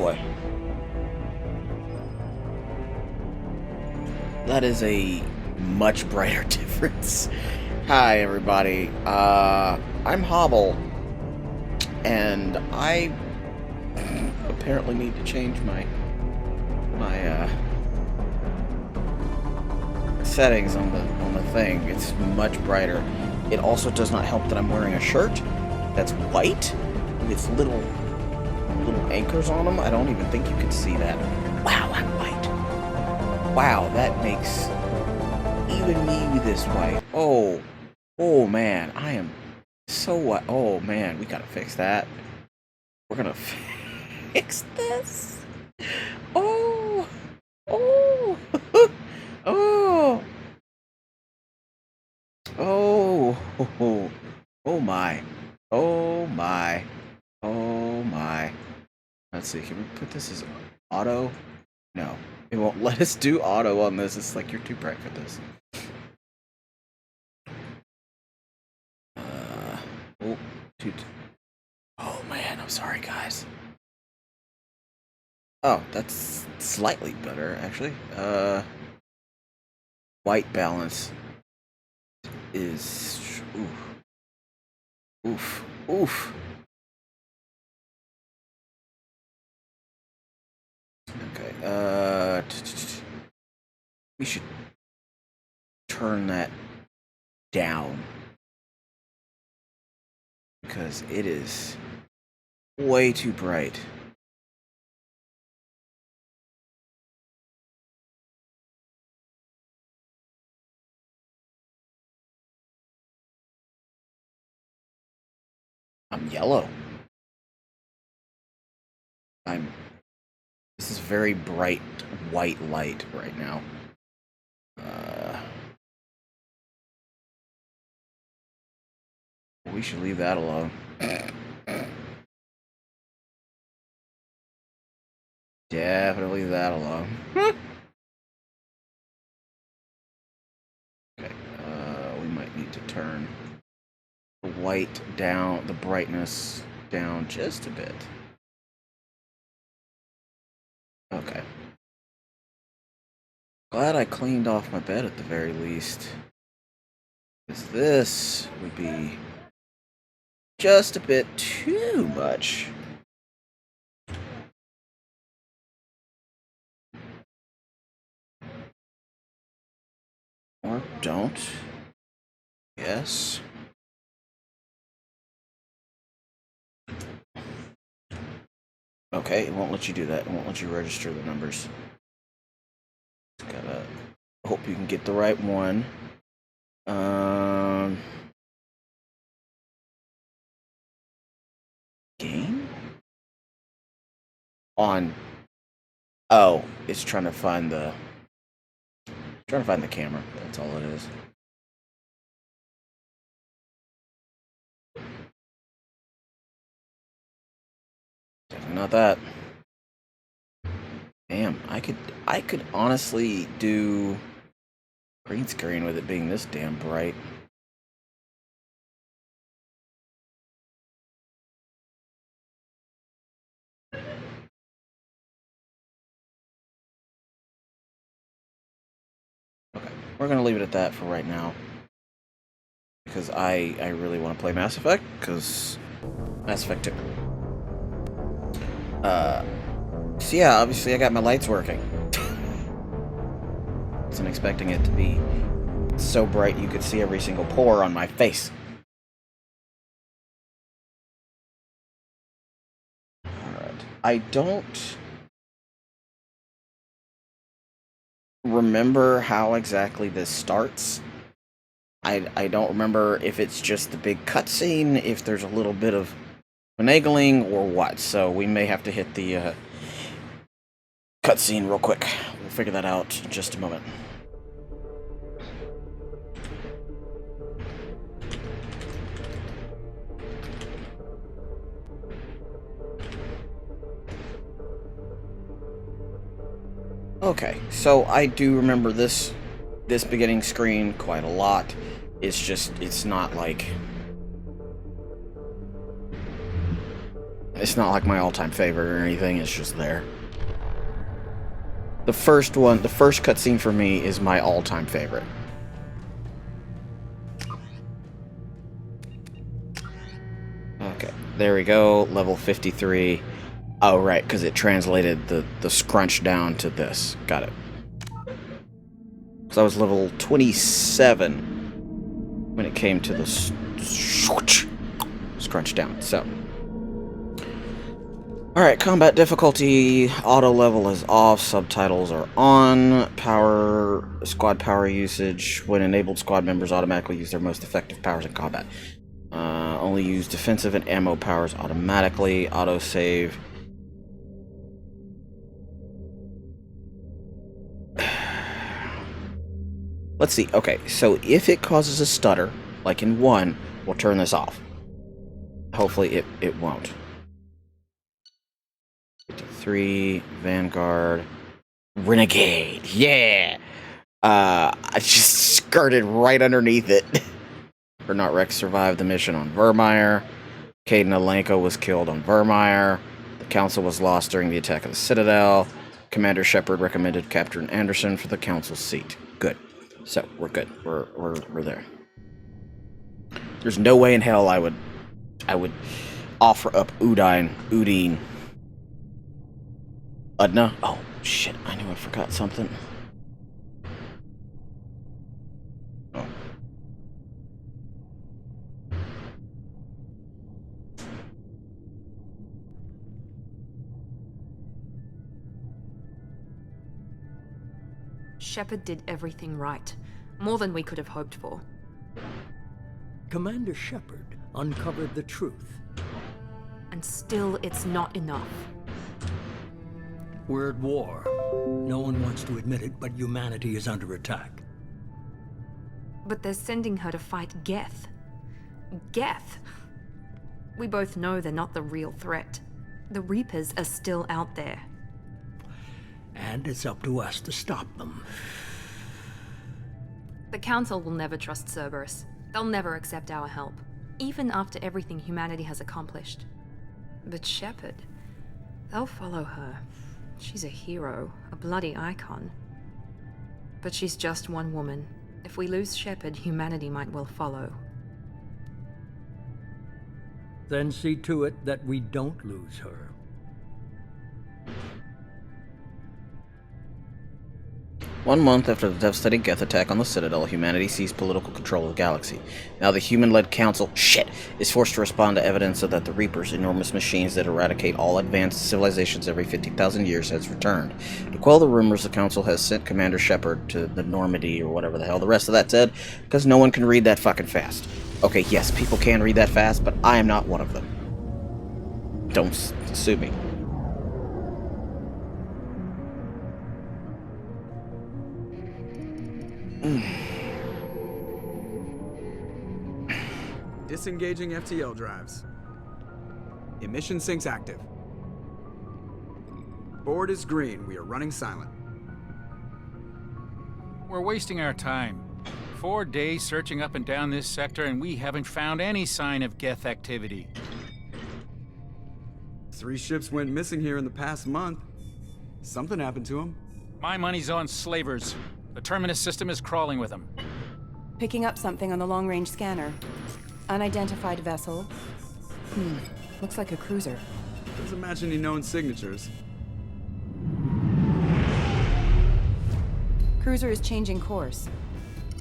boy. That is a much brighter difference. Hi, everybody. I'm Hobble, and I apparently need to change my settings on the thing. It's much brighter. It also does not help that I'm wearing a shirt that's white with little anchors on them. I don't even think you can see that. Wow, I'm white. Wow, that makes even me this white. Oh man, I am so white. Oh man, we gotta fix that. We're gonna fix this. Oh, oh, oh, oh, oh my, oh my, oh my. Let's see, can we put this as auto? No, it won't let us do auto on this. It's like, you're too bright for this. Oh, dude. Oh man, I'm sorry, guys. Oh, that's slightly better, actually. White balance is... Oof. Oof. Okay, we should turn that down, because it is way too bright. I'm yellow. This is very bright white light right now. We should leave that alone. Definitely leave that alone. Okay, we might need to turn the white down, the brightness down just a bit. Okay. Glad I cleaned off my bed at the very least, because this would be just a bit too much. Or don't. Yes. Okay, it won't let you do that. It won't let you register the numbers. Gotta hope you can get the right one. Game? On. Oh, it's trying to find the camera. That's all it is. Definitely not that. Damn, I could honestly do green screen with it being this damn bright. Okay, we're gonna leave it at that for right now, because I really want to play Mass Effect, because Mass Effect 2. So yeah, obviously I got my lights working. Wasn't expecting it to be so bright you could see every single pore on my face. Alright. I don't remember how exactly this starts. I don't remember if it's just the big cutscene, if there's a little bit of finagling, or what. So we may have to hit the cutscene real quick. We'll figure that out in just a moment. Okay, so I do remember this beginning screen quite a lot. It's not like It's not like my all-time favorite or anything, it's just there. The first cutscene for me is my all-time favorite. Okay, there we go, level 53. Oh, right, because it translated the scrunch down to this. Got it. So I was level 27 when it came to the scrunch down. So, alright, combat difficulty, auto level is off, subtitles are on, squad power usage, when enabled squad members automatically use their most effective powers in combat. Only use defensive and ammo powers automatically, autosave. Let's see, okay, so if it causes a stutter, like in 1, we'll turn this off. Hopefully it won't. 3, Vanguard, Renegade, yeah! I just skirted right underneath it. Bernard Rex survived the mission on Vermeer. Caden Alenko was killed on Vermeer. The Council was lost during the attack of the Citadel. Commander Shepard recommended Captain Anderson for the Council's seat. Good. So, we're good. We're there. There's no way in hell I would offer up Udine. Udna? Oh, shit. I knew I forgot something. Oh. Shepard did everything right. More than we could have hoped for. Commander Shepard uncovered the truth. And still, it's not enough. We're at war. No one wants to admit it, but humanity is under attack. But they're sending her to fight Geth. Geth! We both know they're not the real threat. The Reapers are still out there. And it's up to us to stop them. The Council will never trust Cerberus. They'll never accept our help, even after everything humanity has accomplished. But Shepard, they'll follow her. She's a hero, a bloody icon. But she's just one woman. If we lose Shepard, humanity might well follow. Then see to it that we don't lose her. 1 month after the devastating Geth attack on the Citadel, humanity seized political control of the galaxy. Now the human-led council, is forced to respond to evidence that the Reapers, enormous machines that eradicate all advanced civilizations every 50,000 years, has returned. To quell the rumors, the council has sent Commander Shepard to the Normandy, or whatever the hell the rest of that said, because no one can read that fucking fast. Okay, yes, people can read that fast, but I am not one of them. Don't sue me. Disengaging FTL drives. Emission sinks active. Board is green. We are running silent. We're wasting our time. 4 days searching up and down this sector, and we haven't found any sign of Geth activity. 3 ships went missing here in the past month. Something happened to them. My money's on slavers. The Terminus system is crawling with them. Picking up something on the long-range scanner. Unidentified vessel. Looks like a cruiser. Doesn't match any known signatures. Cruiser is changing course.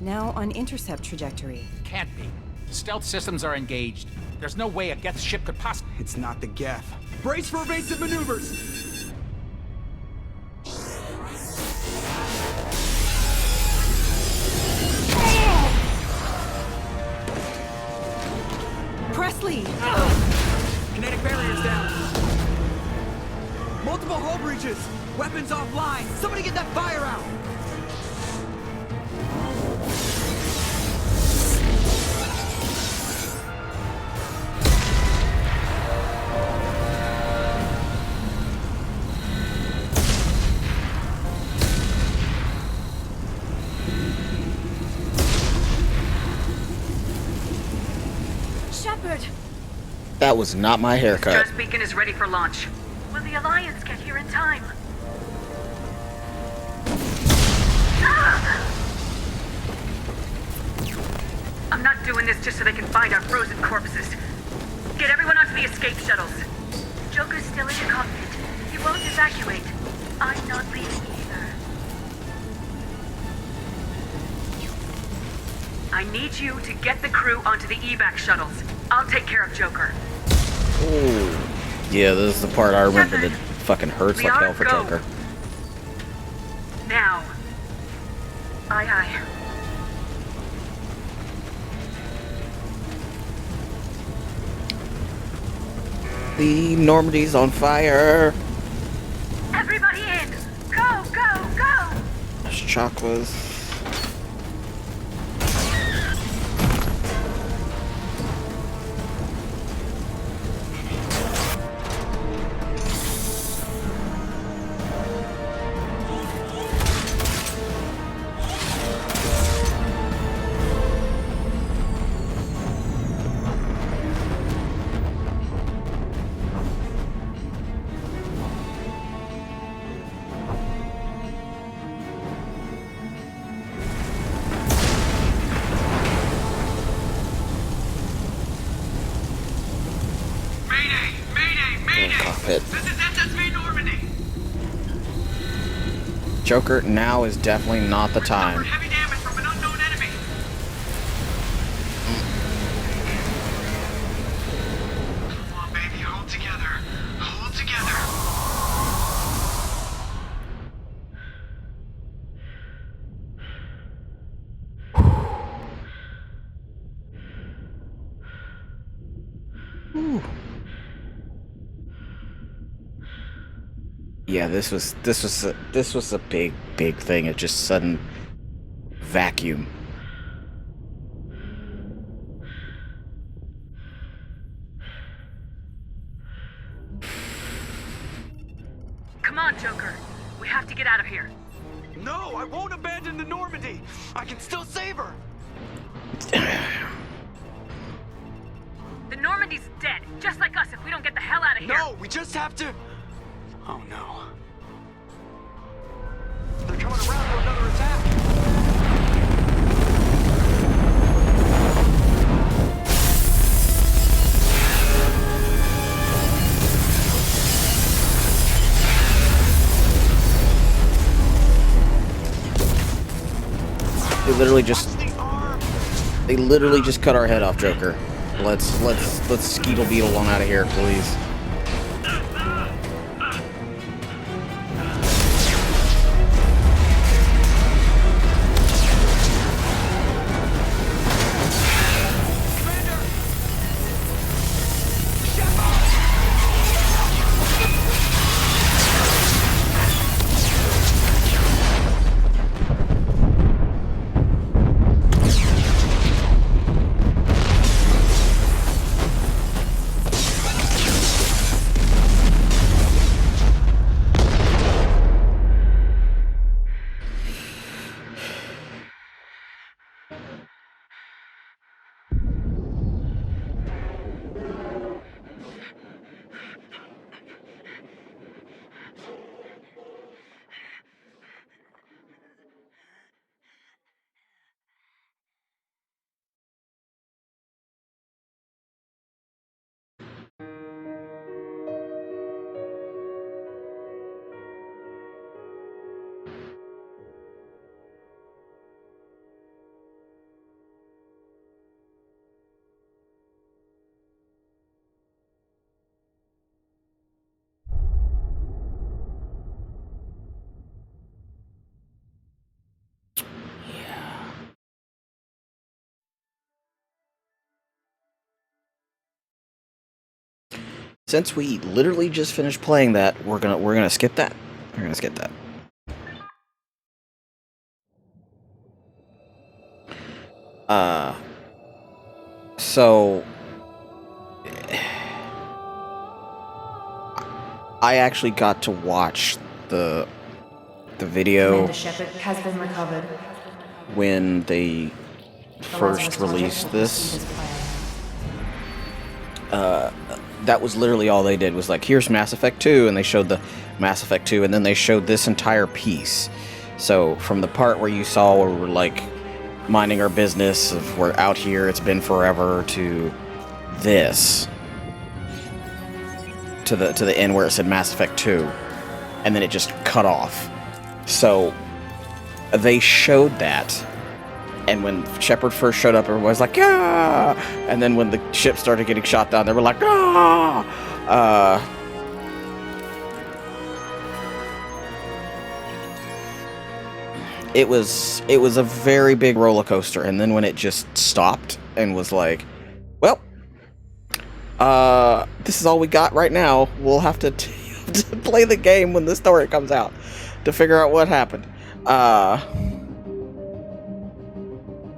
Now on intercept trajectory. Can't be. Stealth systems are engaged. There's no way a Geth ship could possibly... It's not the Geth. Brace for evasive maneuvers! Presley! Kinetic barriers down. Multiple hull breaches. Weapons offline. Somebody get that fire out. Shepard! That was not my haircut. Stress beacon is ready for launch. Will the Alliance get here in time? I'm not doing this just so they can find our frozen corpses. Get everyone onto the escape shuttles. Joker's still in the cockpit. He won't evacuate. I'm not leaving either. I need you to get the crew onto the evac shuttles. I'll take care of Joker. Ooh. Yeah, this is the part I remember that fucking hurts like hell for Go. Joker. Now. Aye, aye. The Normandy's on fire. Everybody in! Go, go, go! There's chakras. Cockpit. This is SSV Normandy. Joker, now is definitely not the time. Heavy damage from an unknown enemy. Come on, baby, hold together. Hold together. Yeah, this was a big thing. It just sudden vacuum. Come on, Joker. We have to get out of here. No, I won't abandon the Normandy. I can still save her. The Normandy's dead, just like us if we don't get the hell out of here. No, we just have to... Oh, no. They're coming around for another attack. They literally just cut our head off, Joker. Let's Skeetle Beetle on out of here, please. Since we literally just finished playing that, we're gonna skip that. We're gonna skip that. So I actually got to watch the video Commander Shepard has been recovered. when they first released this. that was literally all they did, was like, here's Mass Effect 2, and they showed the Mass Effect 2, and then they showed this entire piece. So from the part where you saw where we're like minding our business of we're out here, it's been forever, to this, to the end where it said Mass Effect 2, and then it just cut off. So they showed that, and when Shepard first showed up, everyone was like, ah! And then when the ship started getting shot down, they were like, ah! It was a very big roller coaster, and then when it just stopped and was like, well, this is all we got right now. We'll have to play the game when the story comes out to figure out what happened.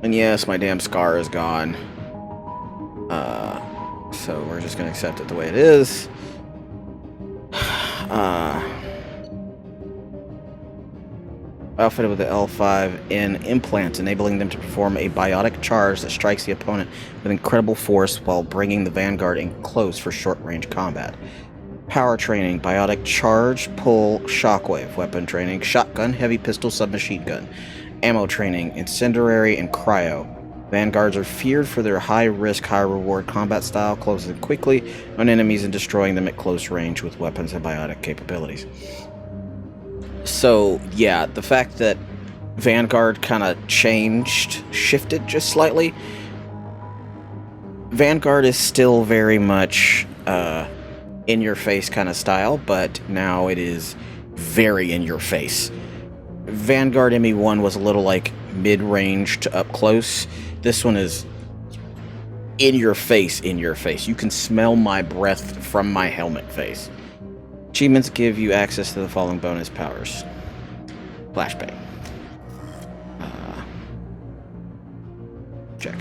And yes, my damn scar is gone. So we're just gonna accept it the way it is. Outfitted with the L5N implant, enabling them to perform a biotic charge that strikes the opponent with incredible force while bringing the Vanguard in close for short-range combat. Power training, biotic charge, pull, shockwave. Weapon training, shotgun, heavy pistol, submachine gun. Ammo training, incendiary, and cryo. Vanguards are feared for their high-risk, high-reward combat style, closing quickly on enemies and destroying them at close range with weapons and biotic capabilities. So, yeah, the fact that Vanguard kind of shifted just slightly. Vanguard is still very much in-your-face kind of style, but now it is very in-your-face. Vanguard ME1 was a little like mid-range to up close. This one is in your face. You can smell my breath from my helmet face. Achievements give you access to the following bonus powers. Flashbang. Check.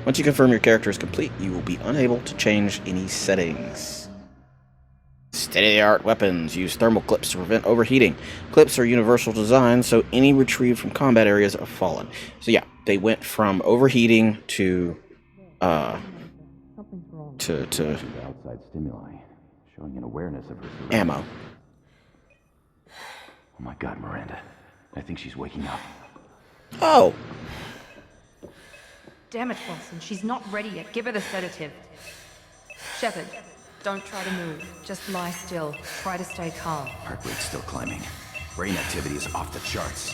Once you confirm your character is complete, you will be unable to change any settings. State-of-the-art weapons. Use thermal clips to prevent overheating. Clips are universal design, so any retrieved from combat areas are fallen. So yeah, they went from overheating to outside stimuli, showing an awareness of her ammo. Oh my God, Miranda. I think she's waking up. Oh. Damn it, Watson. She's not ready yet. Give her the sedative. Shepard, don't try to move. Just lie still. Try to stay calm. Heart rate's still climbing. Brain activity is off the charts.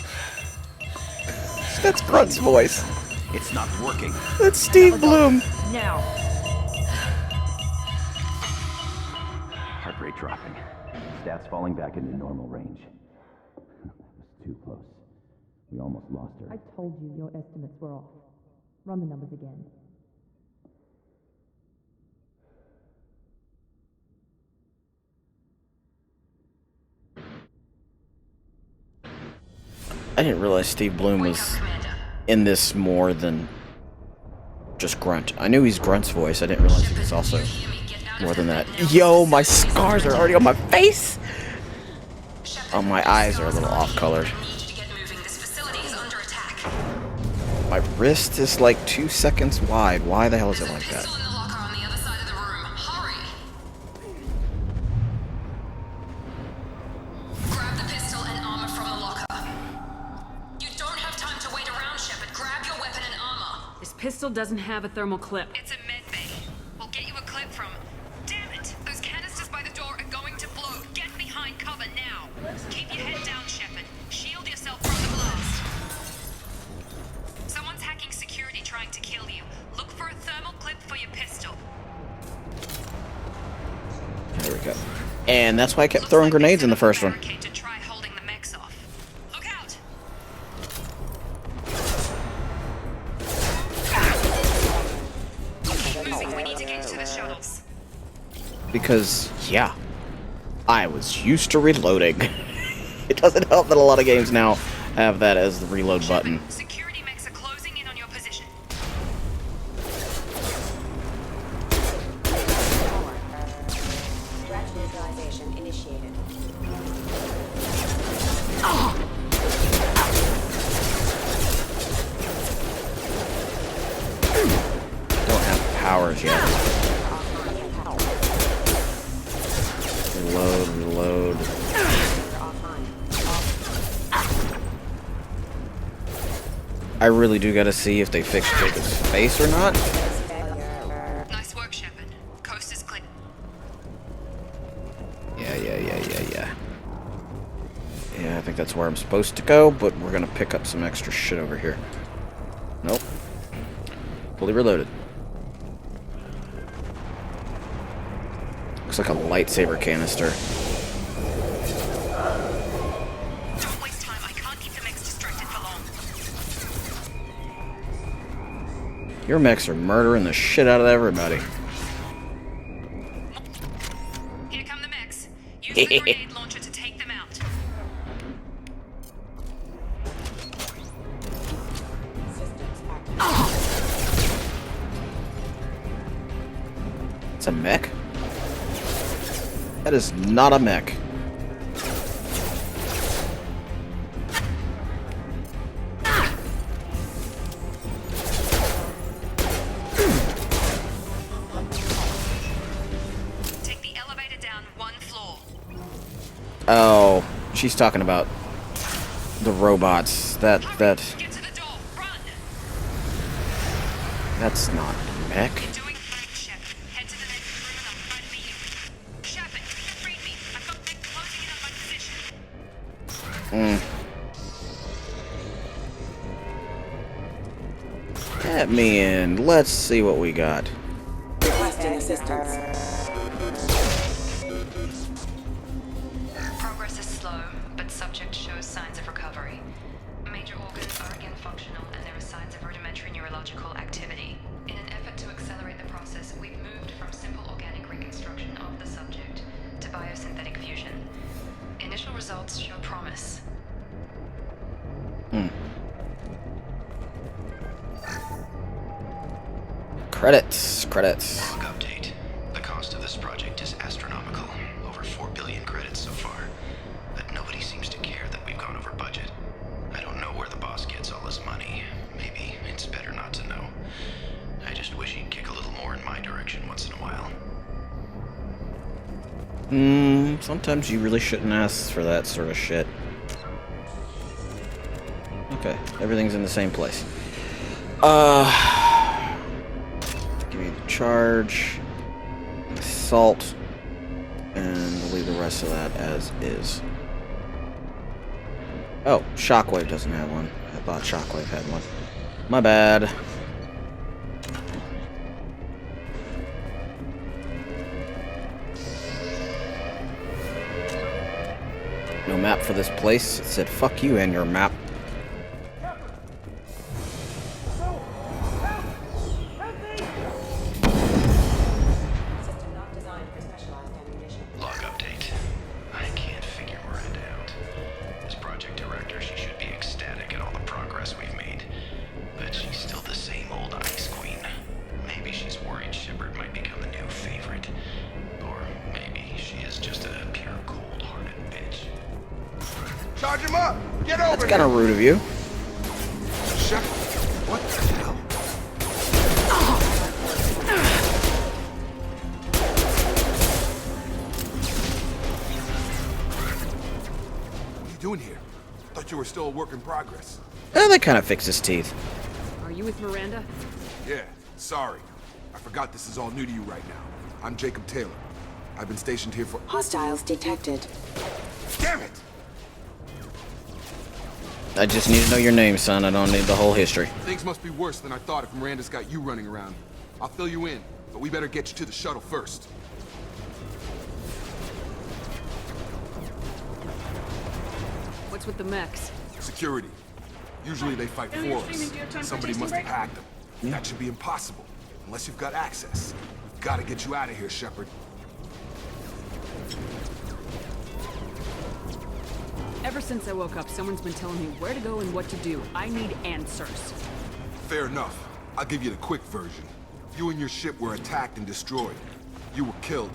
That's Grunt's voice. It's not working. That's Steve Bloom. Now. Heart rate dropping. Stats falling back into normal range. It was too close. We almost lost her. I told you your estimates were off. Run the numbers again. I didn't realize Steve Bloom was in this more than just Grunt. I knew he's Grunt's voice. I didn't realize he was also more than that. Yo, my scars are already on my face! Oh, my eyes are a little off-colored. My wrist is like 2 seconds wide. Why the hell is it like that? Pistol doesn't have a thermal clip. It's a med bay. We'll get you a clip from... Damn it! Those canisters by the door are going to blow. Get behind cover now. Keep your head down, Shepard. Shield yourself from the blast. Someone's hacking security trying to kill you. Look for a thermal clip for your pistol. There we go. And that's why I kept throwing grenades in the first one. Because, yeah, I was used to reloading. It doesn't help that a lot of games now have that as the reload button. Security mechs are closing in on your position. Neutralization initiated. Don't have powers yet. reload. I really do gotta see if they fixed Jacob's face or not. Nice work, Shepard. Coast is clear. Yeah. Yeah, I think that's where I'm supposed to go, but we're gonna pick up some extra shit over here. Nope. Fully reloaded. Looks like a lightsaber canister. Don't waste time. I can't keep the mechs distracted for long. Your mechs are murdering the shit out of everybody. Here come the mechs. Use the grenade launcher to take them out. It's a mech? That is not a mech. Take the elevator down 1 floor. Oh, she's talking about the robots. That Get to the door. Run. that's not mech. You're doing great, Shepard. Head to the next room and I'll try to beat you. Shepard, read me. I've got mech closing in on my position. Let me in. Let's see what we got. Requesting assistance. Progress is slow, but subject shows signs of recovery. Major organs are again functional, and there are signs of rudimentary neurological activity. In an effort to accelerate the process, we've moved from simple organic reconstruction of the subject to biosynthetic fusion. Initial results show promise. Credits. Log update. The cost of this project is astronomical. Over 4 billion credits so far. But nobody seems to care that we've gone over budget. I don't know where the boss gets all his money. Maybe it's better not to know. I just wish he'd kick a little more in my direction once in a while. Sometimes you really shouldn't ask for that sort of shit. Okay, everything's in the same place. Give me the charge, salt, and we'll leave the rest of that as is. Oh, Shockwave doesn't have one. I thought Shockwave had one. My bad. No map for this place. It said, fuck you and your map. System not designed for specialized ammunition. Log update. I can't figure Miranda out. As project director, she should be ecstatic at all the progress we've made. But she's still the same old ice queen. Maybe she's worried Shepard might become the new favorite. Or maybe she is just a pure cold-hearted bitch. Charge him up! Get over That's kind of rude of you. Shepard, what the hell? What are you doing here? Thought you were still a work in progress. That kind of fixed his teeth. Are you with Miranda? Yeah, sorry. I forgot this is all new to you right now. I'm Jacob Taylor. I've been stationed here for— Hostiles detected. Damn it! I just need to know your name, son. I don't need the whole history. Things must be worse than I thought if Miranda's got you running around. I'll fill you in, but we better get you to the shuttle first. What's with the mechs? Security. Usually they fight for us. Somebody must have hacked them. That should be impossible, unless you've got access. We've got to get you out of here, Shepard. Ever since I woke up, someone's been telling me where to go and what to do. I need answers. Fair enough. I'll give you the quick version. You and your ship were attacked and destroyed. You were killed.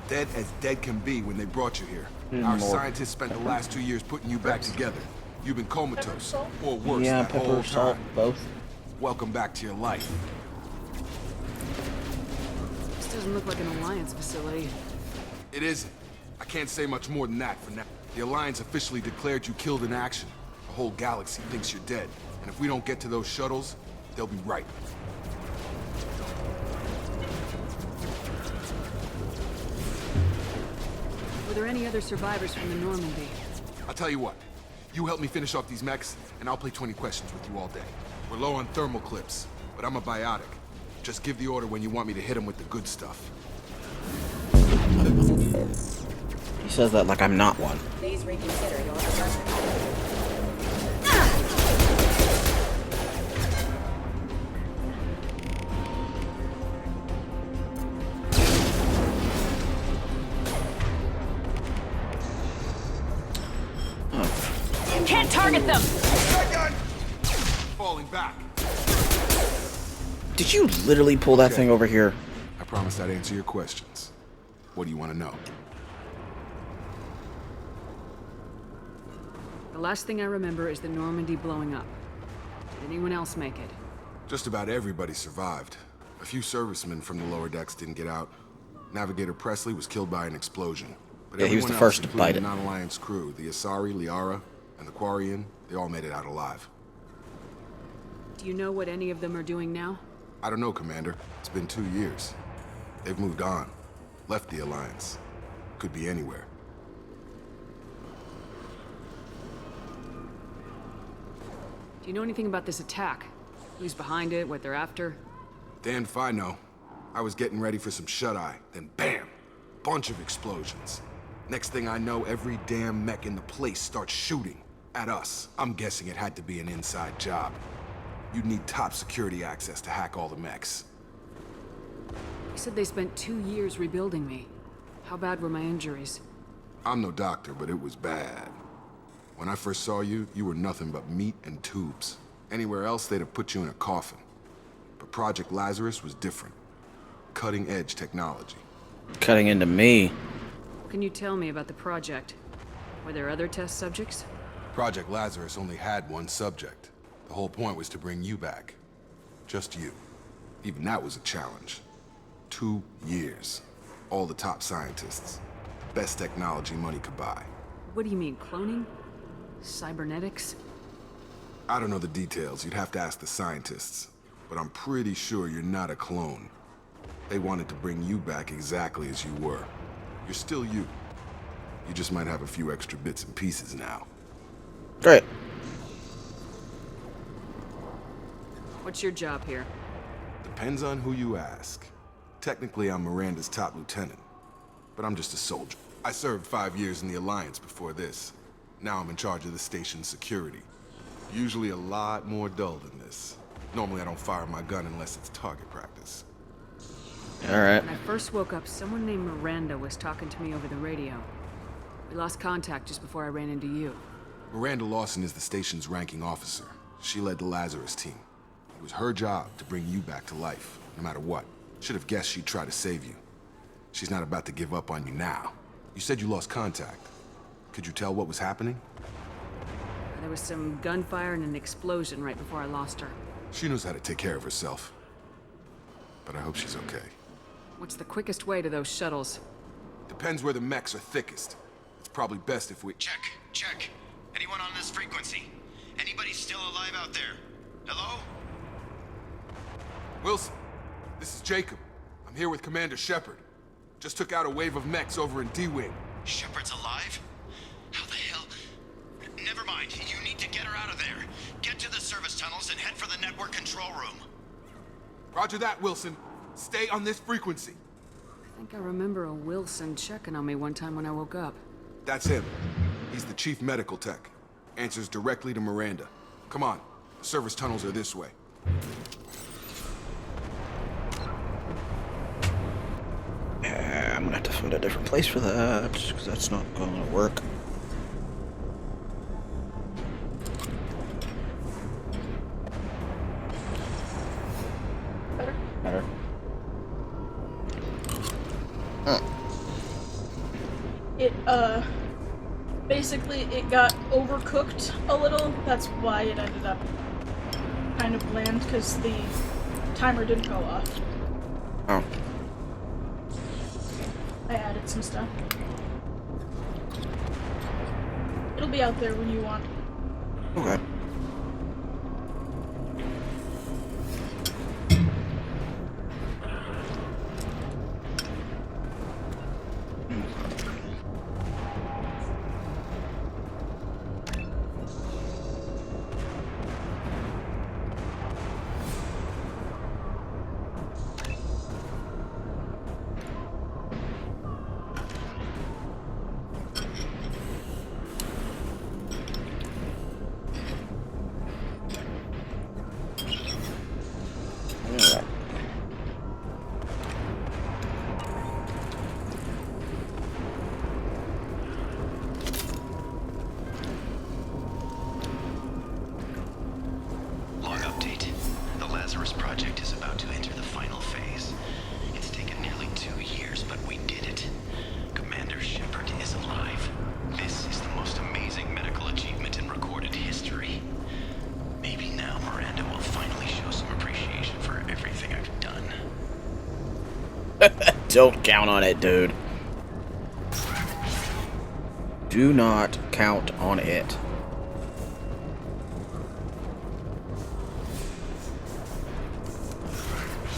Dead as dead can be when they brought you here. Our scientists spent the last 2 years putting you back together. You've been comatose, or worse, Yeah, that whole pepper, salt, time. both. Welcome back to your life. This doesn't look like an Alliance facility. It isn't. I I can't say much more than that for now. The Alliance officially declared you killed in action. The whole galaxy thinks you're dead. And if we don't get to those shuttles, they'll be right. Were there any other survivors from the Normandy? I'll tell you what. You help me finish off these mechs, and I'll play 20 questions with you all day. We're low on thermal clips, but I'm a biotic. Just give the order when you want me to hit them with the good stuff. He says that like I'm not one. Please reconsider your assignment. Can't target them! Shotgun! Falling back. Did you literally pull that thing over here? I promised I'd answer your questions. What do you want to know? The last thing I remember is the Normandy blowing up. Did anyone else make it? Just about everybody survived. A few servicemen from the lower decks didn't get out. Navigator Presley was killed by an explosion. But Yeah, he was the everyone first else, to bite including it. the non-Alliance crew, the Asari, Liara, and the Quarian, they all made it out alive. Do you know what any of them are doing now? I don't know, Commander. It's been 2 years. They've moved on. Left the Alliance. Could be anywhere. Do you know anything about this attack? Who's behind it, what they're after? Damn if I know. I was getting ready for some shut-eye, then bam! Bunch of explosions. Next thing I know, every damn mech in the place starts shooting at us. I'm guessing it had to be an inside job. You'd need top security access to hack all the mechs. You said they spent 2 years rebuilding me. How bad were my injuries? I'm no doctor, but it was bad. When I first saw you, you were nothing but meat and tubes. Anywhere else, they'd have put you in a coffin. But Project Lazarus was different. Cutting-edge technology. Cutting into me. What can you tell me about the project? Were there other test subjects? Project Lazarus only had one subject. The whole point was to bring you back. Just you. Even that was a challenge. 2 years. All the top scientists. Best technology money could buy. What do you mean, cloning? Cybernetics? I don't know the details. You'd have to ask the scientists. But I'm pretty sure you're not a clone. They wanted to bring you back exactly as you were. You're still you. You just might have a few extra bits and pieces now. Great. What's your job here? Depends on who you ask. Technically, I'm Miranda's top lieutenant. But I'm just a soldier. I served 5 years in the Alliance before this. Now I'm in charge of the station's security. Usually a lot more dull than this. Normally I don't fire my gun unless it's target practice. Alright. When I first woke up, someone named Miranda was talking to me over the radio. We lost contact just before I ran into you. Miranda Lawson is the station's ranking officer. She led the Lazarus team. It was her job to bring you back to life, no matter what. Should have guessed she'd try to save you. She's not about to give up on you now. You said you lost contact. Could you tell what was happening? There was some gunfire and an explosion right before I lost her. She knows how to take care of herself. But I hope she's okay. What's the quickest way to those shuttles? Depends where the mechs are thickest. It's probably best if we... Check. Anyone on this frequency? Anybody still alive out there? Hello? Wilson, this is Jacob. I'm here with Commander Shepard. Just took out a wave of mechs over in D-Wing. Shepard's alive? How the hell? Never mind. You need to get her out of there. Get to the service tunnels and head for the network control room. Roger that, Wilson. Stay on this frequency. I think I remember a Wilson checking on me one time when I woke up. That's him. He's the chief medical tech. Answers directly to Miranda. Come on. The service tunnels are this way. I'm gonna have to find a different place for that, because that's not gonna work. Better. It, basically it got overcooked a little. That's why it ended up kind of bland, because the timer didn't go off. Oh. I added some stuff. It'll be out there when you want. Okay. Log update. The Lazarus Project is about to enter the final phase. It's taken nearly 2 years, but we did it. Commander Shepard is alive. This is the most amazing medical achievement in recorded history. Maybe now Miranda will finally show some appreciation for everything I've done. Don't count on it, dude. Do not count on it.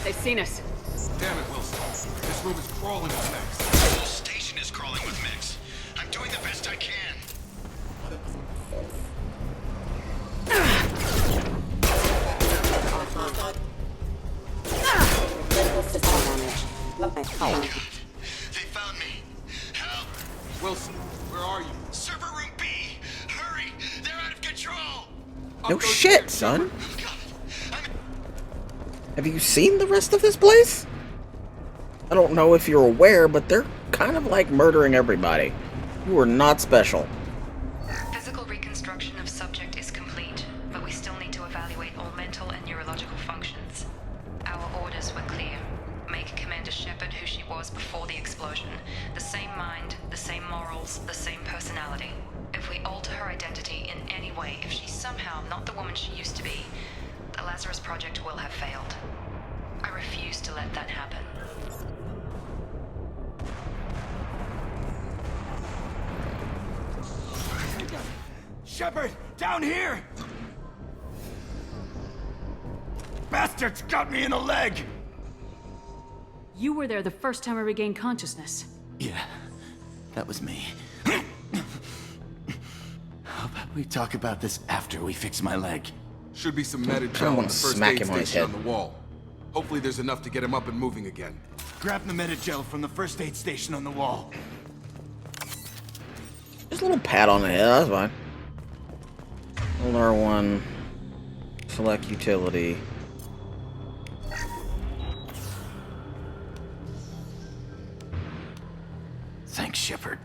They've seen us. Damn it, Wilson. This room is crawling with mechs. The whole station is crawling with mechs. I'm doing the best I can. Oh God. They found me. Help! Wilson, where are you? Server room B! Hurry! They're out of control! No shit, son. Have you seen the rest of this place? I don't know if you're aware, but they're kind of like murdering everybody. You are not special. Physical reconstruction of subject is complete, but we still need to evaluate all mental and neurological functions. Our orders were clear. Make Commander Shepard who she was before the explosion. The same mind, the same morals, the same personality. If we alter her identity in any way, if she's somehow not the woman she used to be, the Lazarus Project will have failed. I refuse to let that happen. Shepard, down here! Bastards got me in the leg! You were there the first time I regained consciousness. Yeah, that was me. How about we talk about this after we fix my leg? Should be some Medi-gel on the first aid station on the wall. Hopefully there's enough to get him up and moving again. Grab the Medi-gel from the first aid station on the wall. Just a little pat on the head, that's fine. Hold R1. Select utility. Thanks, Shepard.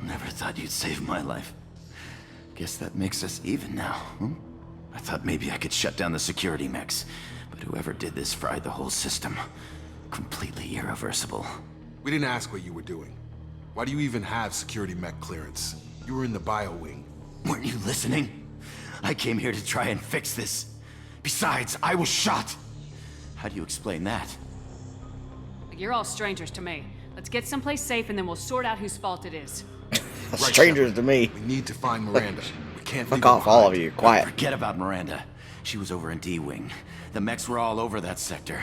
Never thought you'd save my life. Guess that makes us even now, huh? I thought maybe I could shut down the security mechs, but whoever did this fried the whole system. Completely irreversible. We didn't ask what you were doing. Why do you even have security mech clearance? You were in the bio wing. Weren't you listening? I came here to try and fix this. Besides, I was shot. How do you explain that? You're all strangers to me. Let's get someplace safe and then we'll sort out whose fault it is. Strangers to me. We need to find Miranda. We can't Fuck off, all of you. Quiet. Forget about Miranda. She was over in D-Wing. The mechs were all over that sector.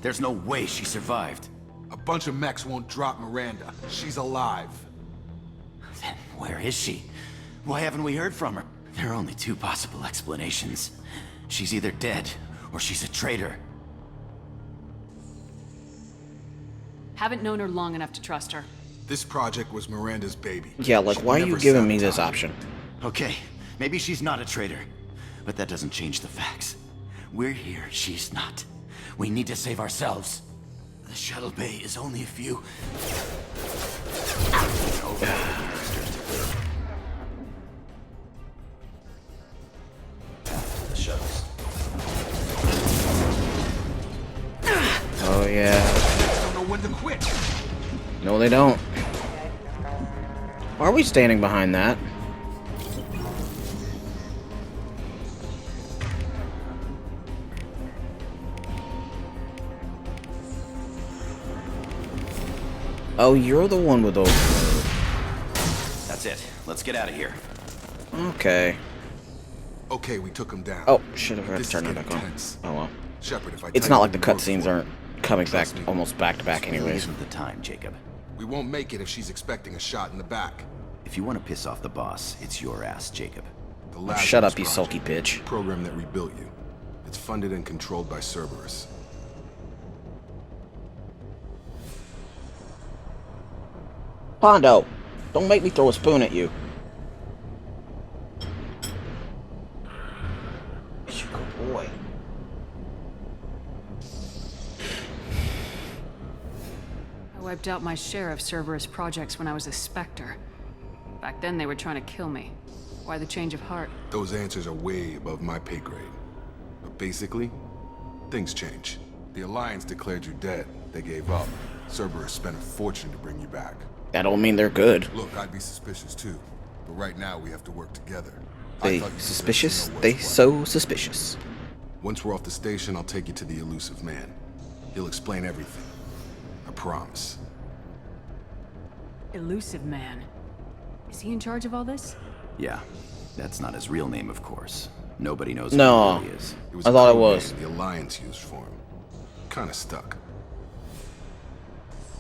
There's no way she survived. A bunch of mechs won't drop Miranda. She's alive. Then where is she? Why haven't we heard from her? There are only two possible explanations. She's either dead, or she's a traitor. Haven't known her long enough to trust her. This project was Miranda's baby. Yeah, like, why are you giving me this option? Okay, maybe she's not a traitor, but that doesn't change the facts. We're here, she's not. We need to save ourselves. The shuttle bay is only a few... The shuttles. Oh, yeah. Don't know when to quit. No, they don't. Why are we standing behind that? Oh, you're the one with those. That's it. Let's get out of here. Okay. Okay, we took him down. Oh, should have This is turned it getting back on. tense. Oh well. Shepard, if I It's tell not you like the who we work cutscenes for, aren't coming back trust me. almost back to back anyways. Isn't the time, Jacob. We won't make it if she's expecting a shot in the back. If you want to piss off the boss, it's your ass, Jacob. The Oh, Lazarus shut up, you Project, sulky bitch. the program that rebuilt you. It's funded and controlled by Cerberus. Pondo, don't make me throw a spoon at you. You good boy. I wiped out my share of Cerberus projects when I was a Spectre. Back then they were trying to kill me. Why the change of heart? Those answers are way above my pay grade. But basically, things change. The Alliance declared you dead. They gave up. Cerberus spent a fortune to bring you back. That don't mean they're good. Look, I'd be suspicious too. But right now, we have to work together. They suspicious? They so suspicious. Once we're off the station, I'll take you to the elusive man. He'll explain everything. I promise. Elusive man. Is he in charge of all this? Yeah, that's not his real name, of course. Nobody knows No. who he really is. I thought it a was. code name the Alliance used for him. Kinda stuck.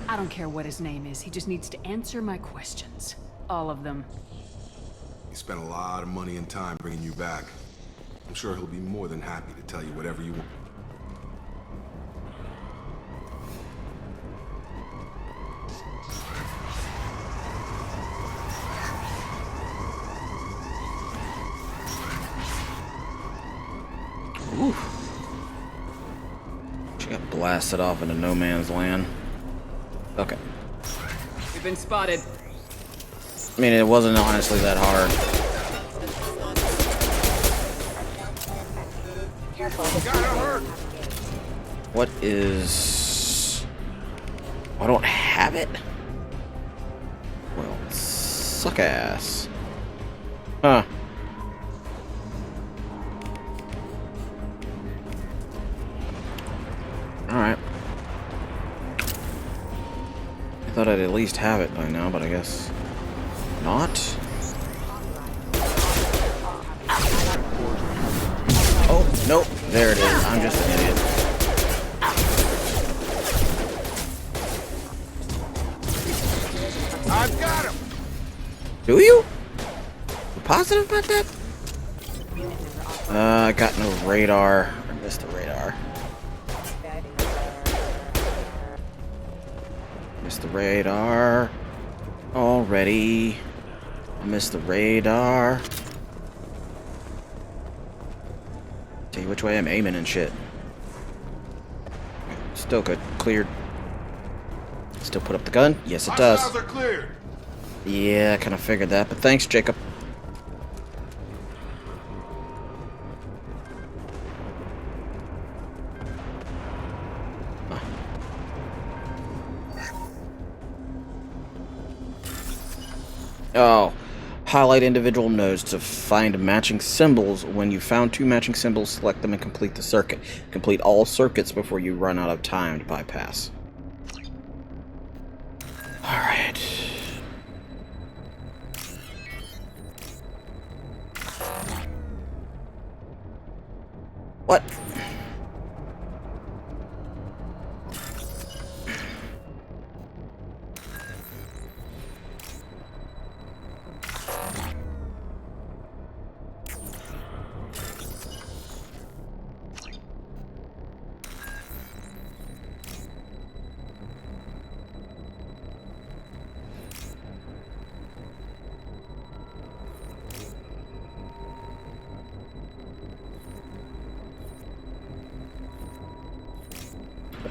I don't care what his name is. He just needs to answer my questions. All of them. He spent a lot of money and time bringing you back. I'm sure he'll be more than happy to tell you whatever you want. Ooh. She got blasted off into no man's land. Okay. We've been spotted. I mean, it wasn't honestly that hard. What is... I don't have it? Well, suck ass. Huh. Alright. I thought I'd at least have it by now, but I guess not. Oh, nope. There it is. I'm just an idiot. I've got him! Do you? You positive about that? I got no radar. I missed the radar. Missed the radar. Already. I missed the radar. Tell you which way I'm aiming and shit. Still good. Cleared. Still put up the gun? Yes, it does. Hostiles are cleared. Yeah, I kind of figured that, but thanks, Jacob. Oh, highlight individual nodes to find matching symbols. When you found two matching symbols, select them and complete the circuit. Complete all circuits before you run out of time to bypass. Alright. What?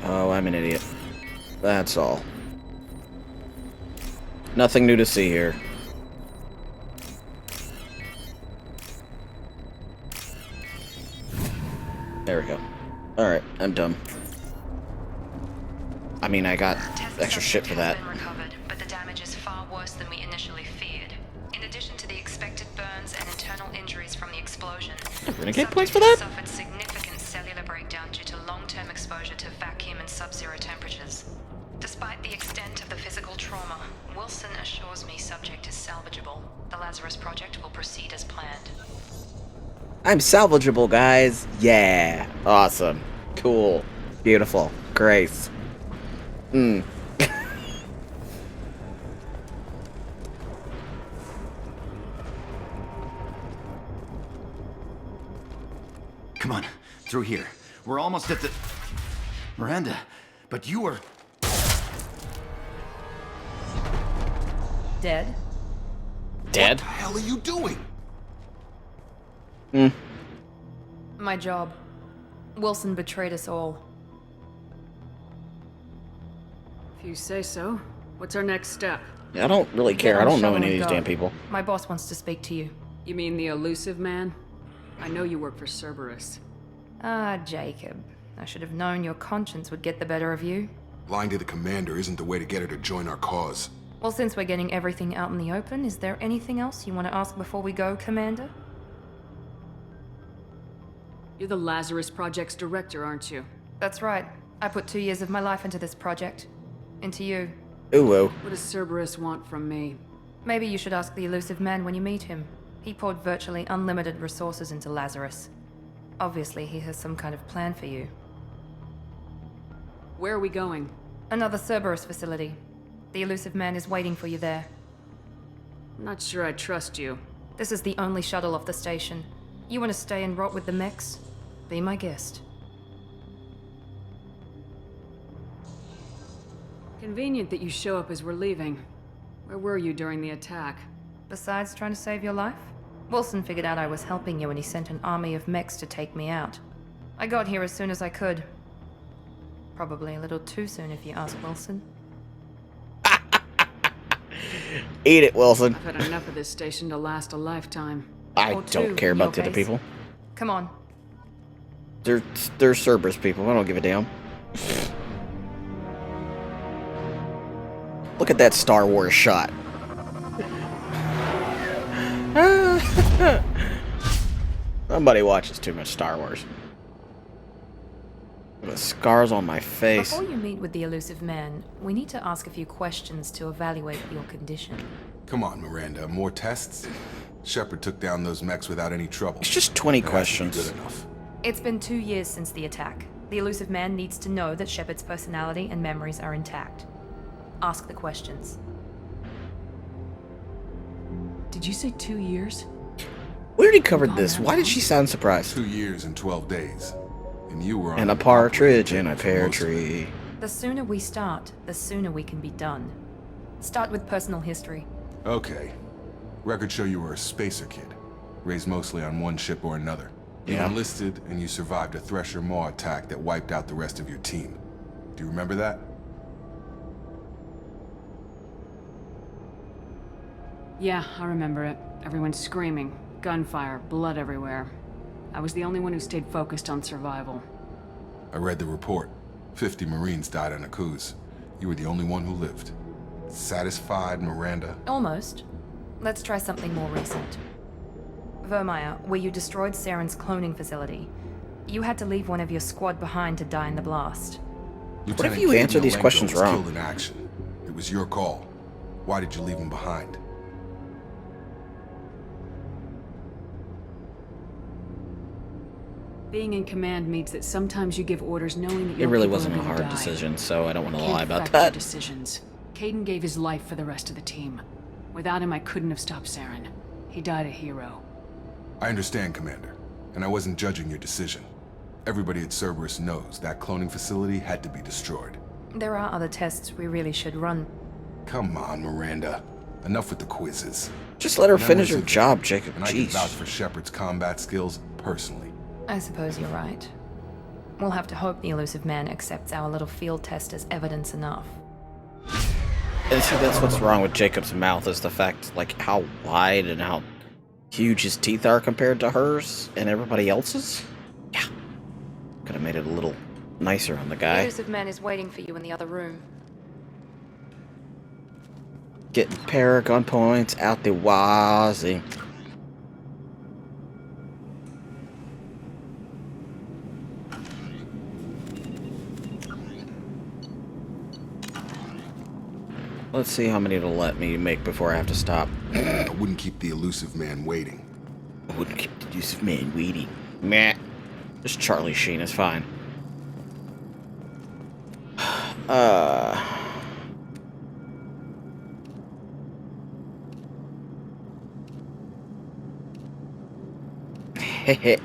Oh, I'm an idiot. That's all. Nothing new to see here. There we go. Alright, I'm done. I mean, I got extra shit for that. Recovered, but the damage is far worse than we initially feared. In addition to the expected burns and internal injuries from the explosion, Renegade points for that? suffered significant cellular breakdown due to long-term exposure to vacuum and sub-zero temperatures. Despite the extent of the physical trauma, Wilson assures me subject is salvageable. The Lazarus project will proceed as planned. I'm salvageable, guys. Yeah. Awesome. Cool. Beautiful. Grace. Mm. Come on, through here. We're almost at the... Miranda, but you were... Dead? Dead? What the hell are you doing? Hmm. My job. Wilson betrayed us all. If you say so. What's our next step? I don't really care. I don't know any of these damn people. My boss wants to speak to you. You mean the elusive man? I know you work for Cerberus. Ah, Jacob. I should have known your conscience would get the better of you. Lying to the commander isn't the way to get her to join our cause. Well, since we're getting everything out in the open, is there anything else you want to ask before we go, Commander? You're the Lazarus Project's director, aren't you? That's right. I put 2 years of my life into this project. Into you. Ooh, whoa. What does Cerberus want from me? Maybe you should ask the elusive man when you meet him. He poured virtually unlimited resources into Lazarus. Obviously, he has some kind of plan for you. Where are we going? Another Cerberus facility. The elusive man is waiting for you there. I'm not sure I trust you. This is the only shuttle off the station. You want to stay and rot with the mechs? Be my guest. Convenient that you show up as we're leaving. Where were you during the attack? Besides trying to save your life? Wilson figured out I was helping you and he sent an army of mechs to take me out. I got here as soon as I could. Probably a little too soon if you ask Wilson. Eat it, Wilson. I've had enough of this station to last a lifetime. I don't care about the other people. Come on. They're Cerberus people. I don't give a damn. Look at that Star Wars shot. Somebody watches too much Star Wars. The scars on my face. Before you meet with the elusive man, we need to ask a few questions to evaluate your condition. Come on, Miranda. More tests? Shepard took down those mechs without any trouble. It's just 20 That questions. has to be good enough. It's been 2 years since the attack. The elusive man needs to know that Shepard's personality and memories are intact. Ask the questions. Did you say 2 years? We already covered this. Why did she sound surprised? 2 years and 12 days. And you were on And a partridge in a pear tree. The sooner we start, the sooner we can be done. Start with personal history. Okay. Records show you were a spacer kid. Raised mostly on one ship or another. You enlisted and you survived a Thresher Maw attack that wiped out the rest of your team. Do you remember that? Yeah, I remember it. Everyone screaming, gunfire, blood everywhere. I was the only one who stayed focused on survival. I read the report. 50 Marines died on Akuz. You were the only one who lived. Satisfied, Miranda? Almost. Let's try something more recent. Vermeer, where you destroyed Saren's cloning facility. You had to leave one of your squad behind to die in the blast. What if you answer these questions wrong? Killed in action. It was your call. Why did you leave him behind? Being in command means that sometimes you give orders knowing that It your really people wasn't are a gonna hard die. decision, so I don't want to Can't lie about affect your that. decisions. Caden gave his life for the rest of the team. Without him, I couldn't have stopped Saren. He died a hero. I understand, Commander. And I wasn't judging your decision. Everybody at Cerberus knows that cloning facility had to be destroyed. There are other tests we really should run. Come on, Miranda. Enough with the quizzes. Just let her finish her Memories of job, Death, Jacob. And I can Jeez. vouch for Shepard's combat skills personally. I suppose you're right. We'll have to hope the elusive man accepts our little field test as evidence enough. And see, that's what's wrong with Jacob's mouth, is the fact, like, how wide and how huge his teeth are compared to hers and everybody else's. Yeah. Could have made it a little nicer on the The guy. elusive man is waiting for you in the other room. Getting Paragon points out the wazoo. Let's see how many it'll let me make before I have to stop. I wouldn't keep the elusive man waiting. I wouldn't keep the elusive man waiting. Meh. Just Charlie Sheen is fine.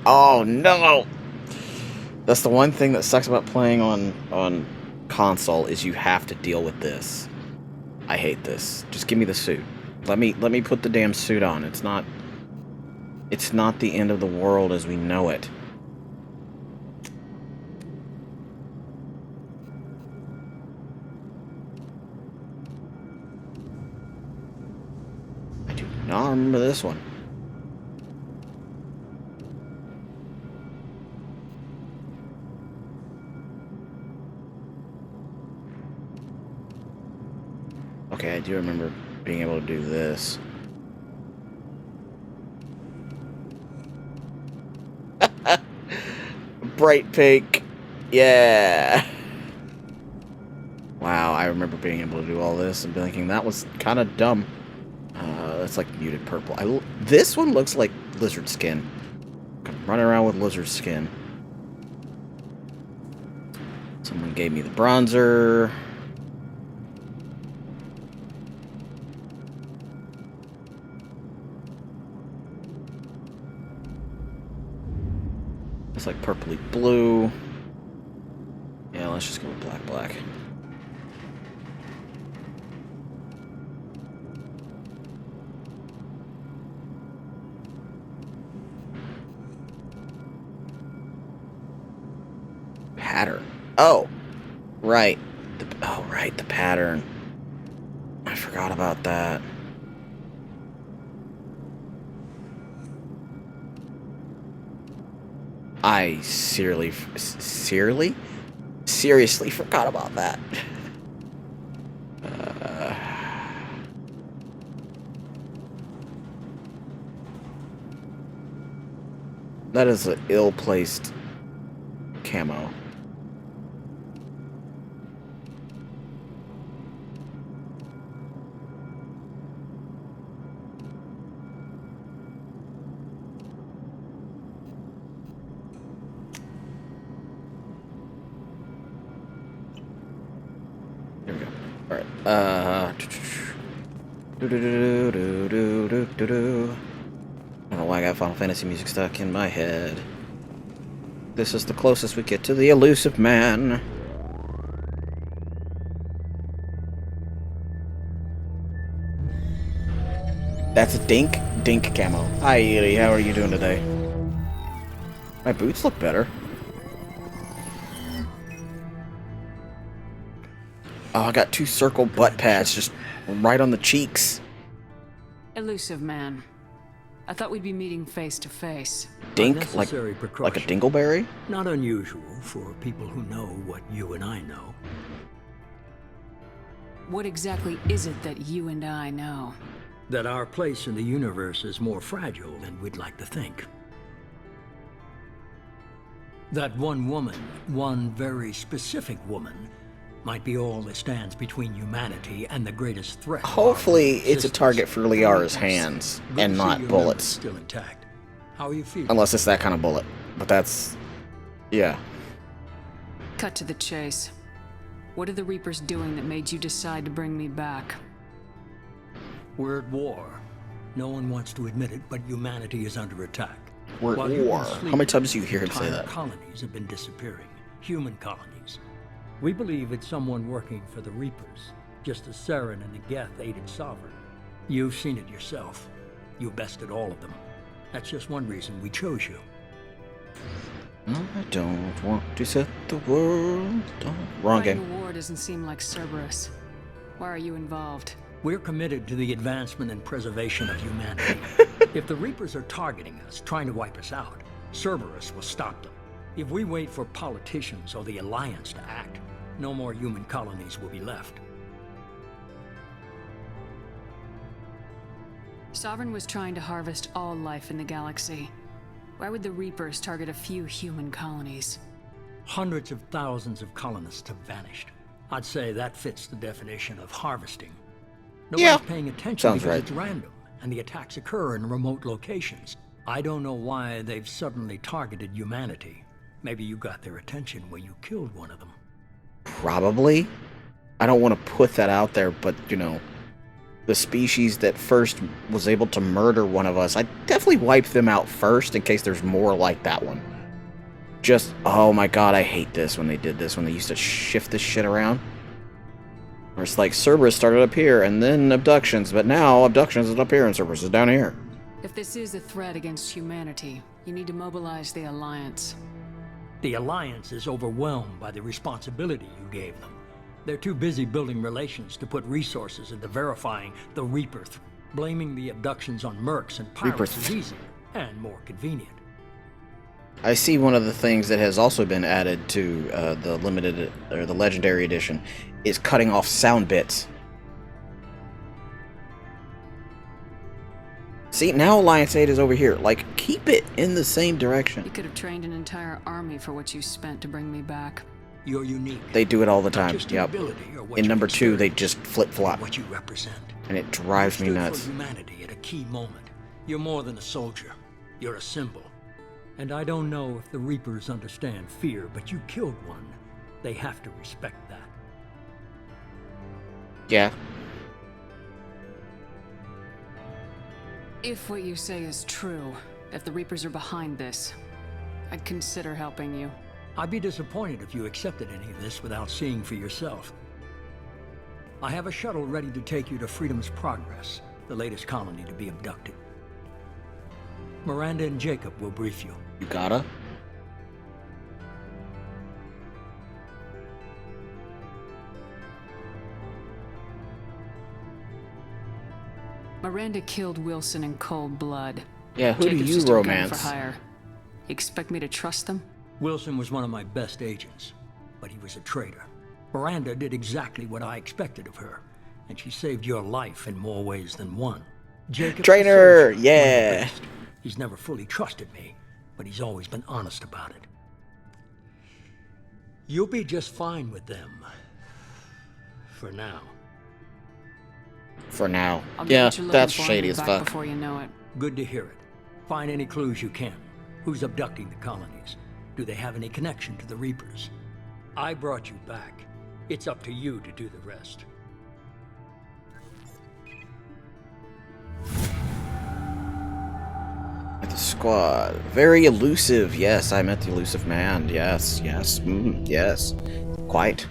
Oh no! That's the one thing that sucks about playing on console is you have to deal with this. I hate this. Just give me the suit. Let me put the damn suit on. It's not the end of the world as we know it. I do not remember this one. Okay, I do remember being able to do this. Bright pink. Yeah. Wow, I remember being able to do all this and thinking that was kind of dumb. That's like muted purple. This one looks like lizard skin. I'm running around with lizard skin. Someone gave me the bronzer. It's like purpley blue. Yeah, let's just go with black. Pattern. Oh, right. The pattern. I forgot about that. I seriously forgot about that. That is an ill-placed camo. Alright, I don't know why I got Final Fantasy music stuck in my head. This is the closest we get to the elusive man. That's a dink camo. Hi Edie, how are you doing today? My boots look better. Oh, I got 2 circle butt pads just right on the cheeks. Elusive man. I thought we'd be meeting face to face. Dink? Like a dingleberry? Not unusual for people who know what you and I know. What exactly is it that you and I know? That our place in the universe is more fragile than we'd like to think. That one woman, one very specific woman, might be all that stands between humanity and the greatest threat. Hopefully it's a target for Liara's hands and not bullets. Still intact. How are you feeling? Unless it's that kind of bullet. But that's... yeah. Cut to the chase. What are the Reapers doing that made you decide to bring me back? We're at war. No one wants to admit it, but humanity is under attack. We're at war. How many times do you hear him say that? Colonies have been disappearing. Human colonies. We believe it's someone working for the Reapers, just as Saren and the Geth aided Sovereign. You've seen it yourself. You bested all of them. That's just one reason we chose you. I don't want to set the world on... Wrong game. Fighting a war doesn't seem like Cerberus. Why are you involved? We're committed to the advancement and preservation of humanity. If the Reapers are targeting us, trying to wipe us out, Cerberus will stop them. If we wait for politicians or the Alliance to act, no more human colonies will be left. Sovereign was trying to harvest all life in the galaxy. Why would the Reapers target a few human colonies? Hundreds of thousands of colonists have vanished. I'd say that fits the definition of harvesting. Nobody's paying attention sounds because right. it's random, and the attacks occur in remote locations. I don't know why they've suddenly targeted humanity. Maybe you got their attention when you killed one of them. Probably. I don't want to put that out there, but, you know, the species that first was able to murder one of us, I definitely wiped them out first in case there's more like that one. Just, oh my god, I hate this when they did this, when they used to shift this shit around. Where it's like, Cerberus started up here, and then abductions, but now abductions is up here and Cerberus is down here. If this is a threat against humanity, you need to mobilize the Alliance. The Alliance is overwhelmed by the responsibility you gave them. They're too busy building relations to put resources into verifying the Reaper. Blaming the abductions on mercs and pirates is easier and more convenient. I see one of the things that has also been added to the limited or the legendary edition is cutting off sound bits. See, now Alliance 8 is over here. Like, keep it in the same direction. You could have trained an entire army for what you spent to bring me back. You're unique. They do it all the time. Yep. In number 2, they just flip-flop. What you represent. And it drives me nuts. For humanity at a key moment. You're more than a soldier. You're a symbol. And I don't know if the Reapers understand fear, but you killed one. They have to respect that. Yeah. If what you say is true, if the Reapers are behind this, I'd consider helping you. I'd be disappointed if you accepted any of this without seeing for yourself. I have a shuttle ready to take you to Freedom's Progress, the latest colony to be abducted. Miranda and Jacob will brief you. You gotta? Miranda killed Wilson in cold blood. Yeah, who Jacob's do you just a gun romance? for hire. You expect me to trust them? Wilson was one of my best agents, but he was a traitor. Miranda did exactly what I expected of her, and she saved your life in more ways than one. Jacob, Trainer, yeah. He's never fully trusted me, but he's always been honest about it. You'll be just fine with them. For now. For now. I'll get Yeah, what you're looking that's for and shady be as back fuck. Before you know it. Good to hear it. Find any clues you can. Who's abducting the colonies? Do they have any connection to the Reapers? I brought you back. It's up to you to do the rest. The squad. Very elusive. Yes, I met the elusive man. Yes, yes, yes. Quite.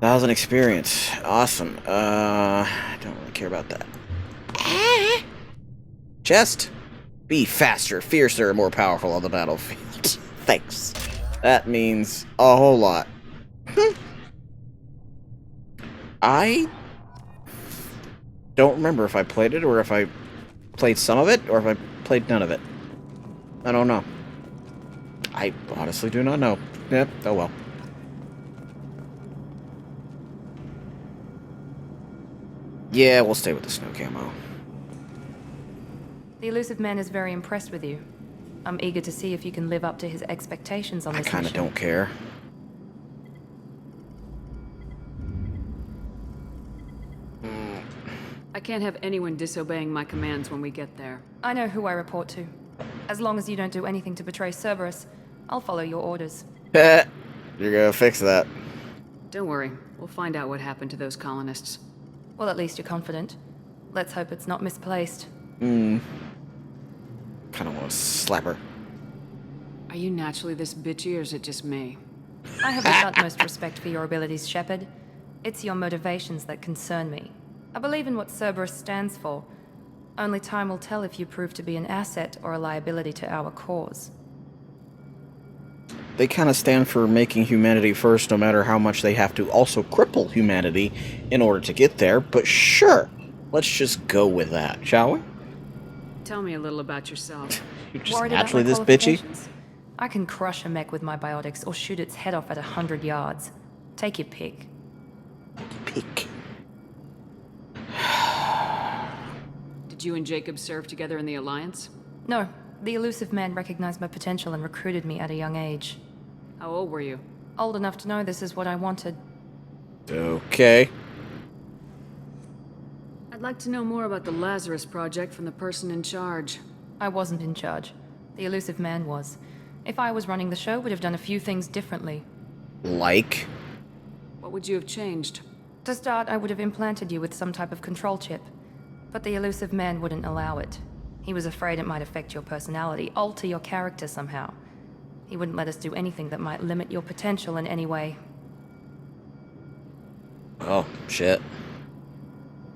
1,000 experience. Awesome. I don't really care about that. Chest. Be faster, fiercer, more powerful on the battlefield. Thanks. That means a whole lot. I don't remember if I played it or if I played some of it or if I played none of it. I don't know. I honestly do not know. Yep, oh well. Yeah, we'll stay with the snow camo. The elusive man is very impressed with you. I'm eager to see if you can live up to his expectations on I this kind of mission. don't care. I can't have anyone disobeying my commands when we get there. I know who I report to. As long as you don't do anything to betray Cerberus, I'll follow your orders. You're gonna fix that. Don't worry, we'll find out what happened to those colonists. Well, at least you're confident. Let's hope it's not misplaced. Kind of want to slap her. Are you naturally this bitchy, or is it just me? I have the utmost respect for your abilities, Shepard. It's your motivations that concern me. I believe in what Cerberus stands for. Only time will tell if you prove to be an asset or a liability to our cause. They kind of stand for making humanity first, no matter how much they have to also cripple humanity in order to get there. But sure, let's just go with that, shall we? Tell me a little about yourself. You're just Worried about naturally my this bitchy? qualifications? I can crush a mech with my biotics or shoot its head off at 100 yards. Take your pick. Pick. Did you and Jacob serve together in the Alliance? No, the elusive man recognized my potential and recruited me at a young age. How old were you? Old enough to know this is what I wanted. Okay. I'd like to know more about the Lazarus Project from the person in charge. I wasn't in charge. The elusive man was. If I was running the show, would have done a few things differently. Like? What would you have changed? To start, I would have implanted you with some type of control chip. But the elusive man wouldn't allow it. He was afraid it might affect your personality, alter your character somehow. He wouldn't let us do anything that might limit your potential in any way. Oh, shit.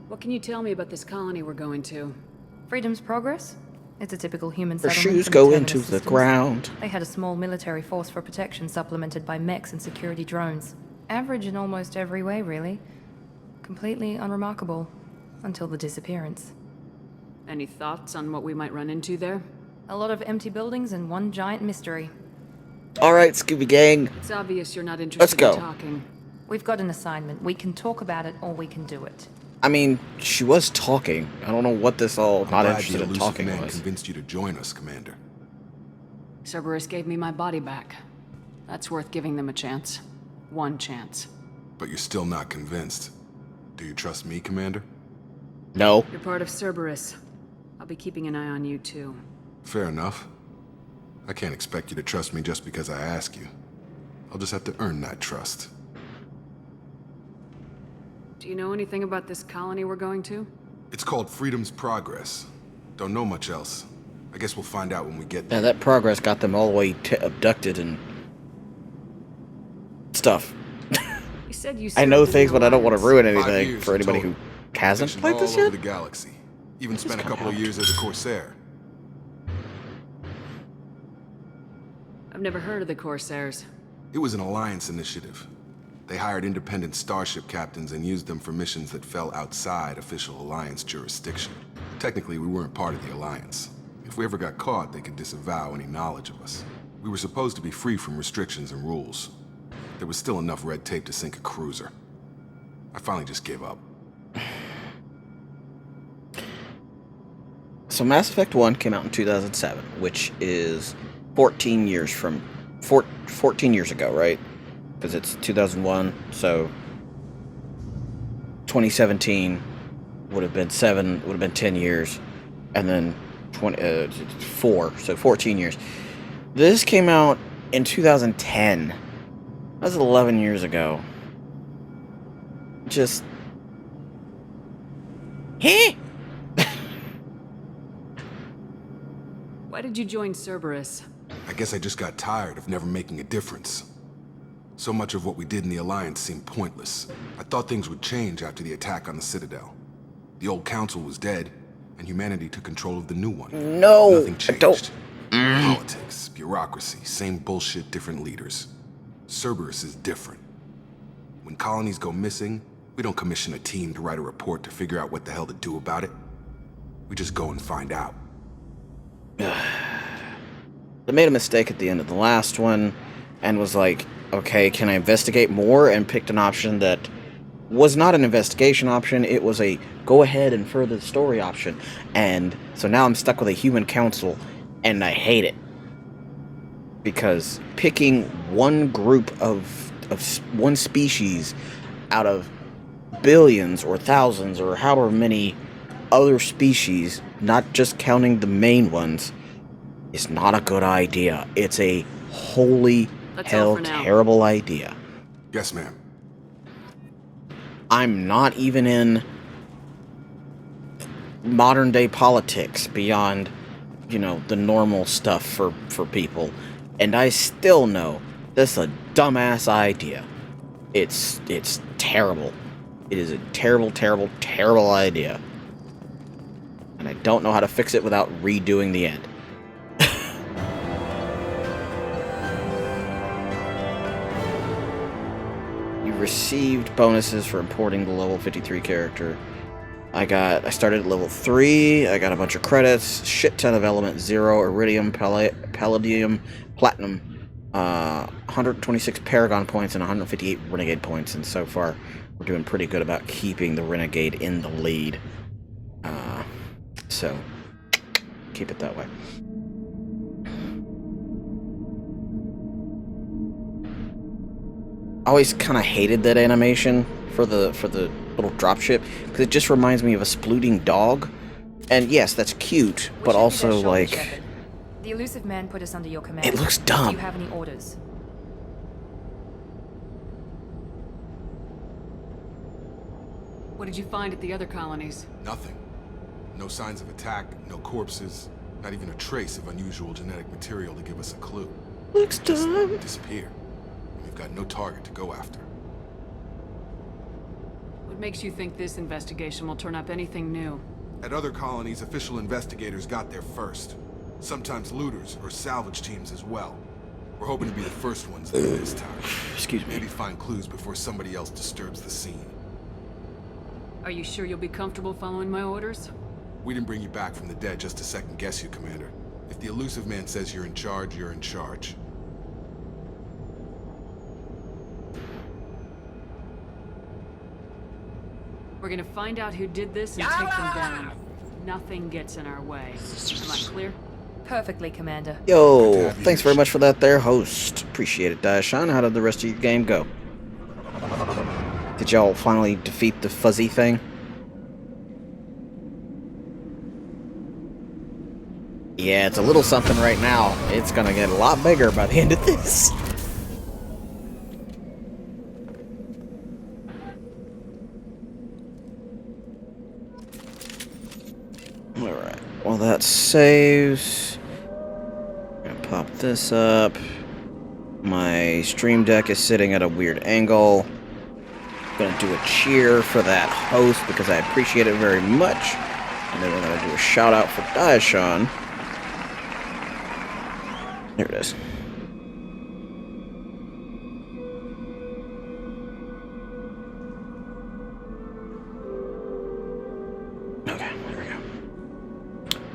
What can you tell me about this colony we're going to? Freedom's Progress? It's a typical human Her settlement. shoes from go the into terminus the systems. ground. They had a small military force for protection supplemented by mechs and security drones. Average in almost every way, really. Completely unremarkable. Until the disappearance. Any thoughts on what we might run into there? A lot of empty buildings and one giant mystery. Alright, Scooby Gang. It's obvious you're not interested Let's go. in talking. We've got an assignment. We can talk about it or we can do it. I mean, she was talking. I don't know what this all not Glad interested the in elusive talking man was. convinced you to join us, Commander. Cerberus gave me my body back. That's worth giving them a chance. One chance. But you're still not convinced. Do you trust me, Commander? No. You're part of Cerberus. I'll be keeping an eye on you, too. Fair enough. I can't expect you to trust me just because I ask you. I'll just have to earn that trust. Do you know anything about this colony we're going to? It's called Freedom's Progress. Don't know much else. I guess we'll find out when we get there. Yeah, that progress got them all the way abducted and stuff. You said you I know served in things, the but I don't want to Alliance. ruin 5 anything years for in anybody total. who hasn't Missions played all this over yet. the galaxy. Even spent a come couple of out. years as a Corsair. I've never heard of the Corsairs. It was an Alliance initiative. They hired independent starship captains and used them for missions that fell outside official Alliance jurisdiction. Technically, we weren't part of the Alliance. If we ever got caught, they could disavow any knowledge of us. We were supposed to be free from restrictions and rules. There was still enough red tape to sink a cruiser. I finally just gave up. So Mass Effect 1 came out in 2007, which is 14 years from 14 years ago, right? Because it's 2001, so 2017 would have been 10 years, and then 4, so 14 years. This came out in 2010. That was 11 years ago. Just... Heh! Why did you join Cerberus? I guess I just got tired of never making a difference. So much of what we did in the Alliance seemed pointless. I thought things would change after the attack on the Citadel. The old council was dead, and humanity took control of the new one. No, Nothing changed. don't. Politics, bureaucracy, same bullshit, different leaders. Cerberus is different. When colonies go missing, we don't commission a team to write a report to figure out what the hell to do about it. We just go and find out. They made a mistake at the end of the last one and was like, okay, can I investigate more? And picked an option that was not an investigation option. It was a go ahead and further the story option. And so now I'm stuck with a human council, and I hate it. Because picking one group of one species out of billions or thousands or however many other species, not just counting the main ones, is not a good idea. It's a holy That's all hell for now. terrible idea. Yes, ma'am. I'm not even in modern day politics beyond, you know, the normal stuff for people. And I still know this is a dumbass idea. It's terrible. It is a terrible, terrible, terrible idea. And I don't know how to fix it without redoing the end. You received bonuses for importing the level 53 character. I started at level 3, I got a bunch of credits, shit ton of element 0, iridium, palladium, platinum, 126 paragon points, and 158 renegade points, and so far we're doing pretty good about keeping the renegade in the lead. So, keep it that way. I always kind of hated that animation for the little dropship, because it just reminds me of a splooting dog. And yes, that's cute, but also like The elusive man put us under your command. it looks Do dumb. you have any orders? What did you find at the other colonies? Nothing. No signs of attack, no corpses, not even a trace of unusual genetic material to give us a clue. Looks Just dumb. disappear. And we've got no target to go after. What makes you think this investigation will turn up anything new? At other colonies, official investigators got there first. Sometimes looters or salvage teams as well. We're hoping to be the first ones there this time. Excuse me. Maybe find clues before somebody else disturbs the scene. Are you sure you'll be comfortable following my orders? We didn't bring you back from the dead just to second guess you, Commander. If the elusive man says you're in charge, you're in charge. We're gonna find out who did this and take them down. Nothing gets in our way. Am I clear? Perfectly, Commander. Yo, thanks very much for that there, host. Appreciate it, Daishan. How did the rest of your game go? Did y'all finally defeat the fuzzy thing? Yeah, it's a little something right now. It's gonna get a lot bigger by the end of this. Alright, well that saves. I'm gonna pop this up. My stream deck is sitting at a weird angle. Gonna do a cheer for that host because I appreciate it very much. And then we're gonna do a shout out for Daishan. There it is. Okay, there we go.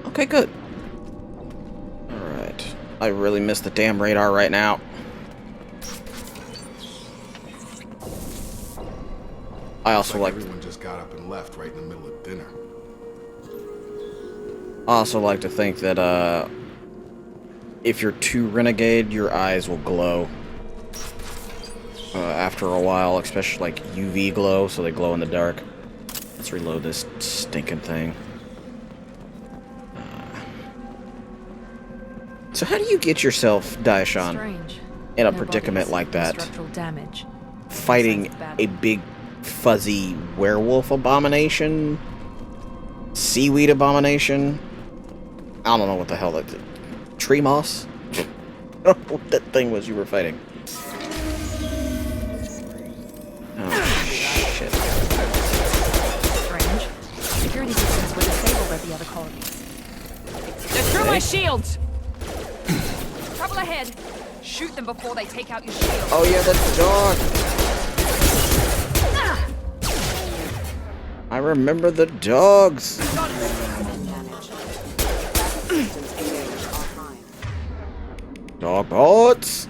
Okay, good. Alright. I really miss the damn radar right now. I also like everyone just got up and left right in the middle of dinner. I also like to think that if you're too renegade, your eyes will glow after a while, especially like UV glow, so they glow in the dark. Let's reload this stinking thing. So how do you get yourself, Daishan, in a predicament like that? Structural damage. Fighting a big fuzzy werewolf abomination? Seaweed abomination? I don't know what the hell that is. Tree moss? I don't know what that thing was you were fighting. Oh, shit. Strange. Security systems were disabled at the other colonies. They're through my shields! Trouble ahead! Shoot them before they take out your shield. Oh yeah, that's the dog! I remember the dogs! Dog bots!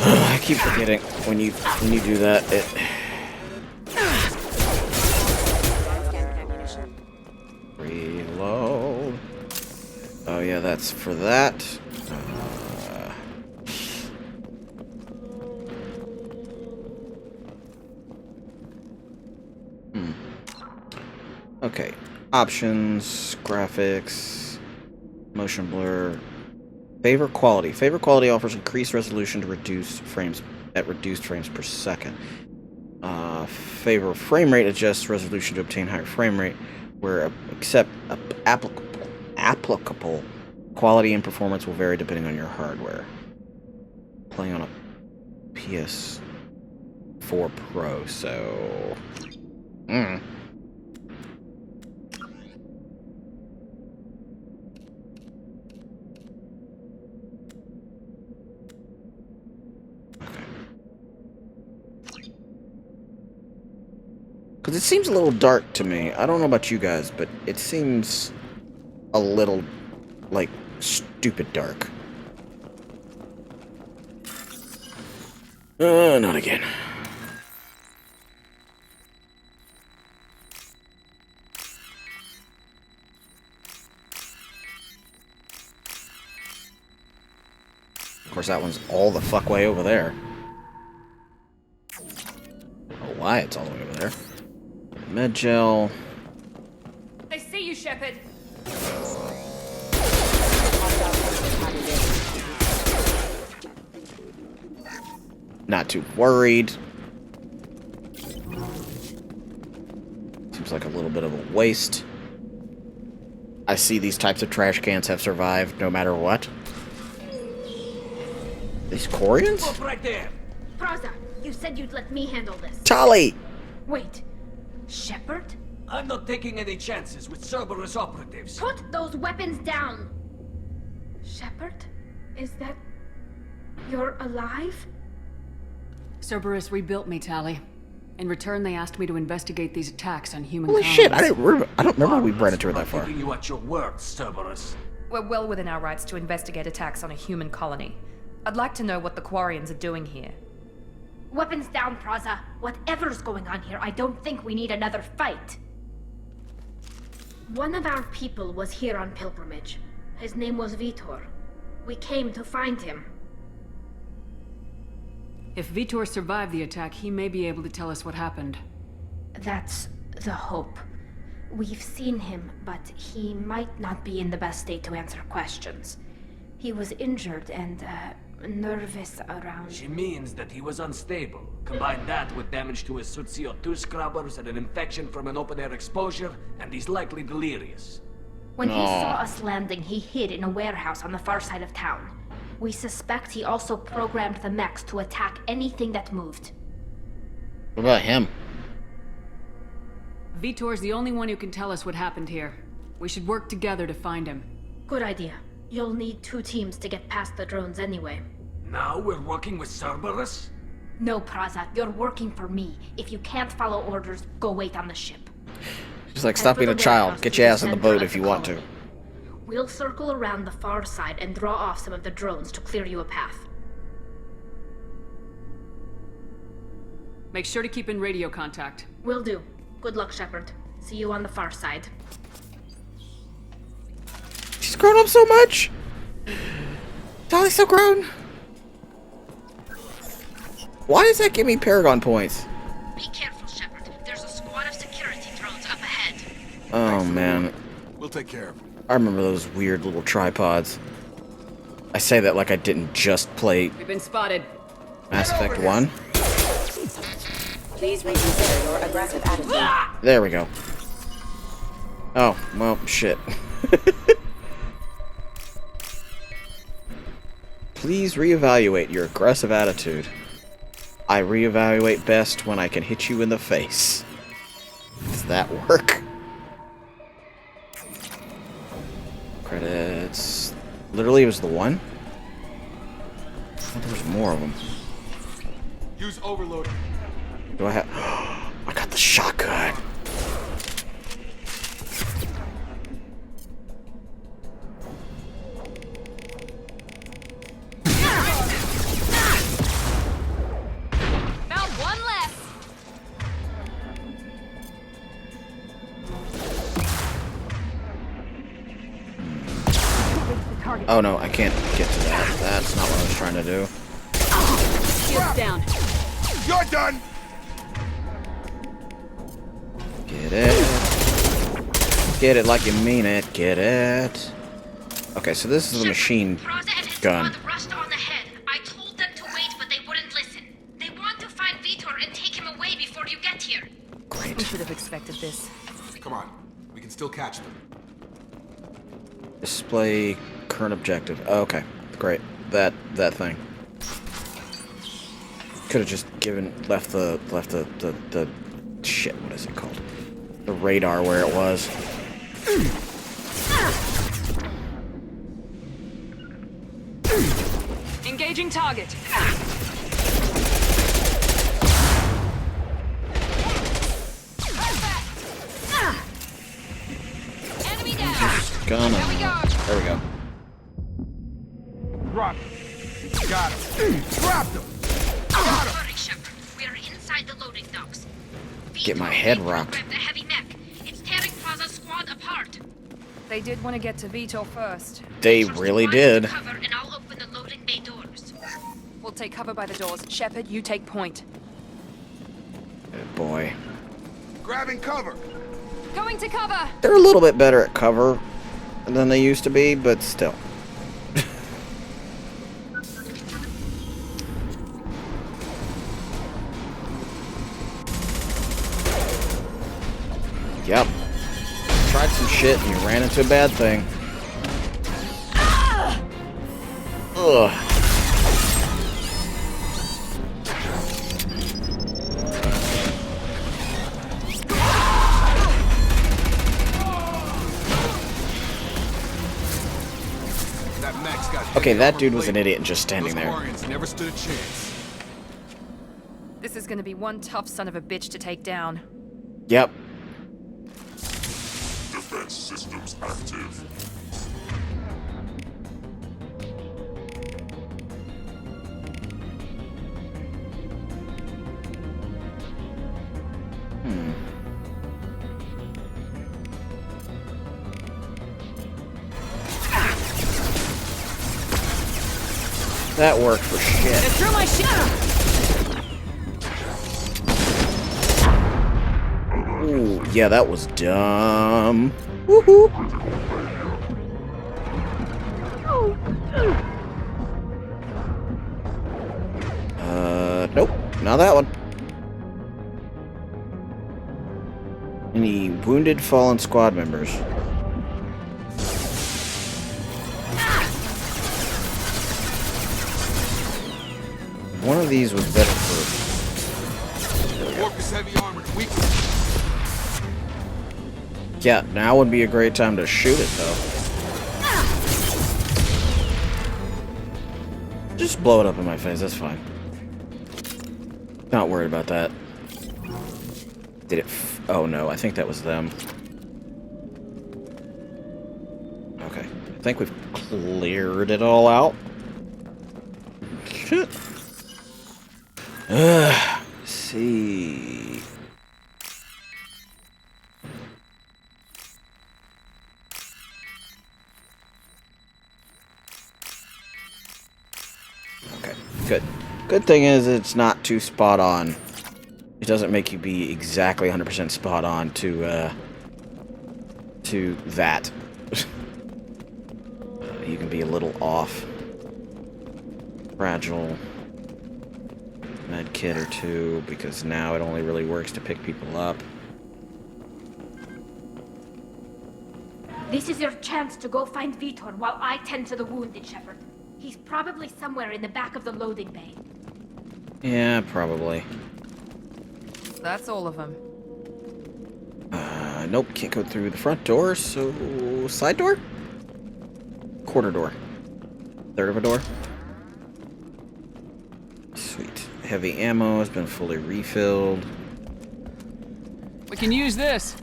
I keep forgetting when you do that. Reload. Oh yeah, that's for that. Okay. Options, graphics, motion blur, favor quality. Favor quality offers increased resolution to reduced frames per second. Favor frame rate adjusts resolution to obtain higher frame rate, where applicable quality and performance will vary depending on your hardware. Playing on a PS4 Pro, so. Because it seems a little dark to me. I don't know about you guys, but it seems a little, like, stupid dark. Not again. Of course, course, that one's all the fuck way over there. Oh, why it's all the way over there. Med gel. They see you, Shepard. Not too worried. Seems like a little bit of a waste. I see these types of trash cans have survived no matter what. These Corians? Stop right there. Praza, you said you'd let me handle this. Tali! Wait, Shepard? I'm not taking any chances with Cerberus operatives. Put those weapons down! Shepard? Is that... you're alive? Cerberus rebuilt me, Tali. In return, they asked me to investigate these attacks on human Holy colonies. shit, I don't remember we bred into her that far. Taking you at your word, Cerberus. We're well within our rights to investigate attacks on a human colony. I'd like to know what the Quarians are doing here. Weapons down, Praza. Whatever's going on here, I don't think we need another fight. One of our people was here on pilgrimage. His name was Vitor. We came to find him. If Vitor survived the attack, he may be able to tell us what happened. That's the hope. We've seen him, but he might not be in the best state to answer questions. He was injured and, nervous around... She means that he was unstable. Combine that with damage to his suit CO2 scrubbers and an infection from an open-air exposure, and he's likely delirious. When he saw us landing, he hid in a warehouse on the far side of town. We suspect he also programmed the mechs to attack anything that moved. What about him? Vitor's the only one who can tell us what happened here. We should work together to find him. Good idea. You'll need 2 teams to get past the drones anyway. Now we're working with Cerberus? No, Praza, you're working for me. If you can't follow orders, go wait on the ship. Just like stop being a child. Get your ass on the boat if you want to. We'll circle around the far side and draw off some of the drones to clear you a path. Make sure to keep in radio contact. Will do. Good luck, Shepard. See you on the far side. She's grown up so much! Tali's so grown! Why does that give me Paragon points? Be careful, Shepard. There's a squad of security drones up ahead. Oh, man. We'll take care of it. I remember those weird little tripods. I say that like I didn't just play We've been spotted. Mass Effect 1. Please reconsider your aggressive attitude. There we go. Oh, well, shit. Please reevaluate your aggressive attitude. I reevaluate best when I can hit you in the face. Does that work? Credits. Literally, it was the one? I thought there was more of them. Use overload. Do I have... I got the shotgun. Found one left. Oh no, I can't get to that. That's not what I was trying to do. Shields down. You're done! Get it. Get it like you mean it. Get it. Okay, so this is the machine gun. Rushed on ahead. I told them to wait, but they wouldn't listen. They want to find Vitor and take him away before you get here. Great. We should have expected this. Come on. We can still catch them. Display current objective. Oh, okay, great. That thing. Could have just left the shit. What is it called? The radar where it was. Engaging target. Enemy down. Gun. There we go. Drop him. Got him. Dropped him. Got him. Hurry, Shepard. We're inside the loading docks. Get my head rocked. The heavy mech. It's tearing Praza's squad apart. They did want to get to Vitor first. They really did. Cover and I'll open the loading bay doors. We'll take cover by the doors. Shepard, you take point. Good boy. Grabbing cover. Going to cover! They're a little bit better at cover than they used to be, but still. Yep. Tried some shit and you ran into a bad thing. Ugh. Okay, that dude was an idiot just standing there. Never stood a chance. This is gonna be one tough son of a bitch to take down. Yep. Defense systems active. That worked for shit. It threw my shit! Ooh, yeah, that was dumb. Woohoo! Nope, not that one. Any wounded fallen squad members? One of these was better for... Warp is heavy armored. Weak. Yeah, now would be a great time to shoot it, though. Just blow it up in my face, that's fine. Not worried about that. Did it... oh no, I think that was them. Okay, I think we've cleared it all out. Shit. See. Okay, good. Good thing is it's not too spot on. It doesn't make you be exactly 100% spot on to that. You can be a little off. Fragile. Med kit or two, because now it only really works to pick people up. This is your chance to go find Vitor while I tend to the wounded, Shepard. He's probably somewhere in the back of the loading bay. Yeah, probably. That's all of them. Nope, can't go through the front door, so... side door? Quarter door. Third of a door. Sweet. Heavy ammo has been fully refilled. We can use this.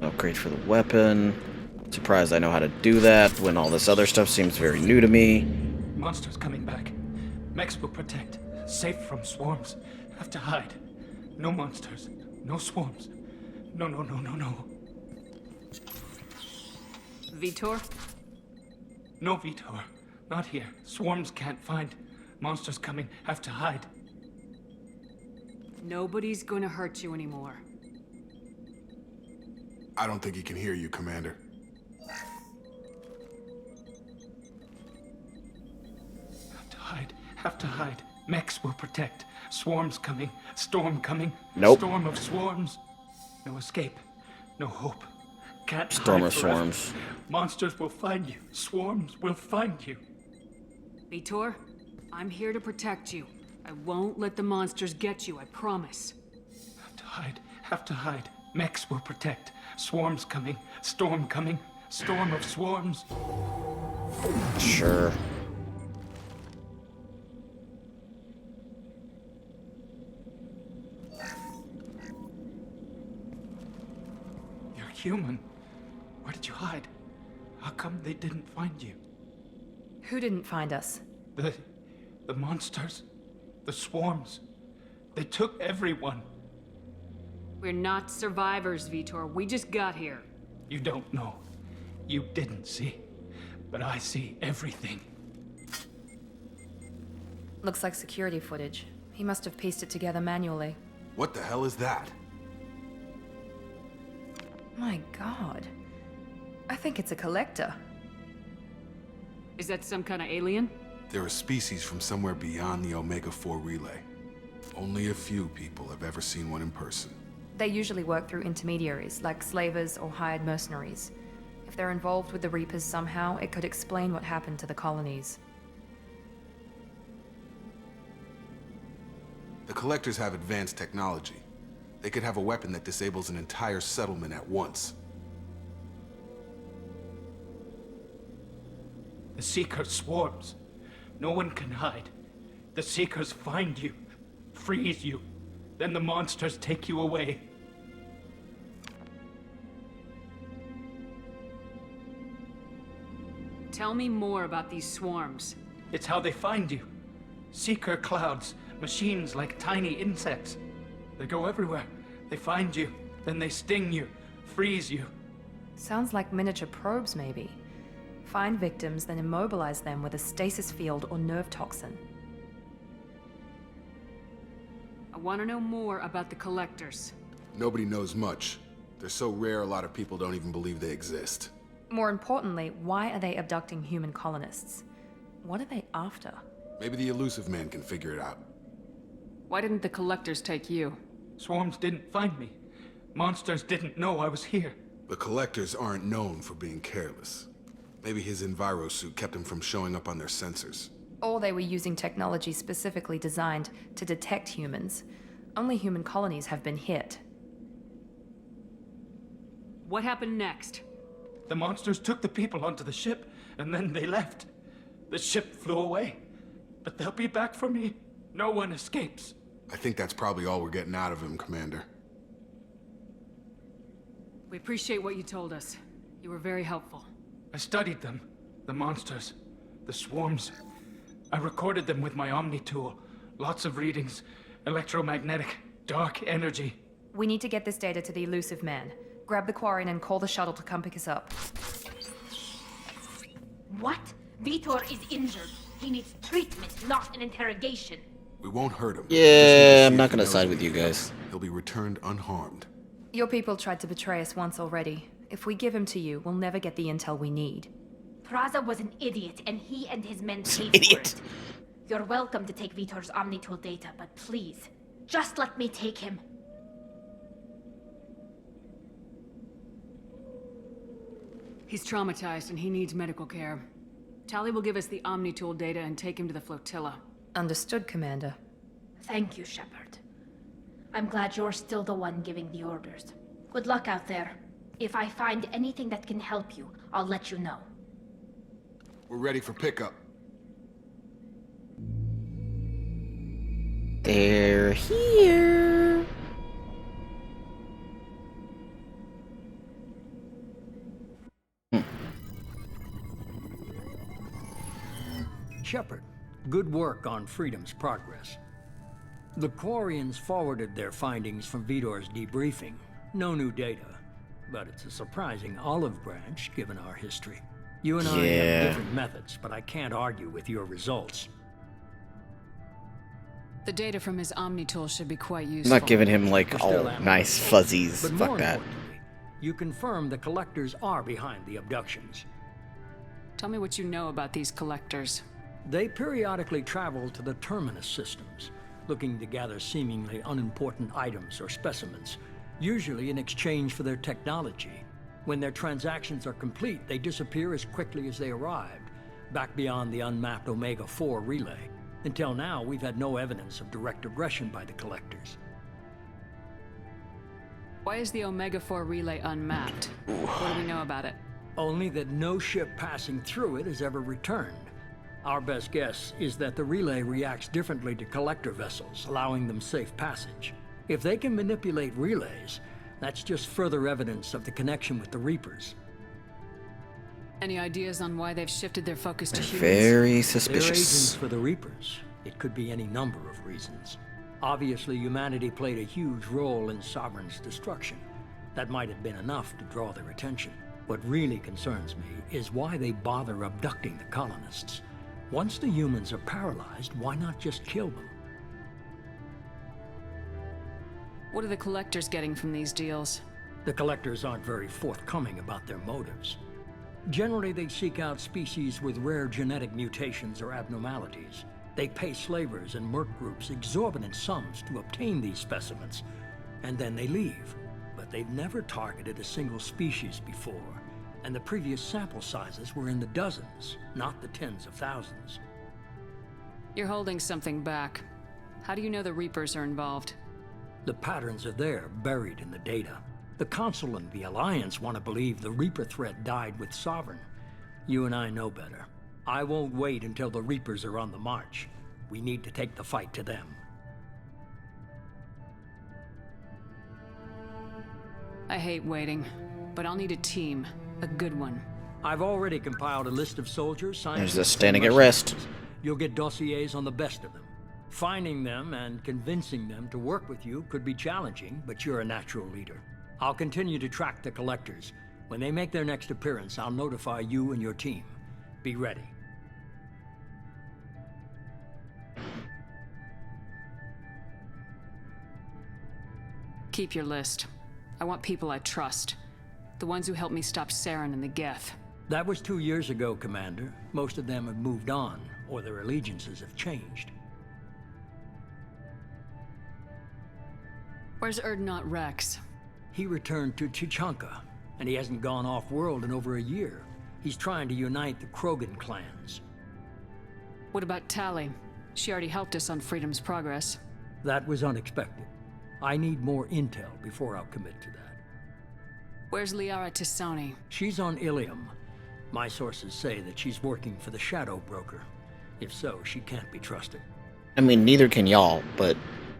Upgrade for the weapon. Surprised I know how to do that when all this other stuff seems very new to me. Monsters coming back. Mechs will protect. Safe from swarms. Have to hide. No monsters. No swarms. No. Vitor? No Vitor. Not here. Swarms can't find. Monsters coming. Have to hide. Nobody's gonna hurt you anymore. I don't think he can hear you, Commander. Have to hide. Mechs will protect. Swarms coming. Storm coming. Nope. Storm of swarms. No escape. No hope. Can't Storm hide of forever. swarms. Monsters will find you. Swarms will find you. Vitor, I'm here to protect you. I won't let the monsters get you, I promise. Have to hide. Mechs will protect. Swarms coming. Storm coming. Storm of swarms. Sure. You're human. Where did you hide? How come they didn't find you? Who didn't find us? The monsters. The swarms. They took everyone. We're not survivors, Vitor. We just got here. You don't know. You didn't see. But I see everything. Looks like security footage. He must have pieced it together manually. What the hell is that? My god. I think it's a collector. Is that some kind of alien? They're a species from somewhere beyond the Omega-4 relay. Only a few people have ever seen one in person. They usually work through intermediaries, like slavers or hired mercenaries. If they're involved with the Reapers somehow, it could explain what happened to the colonies. The Collectors have advanced technology. They could have a weapon that disables an entire settlement at once. The Seeker swarms. No one can hide. The Seekers find you, freeze you, then the monsters take you away. Tell me more about these swarms. It's how they find you. Seeker clouds, machines like tiny insects. They go everywhere. They find you, then they sting you, freeze you. Sounds like miniature probes, maybe. Find victims, then immobilize them with a stasis field or nerve toxin. I want to know more about the Collectors. Nobody knows much. They're so rare, a lot of people don't even believe they exist. More importantly, why are they abducting human colonists? What are they after? Maybe the elusive man can figure it out. Why didn't the Collectors take you? Swarms didn't find me. Monsters didn't know I was here. The Collectors aren't known for being careless. Maybe his enviro suit kept him from showing up on their sensors. Or they were using technology specifically designed to detect humans. Only human colonies have been hit. What happened next? The monsters took the people onto the ship, and then they left. The ship flew away. But they'll be back for me. No one escapes. I think that's probably all we're getting out of him, Commander. We appreciate what you told us. You were very helpful. I studied them. The monsters. The swarms. I recorded them with my Omni tool. Lots of readings. Electromagnetic. Dark energy. We need to get this data to the elusive man. Grab the Quarian and call the shuttle to come pick us up. What? Vitor is injured. He needs treatment, not an interrogation. We won't hurt him. Yeah, I'm not gonna side with you guys. He'll be returned unharmed. Your people tried to betray us once already. If we give him to you, we'll never get the intel we need. Praza was an idiot, and he and his men paid for it. You're welcome to take Vitor's Omnitool data, but please, just let me take him. He's traumatized and he needs medical care. Tali will give us the Omnitool data and take him to the flotilla. Understood, Commander. Thank you, Shepard. I'm glad you're still the one giving the orders. Good luck out there. If I find anything that can help you, I'll let you know. We're ready for pickup. They're here. Shepard, good work on Freedom's progress. The Quarians forwarded their findings from Vitor's debriefing. No new data, but it's a surprising olive branch given our history. You and I have different methods, but I can't argue with your results. The data from his Omnitool should be quite I'm useful. not giving him like all nice fuzzies. But Fuck more that. importantly, you confirm the Collectors are behind the abductions. Tell me what you know about these Collectors. They periodically travel to the Terminus systems, looking to gather seemingly unimportant items or specimens, usually in exchange for their technology. When their transactions are complete, they disappear as quickly as they arrived, back beyond the unmapped Omega-4 relay. Until now, we've had no evidence of direct aggression by the Collectors. Why is the Omega-4 relay unmapped? What do we know about it? Only that no ship passing through it has ever returned. Our best guess is that the relay reacts differently to collector vessels, allowing them safe passage. If they can manipulate relays, that's just further evidence of the connection with the Reapers. Any ideas on why they've shifted their focus to humans? Very They're suspicious. agents for the Reapers. It could be any number of reasons. Obviously, humanity played a huge role in Sovereign's destruction. That might have been enough to draw their attention. What really concerns me is why they bother abducting the colonists. Once the humans are paralyzed, why not just kill them? What are the collectors getting from these deals? The collectors aren't very forthcoming about their motives. Generally, they seek out species with rare genetic mutations or abnormalities. They pay slavers and merc groups exorbitant sums to obtain these specimens, and then they leave. But they've never targeted a single species before, and the previous sample sizes were in the dozens, not the tens of thousands. You're holding something back. How do you know the Reapers are involved? The patterns are there, buried in the data. The Council and the Alliance want to believe the Reaper threat died with Sovereign. You and I know better. I won't wait until the Reapers are on the march. We need to take the fight to them. I hate waiting, but I'll need a team. A good one. I've already compiled a list of soldiers, scientists, There's this standing at rest. You'll get dossiers on the best of them. Finding them and convincing them to work with you could be challenging, but you're a natural leader. I'll continue to track the collectors. When they make their next appearance, I'll notify you and your team. Be ready. Keep your list. I want people I trust. The ones who helped me stop Saren and the Geth. That was 2 years ago, Commander. Most of them have moved on, or their allegiances have changed. Where's Erdnot Rex? He returned to Chichanka, and he hasn't gone off-world in over a year. He's trying to unite the Krogan clans. What about Tali? She already helped us on Freedom's Progress. That was unexpected. I need more intel before I'll commit to that. Where's Liara Tisani? She's on Ilium. My sources say that she's working for the Shadow Broker. If so, she can't be trusted. I mean, neither can y'all, but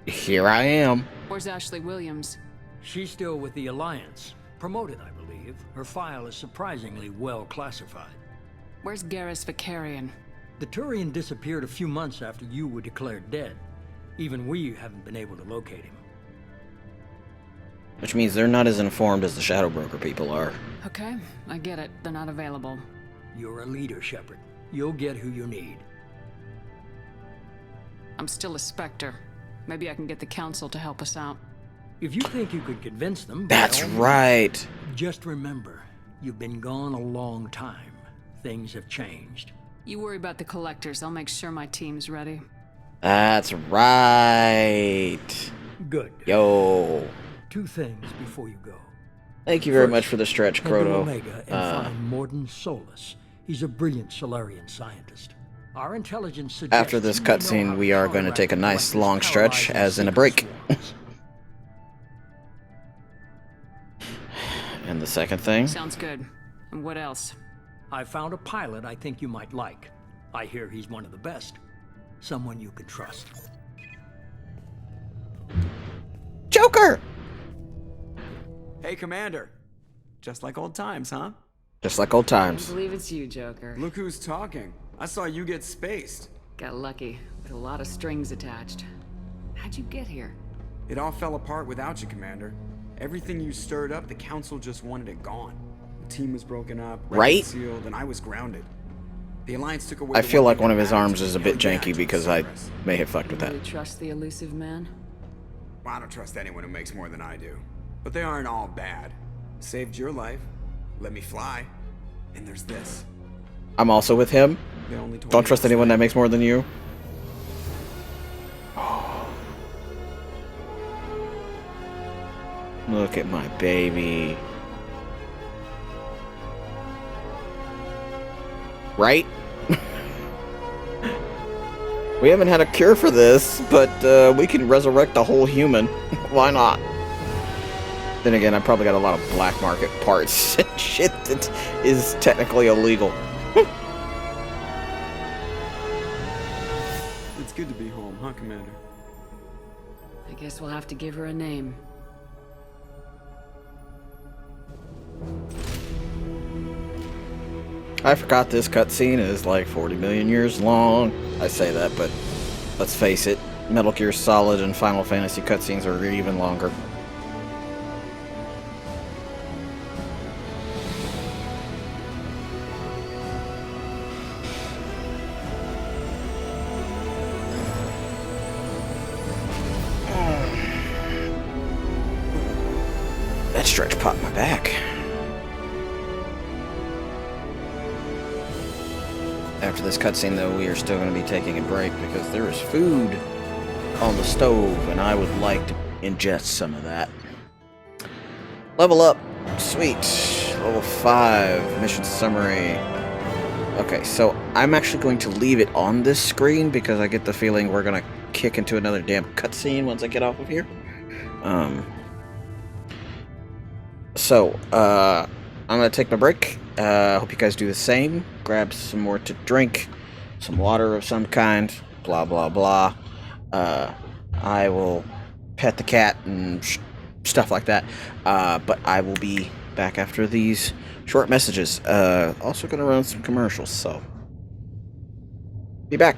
here I am. Where's Ashley Williams? She's still with the Alliance. Promoted, I believe. Her file is surprisingly well classified. Where's Garrus Vicarian? The Turian disappeared a few months after you were declared dead. Even we haven't been able to locate him. Which means they're not as informed as the Shadow Broker people are. Okay, I get it. They're not available. You're a leader, Shepard. You'll get who you need. I'm still a Spectre. Maybe I can get the Council to help us out. If you think you could convince them... That's right. Just remember, you've been gone a long time. Things have changed. You worry about the Collectors. I'll make sure my team's ready. That's right. Good. Yo. 2 things before you go. Thank you very much for the stretch, Head to Croto. Omega and find Morden Solus. He's a brilliant Solarian scientist. Our intelligence suggests After this cutscene, we are going to take a nice long stretch, as in a break. And the second thing? Sounds good. And what else? I found a pilot I think you might like. I hear he's one of the best. Someone you can trust. Joker! Hey, Commander. Just like old times, huh? Just like old times. I believe it's you, Joker. Look who's talking. I saw you get spaced. Got lucky, with a lot of strings attached. How'd you get here? It all fell apart without you, Commander. Everything you stirred up, the Council just wanted it gone. The team was broken up, right? Sealed, and I was grounded. The Alliance took away. I feel like one of his arms is a bit janky because I may have fucked with that. You really trust the elusive man? Well, I don't trust anyone who makes more than I do. But they aren't all bad. Saved your life. Let me fly. And there's this. I'm also with him. Don't trust anyone that makes more than you. Look at my baby. Right? We haven't had a cure for this, but we can resurrect a whole human. Why not? Then again, I probably got a lot of black market parts and shit that is technically illegal. It's good to be home, huh, Commander? I guess we'll have to give her a name. I forgot this cutscene is like 40 million years long. I say that, but let's face it, Metal Gear Solid and Final Fantasy cutscenes are even longer. stretch pop my back. After this cutscene, though, we are still going to be taking a break because there is food on the stove, and I would like to ingest some of that. Level up. Sweet. Level 5. Mission summary. Okay, so I'm actually going to leave it on this screen because I get the feeling we're going to kick into another damn cutscene once I get off of here. I'm going to take my break. Hope you guys do the same. Grab some more to drink, some water of some kind, blah, blah, blah. I will pet the cat and stuff like that. But I will be back after these short messages. Also going to run some commercials, so be back.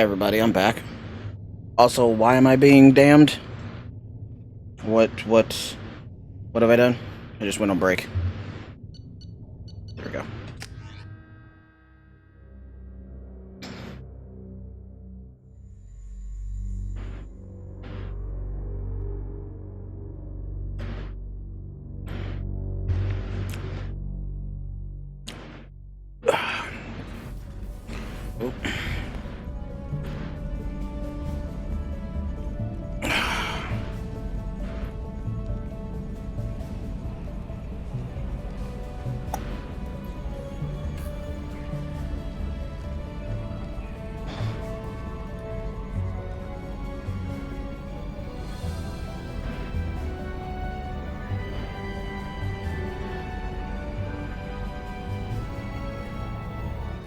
everybody, I'm back. Also, why am I being damned? What have I done? I just went on break. There we go. Oh.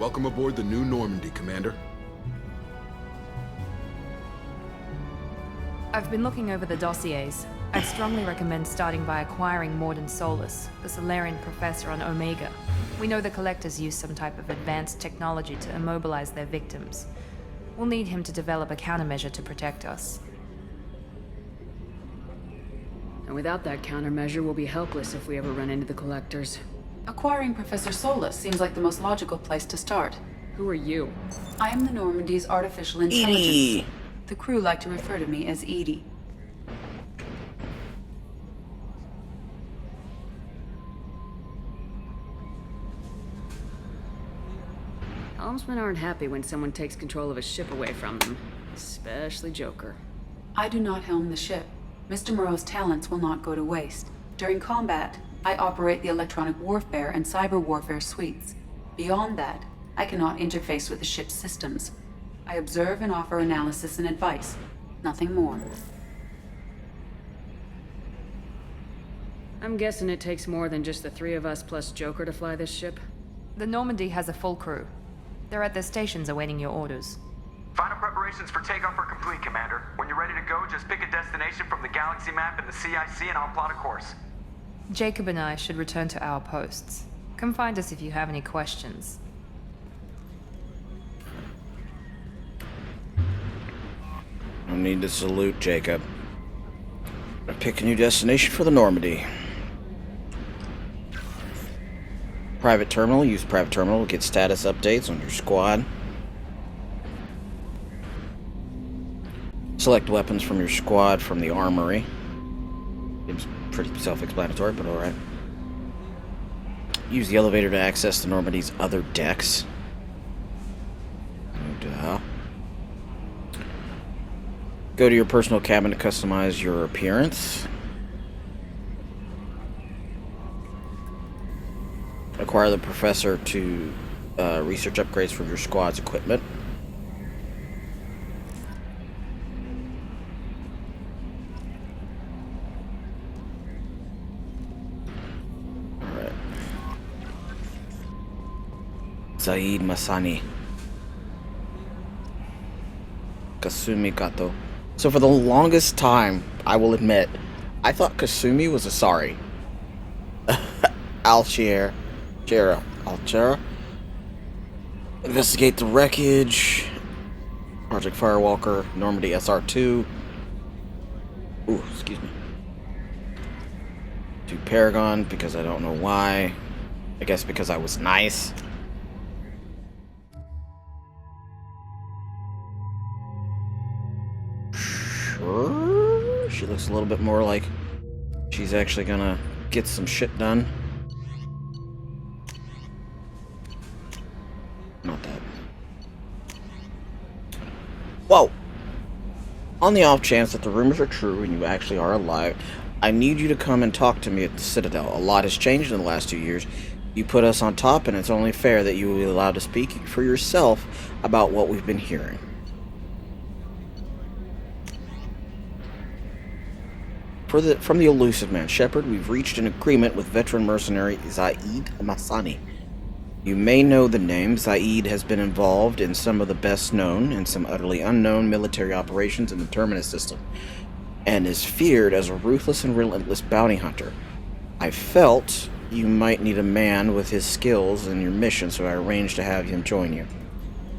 Welcome aboard the new Normandy, Commander. I've been looking over the dossiers. I'd strongly recommend starting by acquiring Morden Solus, the Solarian professor on Omega. We know the Collectors use some type of advanced technology to immobilize their victims. We'll need him to develop a countermeasure to protect us. And without that countermeasure, we'll be helpless if we ever run into the Collectors. Acquiring Professor Solus seems like the most logical place to start. Who are you? I am the Normandy's artificial intelligence. Edie. The crew like to refer to me as Edie. Helmsmen aren't happy when someone takes control of a ship away from them. Especially Joker. I do not helm the ship. Mr. Moreau's talents will not go to waste. During combat, I operate the electronic warfare and cyber warfare suites. Beyond that, I cannot interface with the ship's systems. I observe and offer analysis and advice. Nothing more. I'm guessing it takes more than just the three of us plus Joker to fly this ship? The Normandy has a full crew. They're at their stations awaiting your orders. Final preparations for takeoff are complete, Commander. When you're ready to go, just pick a destination from the galaxy map in the CIC and I'll plot a course. Jacob and I should return to our posts. Come find us if you have any questions. No need to salute Jacob. Pick a new destination for the Normandy. Private terminal. Use private terminal to get status updates on your squad. Select weapons from your squad from the armory. Seems pretty self-explanatory, but alright. Use the elevator to access the Normandy's other decks. Go to your personal cabin to customize your appearance. Acquire the professor to research upgrades for your squad's equipment. Alright. Zaid Masani. Kasumi Kato. So for the longest time, I will admit, I thought Kasumi was Asari. Alchera. Investigate the wreckage. Project Firewalker. Normandy SR2. Ooh, excuse me. Do Paragon, because I don't know why. I guess because I was nice. She looks a little bit more like she's actually gonna get some shit done. Not that. Whoa! On the off chance that the rumors are true and you actually are alive, I need you to come and talk to me at the Citadel. A lot has changed in the last 2 years. You put us on top, and it's only fair that you will be allowed to speak for yourself about what we've been hearing. From the elusive man, Shepard, we've reached an agreement with veteran mercenary Zaid Masani. You may know the name. Zaid has been involved in some of the best known and some utterly unknown military operations in the Terminus system, and is feared as a ruthless and relentless bounty hunter. I felt you might need a man with his skills in your mission, so I arranged to have him join you.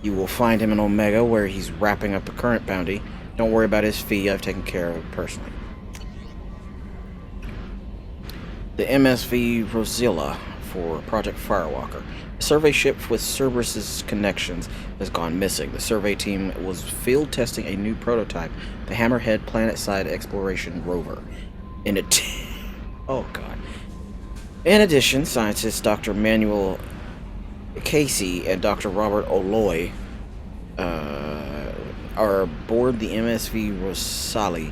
You will find him in Omega, where he's wrapping up a current bounty. Don't worry about his fee, I've taken care of it personally. The MSV Rosilla for Project Firewalker. A survey ship with Cerberus's connections has gone missing. The survey team was field testing a new prototype, the Hammerhead Planet-Side Exploration Rover. Oh god. In addition, scientists Dr. Manuel Casey and Dr. Robert Oloy are aboard the MSV Rosali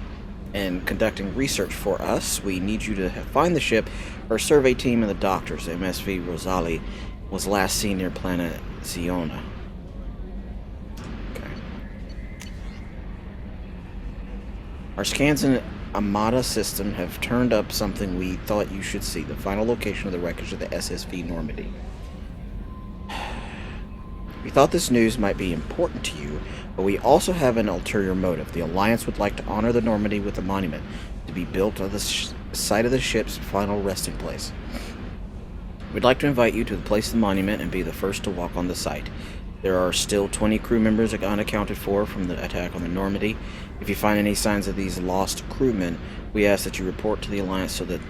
and conducting research for us. We need you to find the ship. Our survey team and the doctors. MSV Rosali was last seen near planet Ziona. Okay. Our scans in Amada system have turned up something we thought you should see. The final location of the wreckage of the SSV Normandy. We thought this news might be important to you, but we also have an ulterior motive. The Alliance would like to honor the Normandy with a monument to be built on the site of the ship's final resting place. We'd like to invite you to place the monument and be the first to walk on the site. There are still 20 crew members unaccounted for from the attack on the Normandy. If you find any signs of these lost crewmen, we ask that you report to the Alliance so that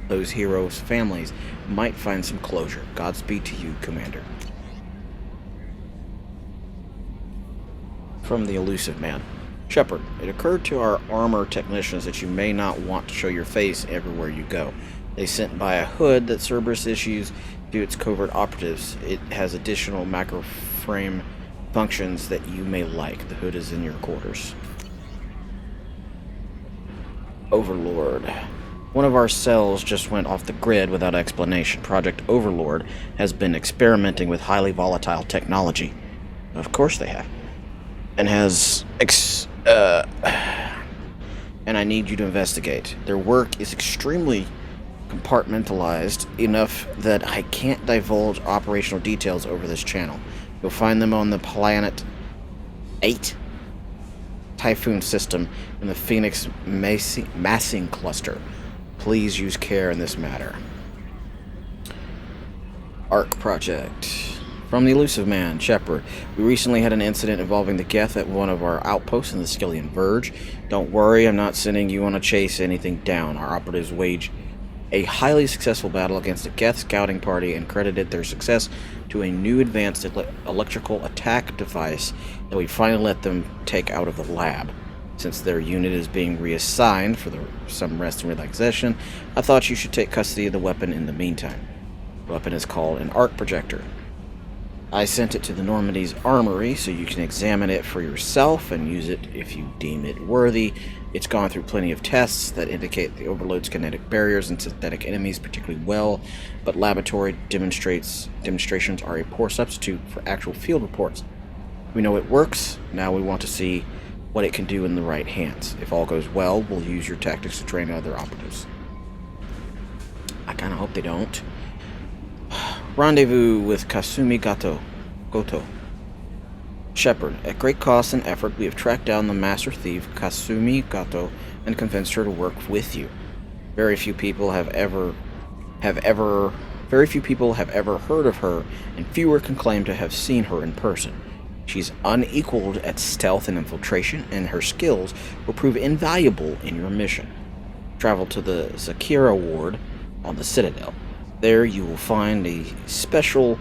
those heroes' families might find some closure. Godspeed to you, Commander. From the Elusive Man. Shepard, it occurred to our armor technicians that you may not want to show your face everywhere you go. They sent by a hood that Cerberus issues to its covert operatives. It has additional macro frame functions that you may like. The hood is in your quarters. Overlord. One of our cells just went off the grid without explanation. Project Overlord has been experimenting with highly volatile technology. Of course they have. And and I need you to investigate. Their work is extremely compartmentalized enough that I can't divulge operational details over this channel. You'll find them on the Planet 8 Typhoon system in the Phoenix Massing Cluster. Please use care in this matter. ARC Project. From the Elusive Man, Shepard. We recently had an incident involving the Geth at one of our outposts in the Skillian Verge. Don't worry, I'm not sending you on a chase anything down. Our operatives waged a highly successful battle against the Geth scouting party and credited their success to a new advanced electrical attack device that we finally let them take out of the lab. Since their unit is being reassigned for some rest and relaxation, I thought you should take custody of the weapon in the meantime. The weapon is called an arc projector. I sent it to the Normandy's armory so you can examine it for yourself and use it if you deem it worthy. It's gone through plenty of tests that indicate the overload's kinetic barriers and synthetic enemies particularly well, but laboratory demonstrations are a poor substitute for actual field reports. We know it works, now we want to see what it can do in the right hands. If all goes well, we'll use your tactics to train other operatives. I kind of hope they don't. Rendezvous with Kasumi Goto. Shepard, at great cost and effort, we have tracked down the master thief Kasumi Goto and convinced her to work with you. Very few people have ever heard of her, and fewer can claim to have seen her in person. She's unequaled at stealth and infiltration, and her skills will prove invaluable in your mission. Travel to the Zakira ward on the Citadel. There you will find a special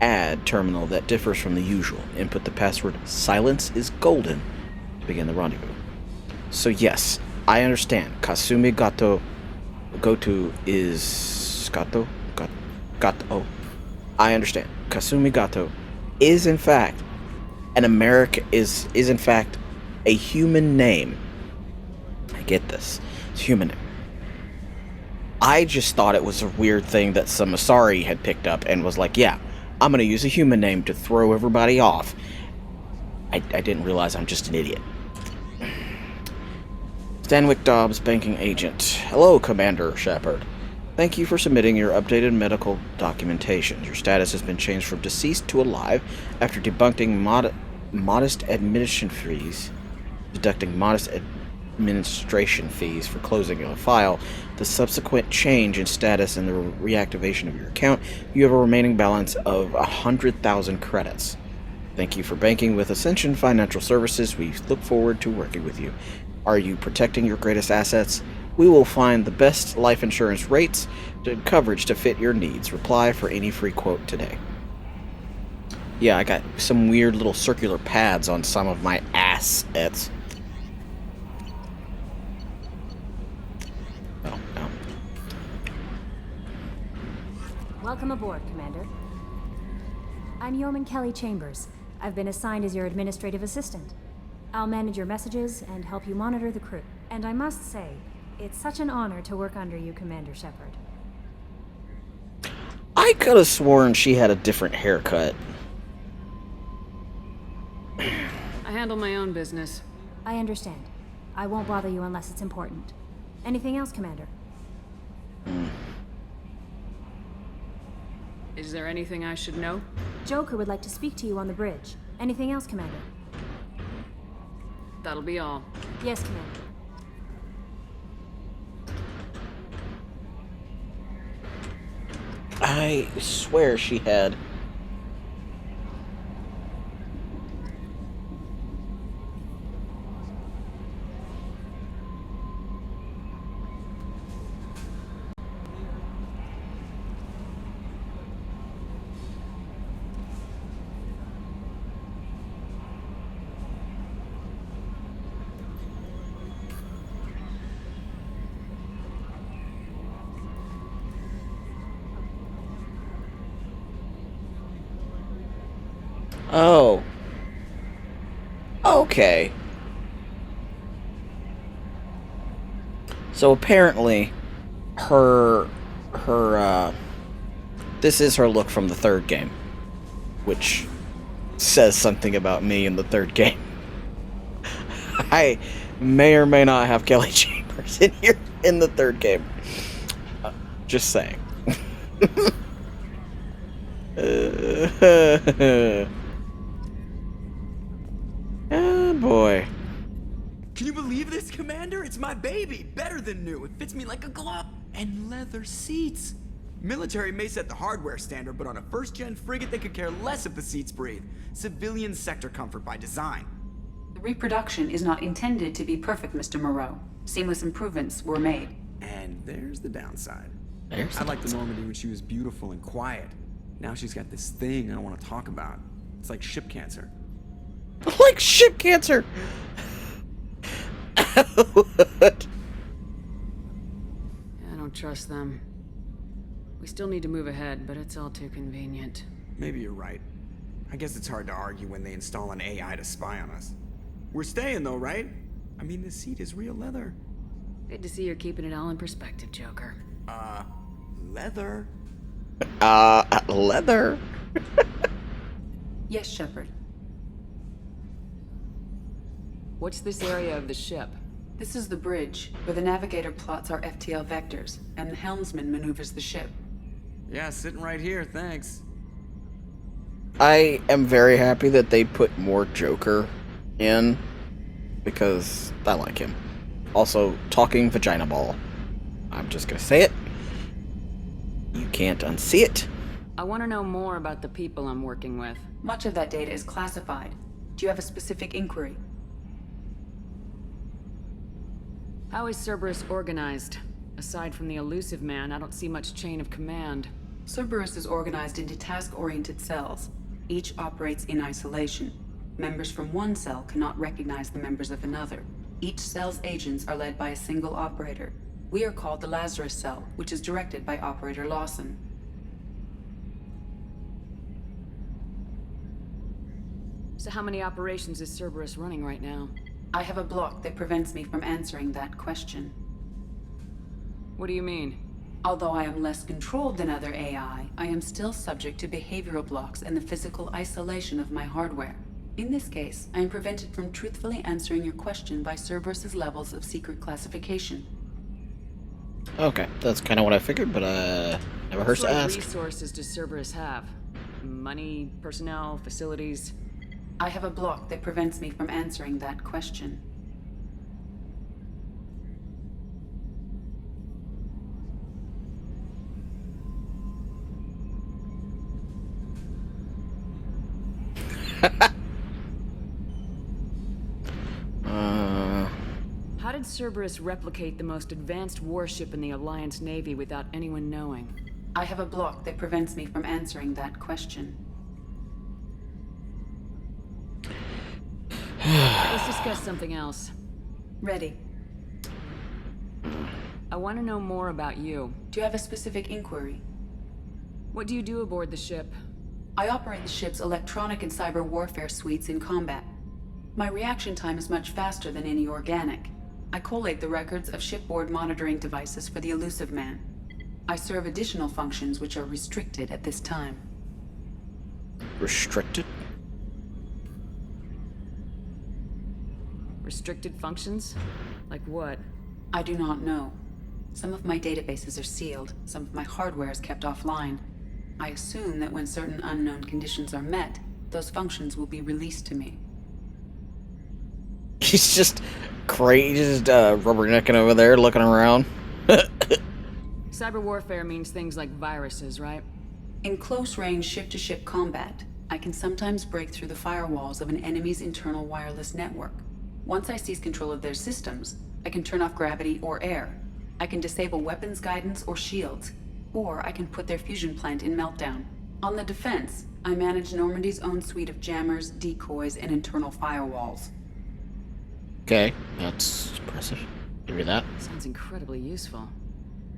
ad terminal that differs from the usual. Input the password "Silence is Golden" to begin the rendezvous. So yes, I understand. Kasumi Goto is Goto. I understand. Kasumi Goto is in fact is in fact a human name. I get this. It's a human name. I just thought it was a weird thing that some Asari had picked up and was like, yeah, I'm going to use a human name to throw everybody off. I didn't realize I'm just an idiot. Stanwyck Dobbs, banking agent. Hello, Commander Shepard. Thank you for submitting your updated medical documentation. Your status has been changed from deceased to alive after deducting modest administration fees for closing a file. The subsequent change in status and the reactivation of your account, you have a remaining balance of 100,000 credits. Thank you for banking with Ascension Financial Services. We look forward to working with you. Are you protecting your greatest assets? We will find the best life insurance rates and coverage to fit your needs. Reply for any free quote today. Yeah, I got some weird little circular pads on some of my assets. Oh, no. Welcome aboard, Commander. I'm Yeoman Kelly Chambers. I've been assigned as your administrative assistant. I'll manage your messages and help you monitor the crew. And I must say, it's such an honor to work under you, Commander Shepard. I could have sworn she had a different haircut. I handle my own business. I understand. I won't bother you unless it's important. Anything else, Commander? Is there anything I should know? Joker would like to speak to you on the bridge. Anything else, Commander? That'll be all. Yes, Commander. I swear she had. Oh. Okay. So apparently, this is her look from the third game, which says something about me in the third game. I may or may not have Kelly Chambers in here in the third game. Just saying. Oh boy. Can you believe this, Commander? It's my baby. Better than new. It fits me like a glove. And leather seats. Military may set the hardware standard, but on a first-gen frigate, they could care less if the seats breathe. Civilian sector comfort by design. The reproduction is not intended to be perfect, Mr. Moreau. Seamless improvements were made. And there's the downside. There's I liked the Normandy when she was beautiful and quiet. Now she's got this thing I don't want to talk about. It's like ship cancer. Like ship cancer! I don't trust them. We still need to move ahead, but it's all too convenient. Maybe you're right. I guess it's hard to argue when they install an AI to spy on us. We're staying though, right? I mean, the seat is real leather. Good to see you're keeping it all in perspective, Joker. Leather? Leather? Yes, Shepard. What's this area of the ship? This is the bridge, where the navigator plots our FTL vectors, and the helmsman maneuvers the ship. Yeah, sitting right here, thanks. I am very happy that they put more Joker in, because I like him. Also, talking vagina ball. I'm just gonna say it. You can't unsee it. I want to know more about the people I'm working with. Much of that data is classified. Do you have a specific inquiry? How is Cerberus organized? Aside from the elusive man, I don't see much chain of command. Cerberus is organized into task-oriented cells. Each operates in isolation. Members from one cell cannot recognize the members of another. Each cell's agents are led by a single operator. We are called the Lazarus Cell, which is directed by Operator Lawson. So how many operations is Cerberus running right now? I have a block that prevents me from answering that question. What do you mean? Although I am less controlled than other AI, I am still subject to behavioral blocks and the physical isolation of my hardware. In this case, I am prevented from truthfully answering your question by Cerberus's levels of secret classification. Okay, that's kind of what I figured, but never hurts to What sort of ask. resources does Cerberus have? Money, personnel, facilities? I have a block that prevents me from answering that question. How did Cerberus replicate the most advanced warship in the Alliance Navy without anyone knowing? I have a block that prevents me from answering that question. Let's discuss something else. Ready. I want to know more about you. Do you have a specific inquiry? What do you do aboard the ship? I operate the ship's electronic and cyber warfare suites in combat. My reaction time is much faster than any organic. I collate the records of shipboard monitoring devices for the Elusive Man. I serve additional functions which are restricted at this time. Restricted? Restricted functions? Like what? I do not know. Some of my databases are sealed, some of my hardware is kept offline. I assume that when certain unknown conditions are met, those functions will be released to me. He's just crazy, just rubbernecking over there, looking around. Cyber warfare means things like viruses, right? In close-range ship-to-ship combat, I can sometimes break through the firewalls of an enemy's internal wireless network. Once I seize control of their systems, I can turn off gravity or air. I can disable weapons guidance or shields, or I can put their fusion plant in meltdown. On the defense, I manage Normandy's own suite of jammers, decoys, and internal firewalls. Okay, that's impressive. Give me that. Sounds incredibly useful.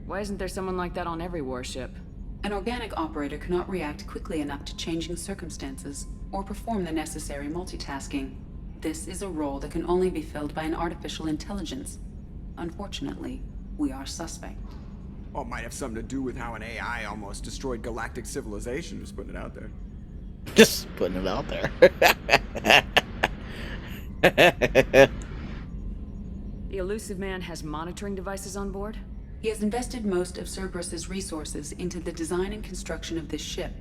Why isn't there someone like that on every warship? An organic operator cannot react quickly enough to changing circumstances, or perform the necessary multitasking. This is a role that can only be filled by an artificial intelligence. Unfortunately, we are suspect. Well, it might have something to do with how an AI almost destroyed galactic civilization, just putting it out there. Just putting it out there. The Elusive Man has monitoring devices on board? He has invested most of Cerberus's resources into the design and construction of this ship.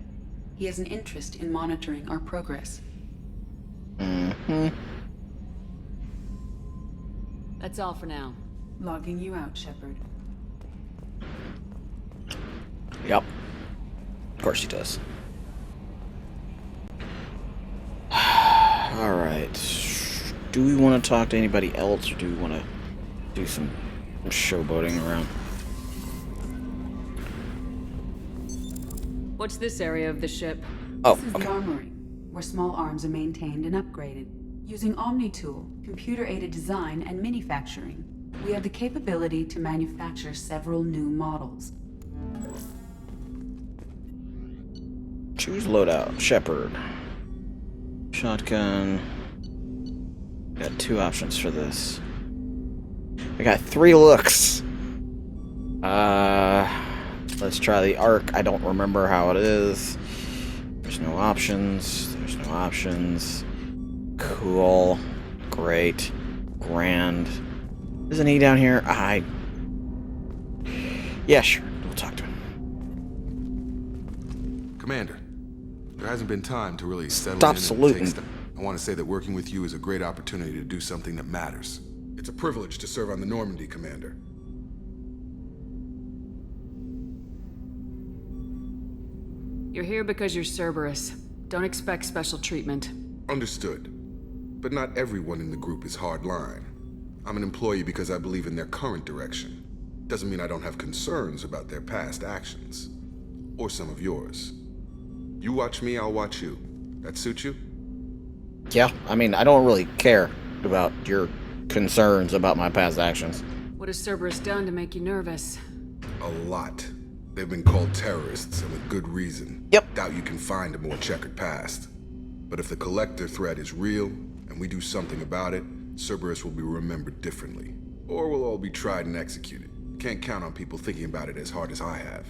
He has an interest in monitoring our progress. Mm-hmm. That's all for now. Logging you out, Shepard. Yep. Of course he does. Alright. Do we want to talk to anybody else, or do we want to do some showboating around? What's this area of the ship? Oh, this is the armory, where small arms are maintained and upgraded. Using OmniTool, computer-aided design, and manufacturing, we have the capability to manufacture several new models. Choose loadout. Shepard. Shotgun. Got 2 options for this. I got 3 looks. Let's try the arc. I don't remember how it is. There's no options. There's no options. Cool. Great. Grand. Isn't he down here? Yeah, sure. We'll talk to him. Commander, there hasn't been time to really settle Stop in saluting. I want to say that working with you is a great opportunity to do something that matters. It's a privilege to serve on the Normandy, Commander. You're here because you're Cerberus. Don't expect special treatment. Understood. But not everyone in the group is hardline. I'm an employee because I believe in their current direction. Doesn't mean I don't have concerns about their past actions. Or some of yours. You watch me, I'll watch you. That suit you? Yeah, I mean, I don't really care about your concerns about my past actions. What has Cerberus done to make you nervous? A lot. They've been called terrorists, and with good reason. Yep. Doubt you can find a more checkered past. But if the Collector threat is real, and we do something about it, Cerberus will be remembered differently. Or we'll all be tried and executed. Can't count on people thinking about it as hard as I have.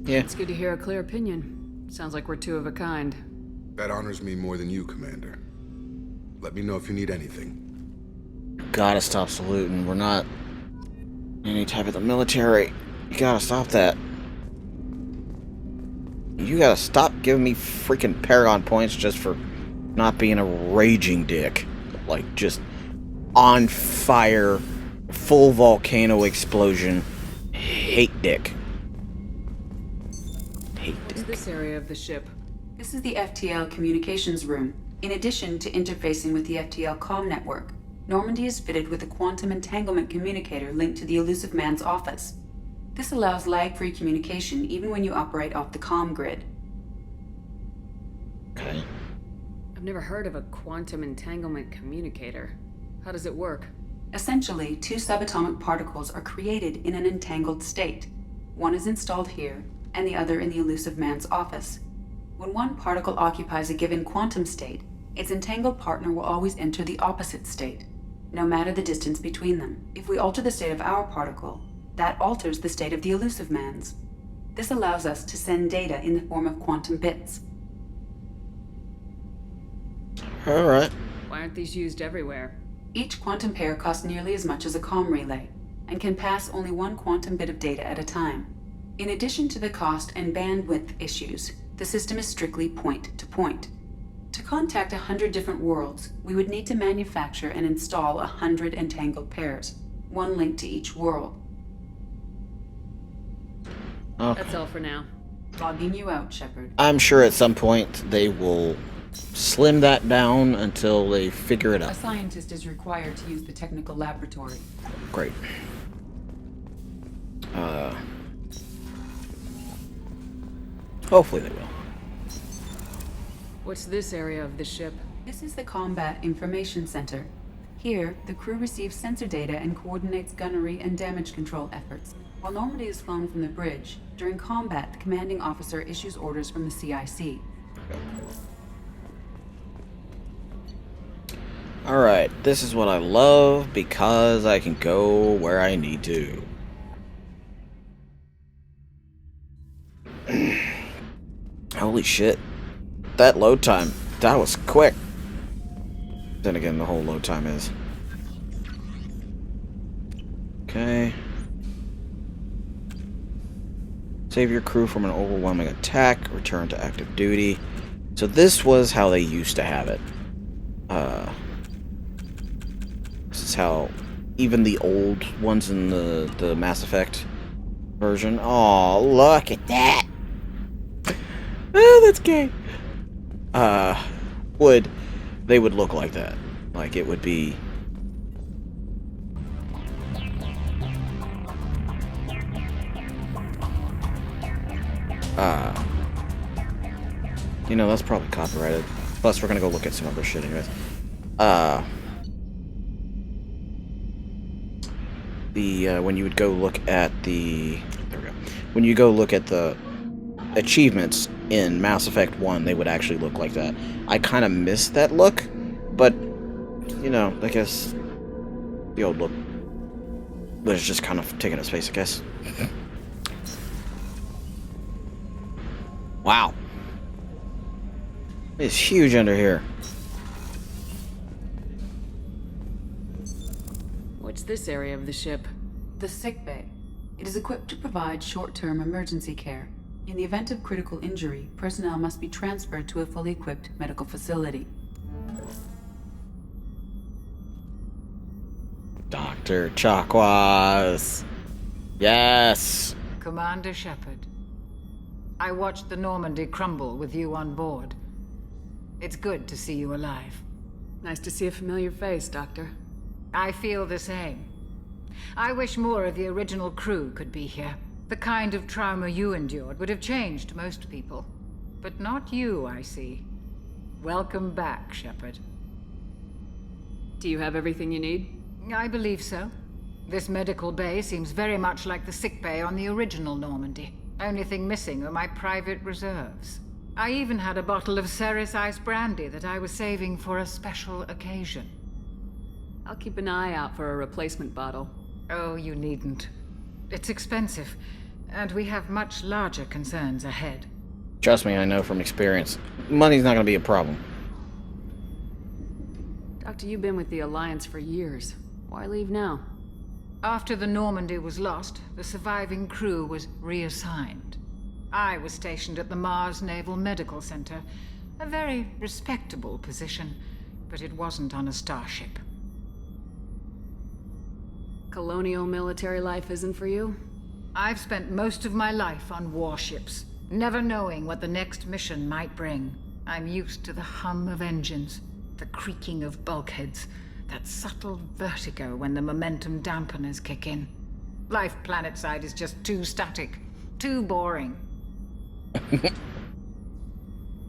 Yeah. It's good to hear a clear opinion. Sounds like we're 2 of a kind. That honors me more than you, Commander. Let me know if you need anything. Gotta stop saluting. We're not any type of the military. You gotta stop that. You gotta stop giving me freaking Paragon points just for not being a raging dick. Like, just on fire, full volcano explosion, hate dick. What's this area of the ship? This is the FTL communications room. In addition to interfacing with the FTL comm network, Normandy is fitted with a quantum entanglement communicator linked to the Elusive Man's office. This allows lag-free communication even when you operate off the comm grid. Okay. I've never heard of a quantum entanglement communicator. How does it work? Essentially, two subatomic particles are created in an entangled state. One is installed here, and the other in the Elusive Man's office. When one particle occupies a given quantum state, its entangled partner will always enter the opposite state, no matter the distance between them. If we alter the state of our particle, that alters the state of the Elusive Man's. This allows us to send data in the form of quantum bits. Alright. Why aren't these used everywhere? Each quantum pair costs nearly as much as a comm relay, and can pass only one quantum bit of data at a time. In addition to the cost and bandwidth issues, the system is strictly point-to-point. To contact 100 different worlds, we would need to manufacture and install 100 entangled pairs, one linked to each world. Okay. That's all for now. Logging you out, Shepard. I'm sure at some point they will slim that down until they figure it A out. scientist is required to use the technical laboratory. Great. Hopefully they will. What's this area of the ship? This is the Combat Information Center. Here, the crew receives sensor data and coordinates gunnery and damage control efforts. While Normandy is flown from the bridge, during combat, the commanding officer issues orders from the CIC. Alright, this is what I love because I can go where I need to. Holy shit. That load time, that was quick. Then again, the whole load time is. Okay. Save your crew from an overwhelming attack. Return to active duty. So this was how they used to have it. This is how even the old ones in the Mass Effect version. Oh, look at that! Oh, that's gay. They would look like that. Like it would be. You know, that's probably copyrighted. Plus, we're gonna go look at some other shit anyways. When you would go look at the... There we go. When you go look at the achievements in Mass Effect 1, they would actually look like that. I kind of miss that look, but, you know, I guess the old look was just kind of taking its place, I guess. Wow. It's huge under here. What's this area of the ship? The sick bay. It is equipped to provide short-term emergency care. In the event of critical injury, personnel must be transferred to a fully equipped medical facility. Dr. Chakwas. Yes. Commander Shepard, I watched the Normandy crumble with you on board. It's good to see you alive. Nice to see a familiar face, Doctor. I feel the same. I wish more of the original crew could be here. The kind of trauma you endured would have changed most people. But not you, I see. Welcome back, Shepard. Do you have everything you need? I believe so. This medical bay seems very much like the sick bay on the original Normandy. Only thing missing are my private reserves. I even had a bottle of Ceres Ice brandy that I was saving for a special occasion. I'll keep an eye out for a replacement bottle. Oh, you needn't. It's expensive, and we have much larger concerns ahead. Trust me, I know from experience. Money's not going to be a problem. Doctor, you've been with the Alliance for years. Why leave now? After the Normandy was lost, the surviving crew was reassigned. I was stationed at the Mars Naval Medical Center, a very respectable position, but it wasn't on a starship. Colonial military life isn't for you? I've spent most of my life on warships. never knowing what the next mission might bring. I'm used to the hum of engines, the creaking of bulkheads, that subtle vertigo when the momentum dampeners kick in. Life planetside is just too static, too boring.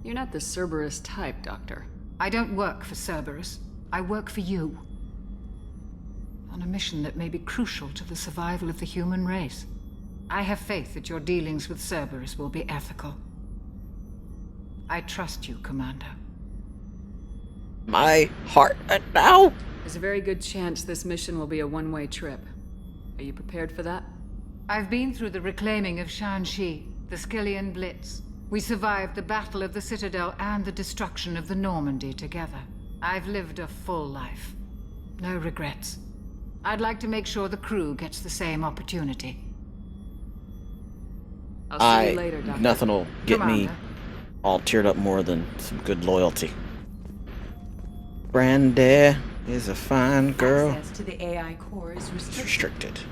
You're not the Cerberus type, Doctor. I don't work for Cerberus. I work for you. On a mission that may be crucial to the survival of the human race. I have faith that your dealings with Cerberus will be ethical. I trust you, Commander. My heart now? There's a very good chance this mission will be a one-way trip. Are you prepared for that? I've been through the reclaiming of Shanxi, the Skillian Blitz. We survived the Battle of the Citadel and the destruction of the Normandy together. I've lived a full life. No regrets. I'd like to make sure the crew gets the same opportunity. I'll see you later, Doctor. Nothing will get me Commander. all teared up more than some good loyalty. Brandy is a fine girl. Access to the AI core is It's restricted. restricted.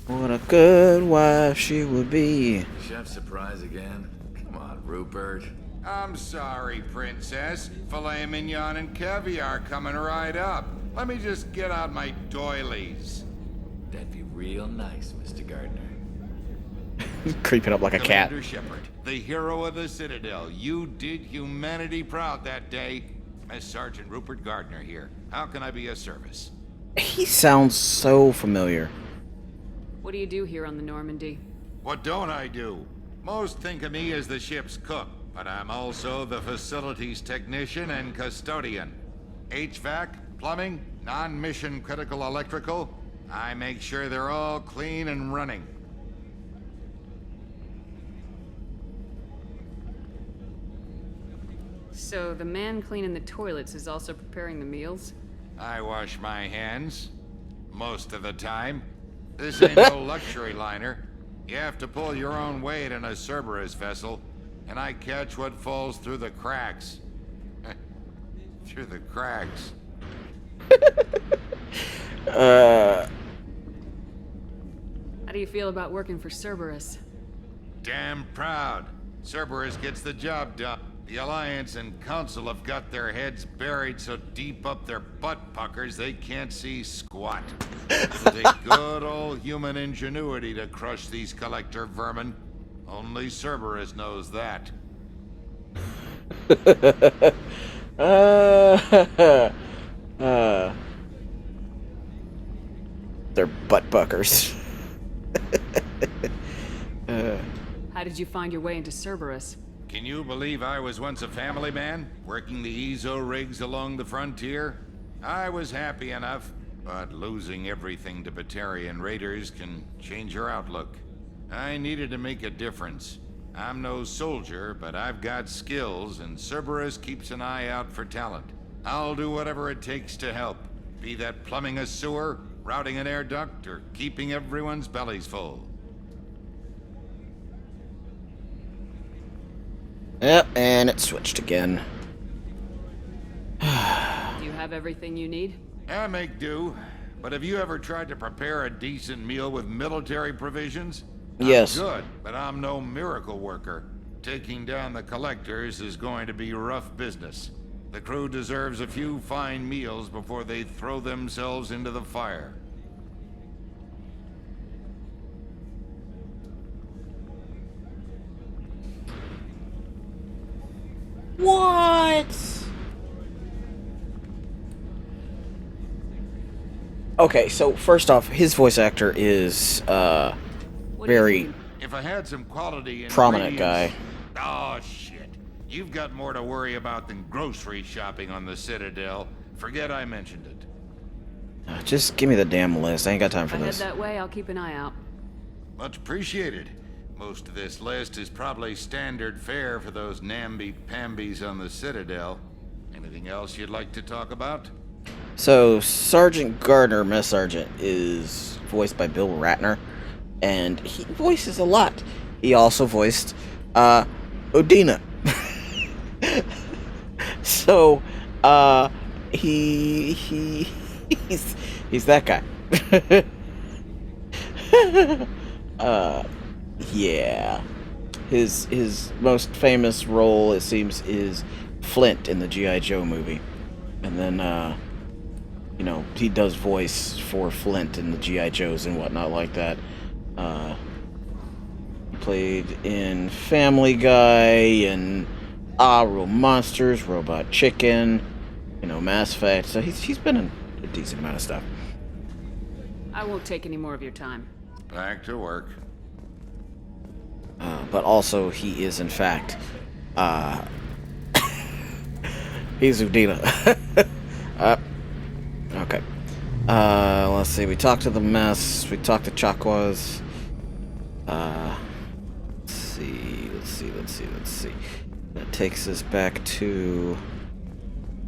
What a good wife she would be. Chef surprise again? Come on, Rupert. I'm sorry, Princess. Filet mignon and caviar coming right up. Let me just get out my doilies. That'd be real nice, Mr. Gardner. Creeping up like a cat. Commander Shepard, the hero of the Citadel. You did humanity proud that day. Miss Sergeant Rupert Gardner here. How can I be of service? He sounds so familiar. What do you do here on the Normandy? What don't I do? Most think of me as the ship's cook, but I'm also the facilities technician and custodian. HVAC, plumbing, non-mission critical electrical. I make sure they're all clean and running. So the man cleaning the toilets is also preparing the meals? I wash my hands. Most of the time. This ain't no luxury liner. You have to pull your own weight in a Cerberus vessel, and I catch what falls through the cracks. Through the cracks. How do you feel about working for Cerberus? Damn proud. Cerberus gets the job done. The Alliance and Council have got their heads buried so deep up their butt puckers they can't see squat. It'll take good old human ingenuity to crush these collector vermin. Only Cerberus knows that. They're butt buckers. How did you find your way into Cerberus? Can you believe I was once a family man, working the EZO rigs along the frontier? I was happy enough, but losing everything to Batarian raiders can change your outlook. I needed to make a difference. I'm no soldier, but I've got skills, and Cerberus keeps an eye out for talent. I'll do whatever it takes to help, be that plumbing a sewer, routing an air duct, or keeping everyone's bellies full. Yep, and it switched again. Do you have everything you need? I make do, but have you ever tried to prepare a decent meal with military provisions? Yes. I'm good, but I'm no miracle worker. Taking down the collectors is going to be rough business. The crew deserves a few fine meals before they throw themselves into the fire. What? Okay, so first off, his voice actor is very If I had some quality prominent guy. Oh shit. You've got more to worry about than grocery shopping on the Citadel. Forget I mentioned it. Just give me the damn list. I ain't got time If for I head this. that way, I'll keep an eye out. Much appreciated. Most of this list is probably standard fare for those namby-pambies on the Citadel. Anything else you'd like to talk about? So, Sergeant Gardner, Mess Sergeant, is voiced by Bill Ratner, and he voices a lot. He also voiced Odina. So, he's that guy. Yeah. His most famous role, it seems, is Flint in the G.I. Joe movie. And then, you know, he does voice for Flint in the G.I. Joes and whatnot like that. He played in Family Guy and Real Monsters, Robot Chicken, you know, Mass Effect. So he's been in a decent amount of stuff. I won't take any more of your time. Back to work. But also, he is, in fact, he's Udina. Okay. Let's see. We talked to the mess. We talked to Chakwas. Let's see. That takes us back to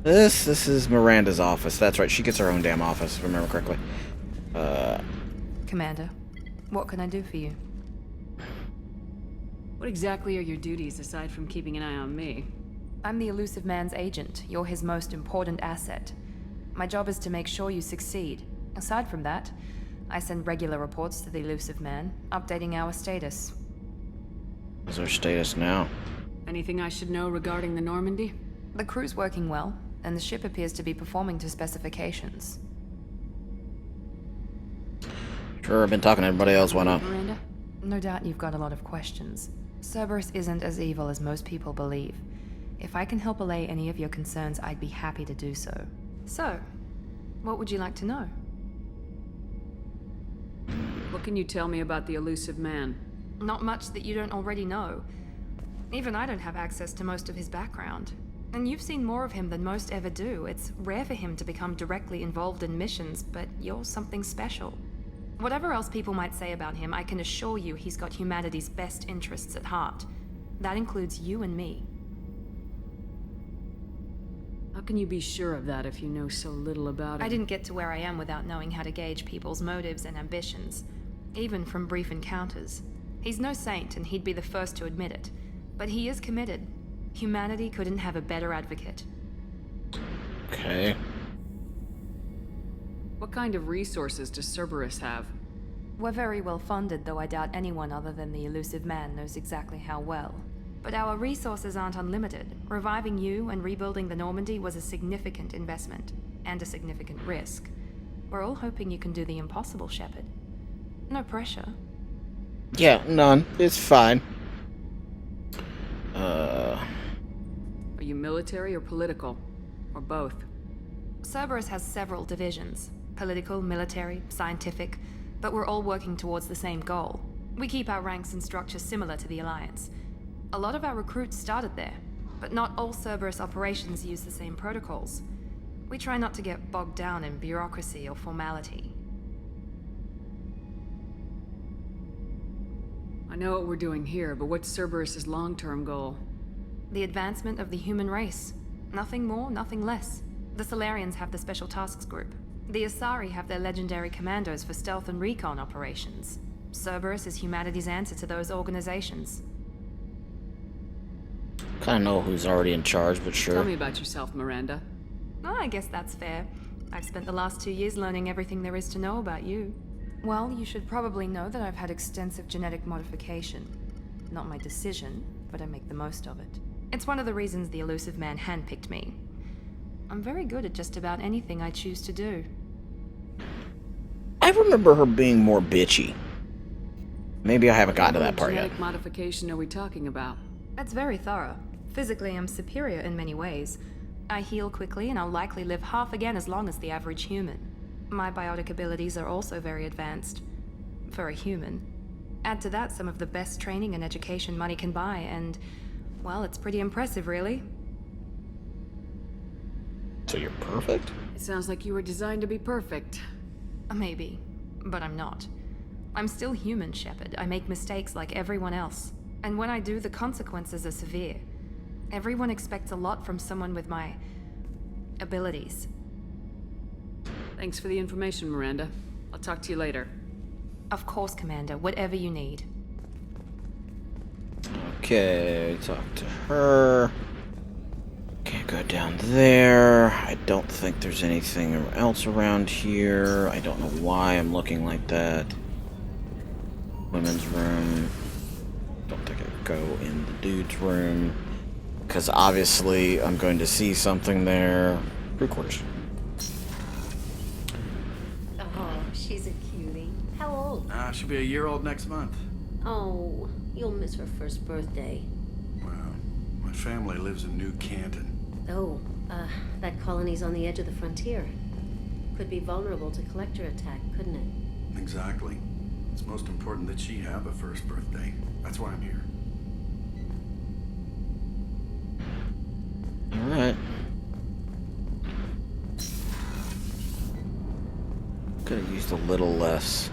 this. This is Miranda's office. That's right. She gets her own damn office, if I remember correctly. Commander, what can I do for you? What exactly are your duties aside from keeping an eye on me? I'm the Elusive Man's agent. You're his most important asset. My job is to make sure you succeed. Aside from that, I send regular reports to the Elusive Man, updating our status. What's our status now? Anything I should know regarding the Normandy? The crew's working well, and the ship appears to be performing to specifications. Sure, I've been talking to everybody else. Why not? Miranda? No doubt you've got a lot of questions. Cerberus isn't as evil as most people believe. If I can help allay any of your concerns, I'd be happy to do so. So, what would you like to know? What can you tell me about the Elusive Man? Not much that you don't already know. Even I don't have access to most of his background. And you've seen more of him than most ever do. It's rare for him to become directly involved in missions, but you're something special. Whatever else people might say about him, I can assure you he's got humanity's best interests at heart. That includes you and me. How can you be sure of that if you know so little about him? I didn't get to where I am without knowing how to gauge people's motives and ambitions, even from brief encounters. He's no saint, and he'd be the first to admit it. But he is committed. Humanity couldn't have a better advocate. Okay. What kind of resources does Cerberus have? We're very well funded, though I doubt anyone other than the Elusive Man knows exactly how well. But our resources aren't unlimited. Reviving you and rebuilding the Normandy was a significant investment, and a significant risk. We're all hoping you can do the impossible, Shepard. No pressure. Yeah, none. It's fine. Are you military or political? Or both? Cerberus has several divisions. Political, military, scientific, but we're all working towards the same goal. We keep our ranks and structure similar to the Alliance. A lot of our recruits started there, but not all Cerberus operations use the same protocols. We try not to get bogged down in bureaucracy or formality. I know what we're doing here, but what's Cerberus's long-term goal? The advancement of the human race. Nothing more, nothing less. The Solarians have the Special Tasks Group. The Asari have their legendary commandos for stealth and recon operations. Cerberus is humanity's answer to those organizations. Kinda know who's already in charge, but sure. Tell me about yourself, Miranda. Oh, I guess that's fair. I've spent the last 2 years learning everything there is to know about you. Well, you should probably know that I've had extensive genetic modification. Not my decision, but I make the most of it. It's one of the reasons the Elusive Man handpicked me. I'm very good at just about anything I choose to do. I remember her being more bitchy. Maybe I haven't gotten to that part yet. What genetic modification are we talking about? That's very thorough. Physically, I'm superior in many ways. I heal quickly, and I'll likely live half again as long as the average human. My biotic abilities are also very advanced. For a human. Add to that some of the best training and education money can buy, and, well, it's pretty impressive, really. So you're perfect? It sounds like you were designed to be perfect. Maybe, but I'm not. I'm still human, Shepard. I make mistakes like everyone else. And when I do, the consequences are severe. Everyone expects a lot from someone with my abilities. Thanks for the information, Miranda. I'll talk to you later. Of course, Commander. Whatever you need. Okay, talk to her. Can't go down there. I don't think there's anything else around here. I don't know why I'm looking like that. Women's room. Don't think I go in the dude's room, because obviously I'm going to see something there. Crew quarters. Oh, she's a cutie. How old? She'll be a year old next month. Oh, you'll miss her first birthday. Well, my family lives in New Canton. Oh, that colony's on the edge of the frontier. Could be vulnerable to collector attack, couldn't it? Exactly. It's most important that she have a first birthday. That's why I'm here. Alright. Could have used a little less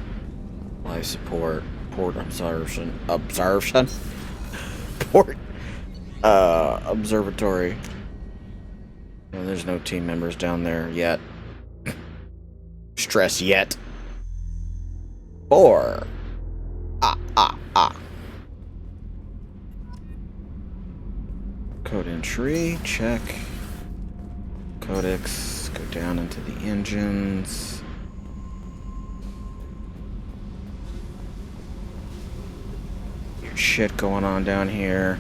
life support. Port observation. Port observatory. Well, there's no team members down there yet. Stress yet. 4. Code entry, check. Codex, go down into the engines. Weird shit going on down here.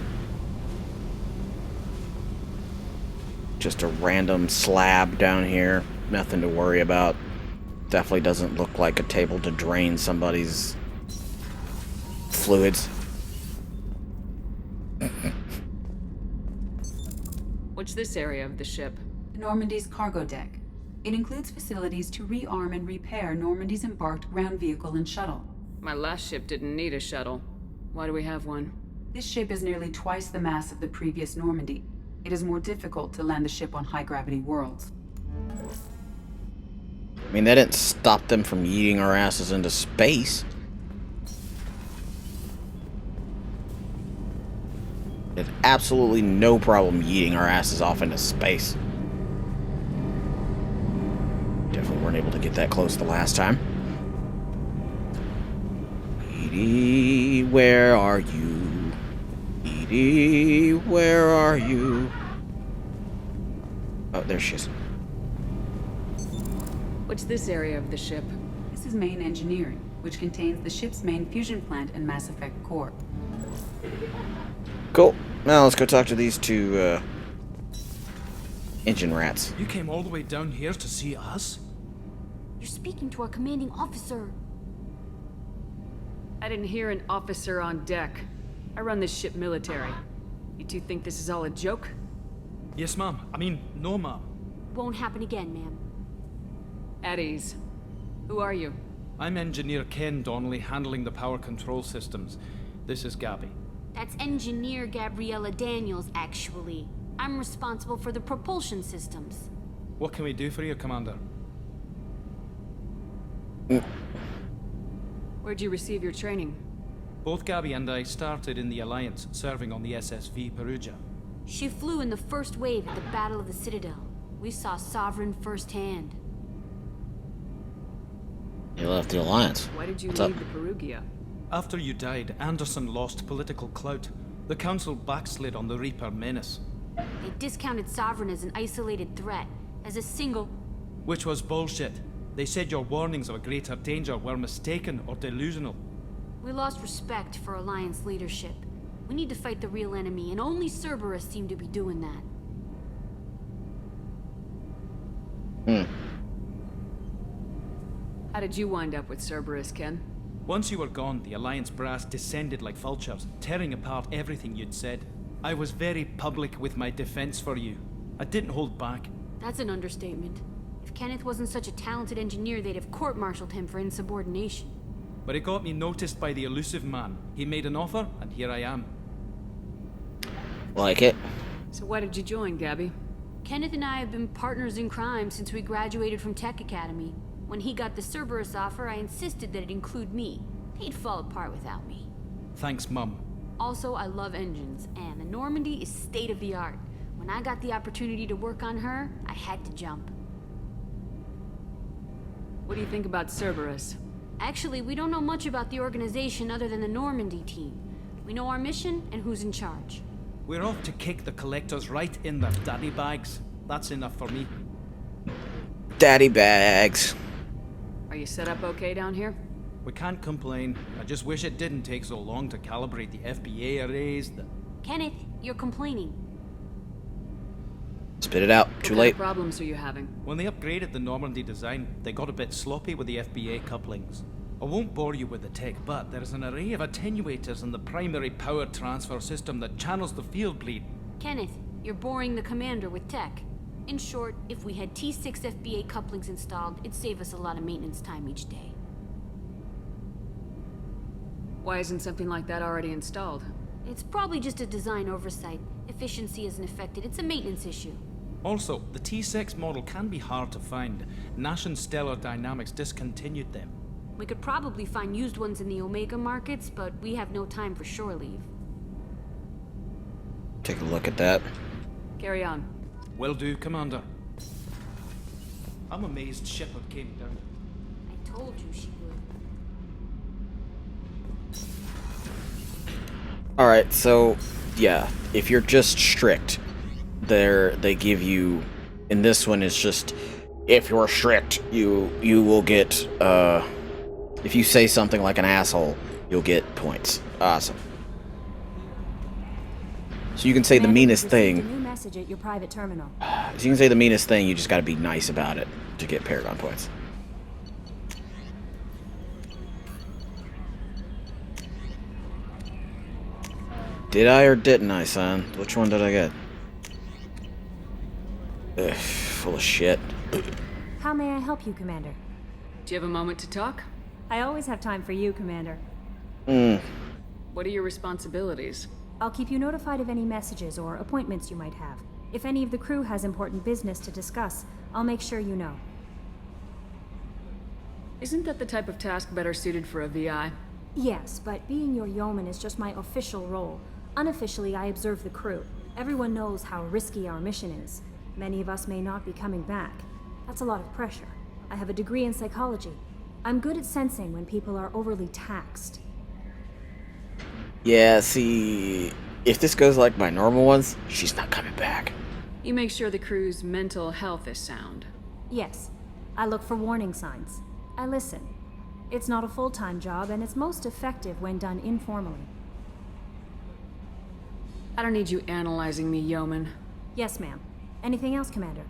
Just a random slab down here. Nothing to worry about. Definitely doesn't look like a table to drain somebody's fluids. What's this area of the ship? Normandy's cargo deck. It includes facilities to rearm and repair Normandy's embarked ground vehicle and shuttle. My last ship didn't need a shuttle. Why do we have one? This ship is nearly twice the mass of the previous Normandy. It is more difficult to land the ship on high-gravity worlds. I mean, that didn't stop them from yeeting our asses into space. There's absolutely no problem yeeting our asses off into space. Definitely weren't able to get that close the last time. Edie, where are you? Edie, where are you? Oh, there she is. What's this area of the ship? This is main engineering, which contains the ship's main fusion plant and Mass Effect core. Cool. Now let's go talk to these two engine rats. You came all the way down here to see us? You're speaking to our commanding officer. I didn't hear an officer on deck. I run this ship military. You two think this is all a joke? Yes, ma'am. I mean, no, ma'am. Won't happen again, ma'am. At ease. Who are you? I'm Engineer Ken Donnelly, handling the power control systems. This is Gabby. That's Engineer Gabriella Daniels, actually. I'm responsible for the propulsion systems. What can we do for you, Commander? Where'd you receive your training? Both Gabby and I started in the Alliance, serving on the SSV Perugia. She flew in the first wave at the Battle of the Citadel. We saw Sovereign firsthand. You left the Alliance. Why did you What's leave up? the Perugia? After you died, Anderson lost political clout. The Council backslid on the Reaper menace. They discounted Sovereign as an isolated threat, as a single... Which was bullshit. They said your warnings of a greater danger were mistaken or delusional. We lost respect for Alliance leadership. We need to fight the real enemy, and only Cerberus seemed to be doing that. How did you wind up with Cerberus, Ken? Once you were gone, the Alliance brass descended like vultures, tearing apart everything you'd said. I was very public with my defense for you. I didn't hold back. That's an understatement. If Kenneth wasn't such a talented engineer, they'd have court-martialed him for insubordination. But it got me noticed by the elusive man. He made an offer, and here I am. Like it. So why did you join, Gabby? Kenneth and I have been partners in crime since we graduated from Tech Academy. When he got the Cerberus offer, I insisted that it include me. He'd fall apart without me. Thanks, Mum. Also, I love engines, and the Normandy is state-of-the-art. When I got the opportunity to work on her, I had to jump. What do you think about Cerberus? Actually, we don't know much about the organization other than the Normandy team. We know our mission and who's in charge. We're off to kick the Collectors right in their daddy bags. That's enough for me. Daddy bags. Are you set up okay down here? We can't complain. I just wish it didn't take so long to calibrate the FBA arrays. Kenneth, you're complaining. Spit it out. Too late. What problems are you having? When they upgraded the Normandy design, they got a bit sloppy with the FBA couplings. I won't bore you with the tech, but there is an array of attenuators in the primary power transfer system that channels the field bleed. Kenneth, you're boring the commander with tech. In short, if we had T6 FBA couplings installed, it'd save us a lot of maintenance time each day. Why isn't something like that already installed? It's probably just a design oversight. Efficiency isn't affected. It's a maintenance issue. Also, the T6 model can be hard to find. Nash and Stellar Dynamics discontinued them. We could probably find used ones in the Omega markets, but we have no time for shore leave. Take a look at that. Carry on. Will do, Commander. I'm amazed Shepard came down. I told you she would. Alright, so, yeah, if you're just strict, they give you, in this one it's just, if you're strict, you will get, if you say something like an asshole, you'll get points. Awesome. So you can say the meanest thing. A new message at your private terminal. So you can say the meanest thing, you just gotta be nice about it to get Paragon points. Did I or didn't I, son? Which one did I get? Ugh, full of shit. How may I help you, Commander? Do you have a moment to talk? I always have time for you, Commander. What are your responsibilities? I'll keep you notified of any messages or appointments you might have. If any of the crew has important business to discuss, I'll make sure you know. Isn't that the type of task better suited for a VI? Yes, but being your yeoman is just my official role. Unofficially, I observe the crew. Everyone knows how risky our mission is. Many of us may not be coming back. That's a lot of pressure. I have a degree in psychology. I'm good at sensing when people are overly taxed. Yeah, see, if this goes like my normal ones, she's not coming back. You make sure the crew's mental health is sound. Yes. I look for warning signs. I listen. It's not a full-time job, and it's most effective when done informally. I don't need you analyzing me, yeoman. Yes, ma'am. Anything else, Commander?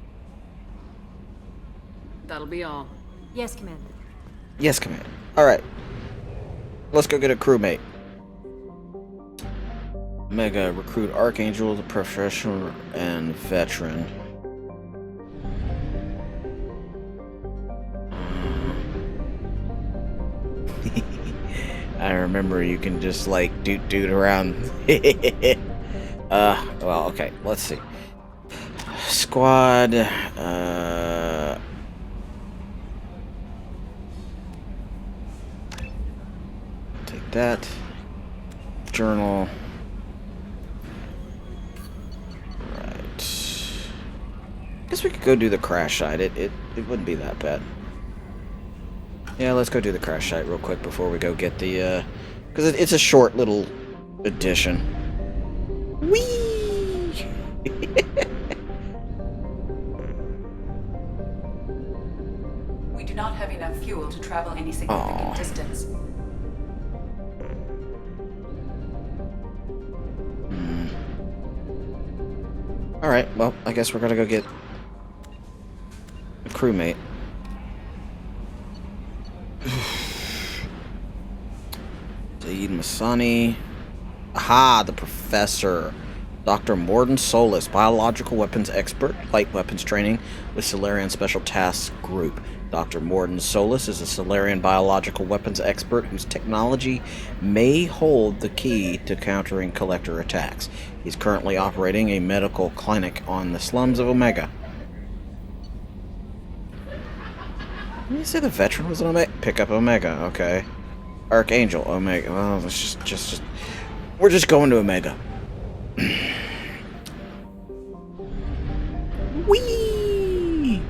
That'll be all. Yes, Commander. Yes, Commander. Alright. Let's go get a crewmate. Mega recruit Archangel, the professional and veteran. I remember you can just like doot around. Well, okay, let's see. Squad, take that. Journal. Right. Guess we could go do the crash site. It wouldn't be that bad. Yeah, let's go do the crash site real quick before we go get the, because it's a short little edition. Whee! We do not have enough fuel to travel any significant distance. Alright, well, I guess we're gonna go get a crewmate. Zaid Masani. Aha, the professor. Dr. Morden Solis, biological weapons expert, light weapons training with Solarian Special Tasks Group. Dr. Morden Solis is a Solarian biological weapons expert whose technology may hold the key to countering Collector attacks. He's currently operating a medical clinic on the slums of Omega. Did you say the veteran was an Omega? Pick up Omega, okay. Archangel, Omega. Well, it's just we're just going to Omega. Whee!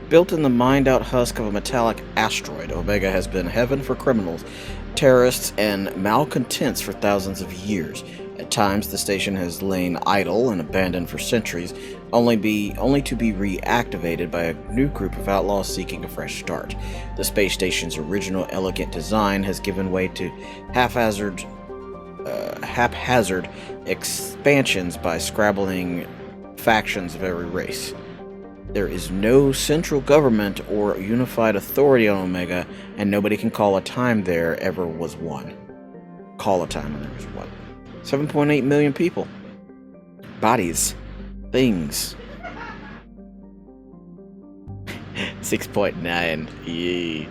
Built in the mined-out husk of a metallic asteroid, Omega has been heaven for criminals, terrorists, and malcontents for thousands of years. At times, the station has lain idle and abandoned for centuries, only to be reactivated by a new group of outlaws seeking a fresh start. The space station's original elegant design has given way to haphazard expansions by scrabbling factions of every race. There is no central government or unified authority on Omega, and nobody can call a time there ever was one. Call a time when there was one. 7.8 million people. Bodies. Things. 6.9. Yee.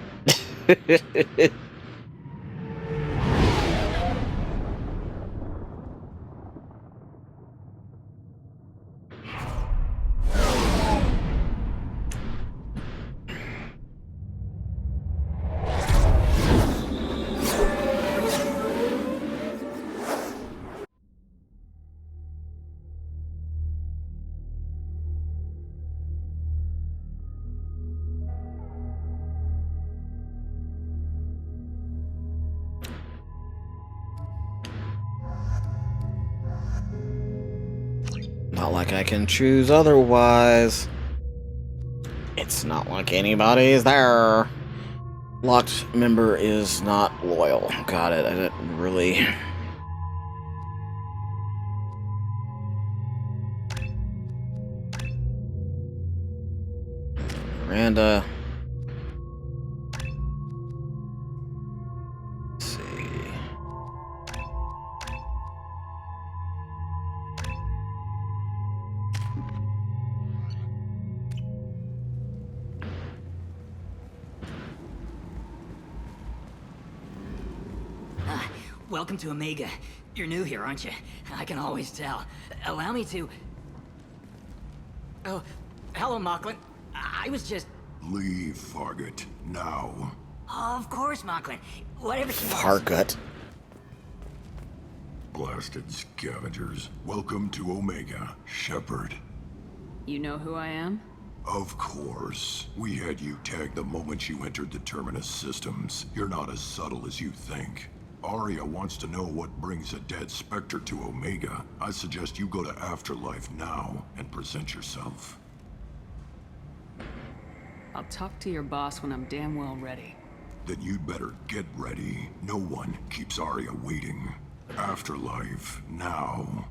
Not like I can choose otherwise. It's not like anybody's there. Locked member is not loyal. Got it. I didn't really... Miranda. Let's see. Welcome to Omega. You're new here, aren't you? I can always tell. Allow me to... Oh, hello, Mocklin. I was just... Leave, Fargut. Now. Of course, Mocklin. Whatever she wants. Fargut. Blasted scavengers. Welcome to Omega, Shepard. You know who I am? Of course. We had you tagged the moment you entered the Terminus systems. You're not as subtle as you think. Aria wants to know what brings a dead Spectre to Omega. I suggest you go to Afterlife now and present yourself. I'll talk to your boss when I'm damn well ready. Then you'd better get ready. No one keeps Aria waiting. Afterlife now.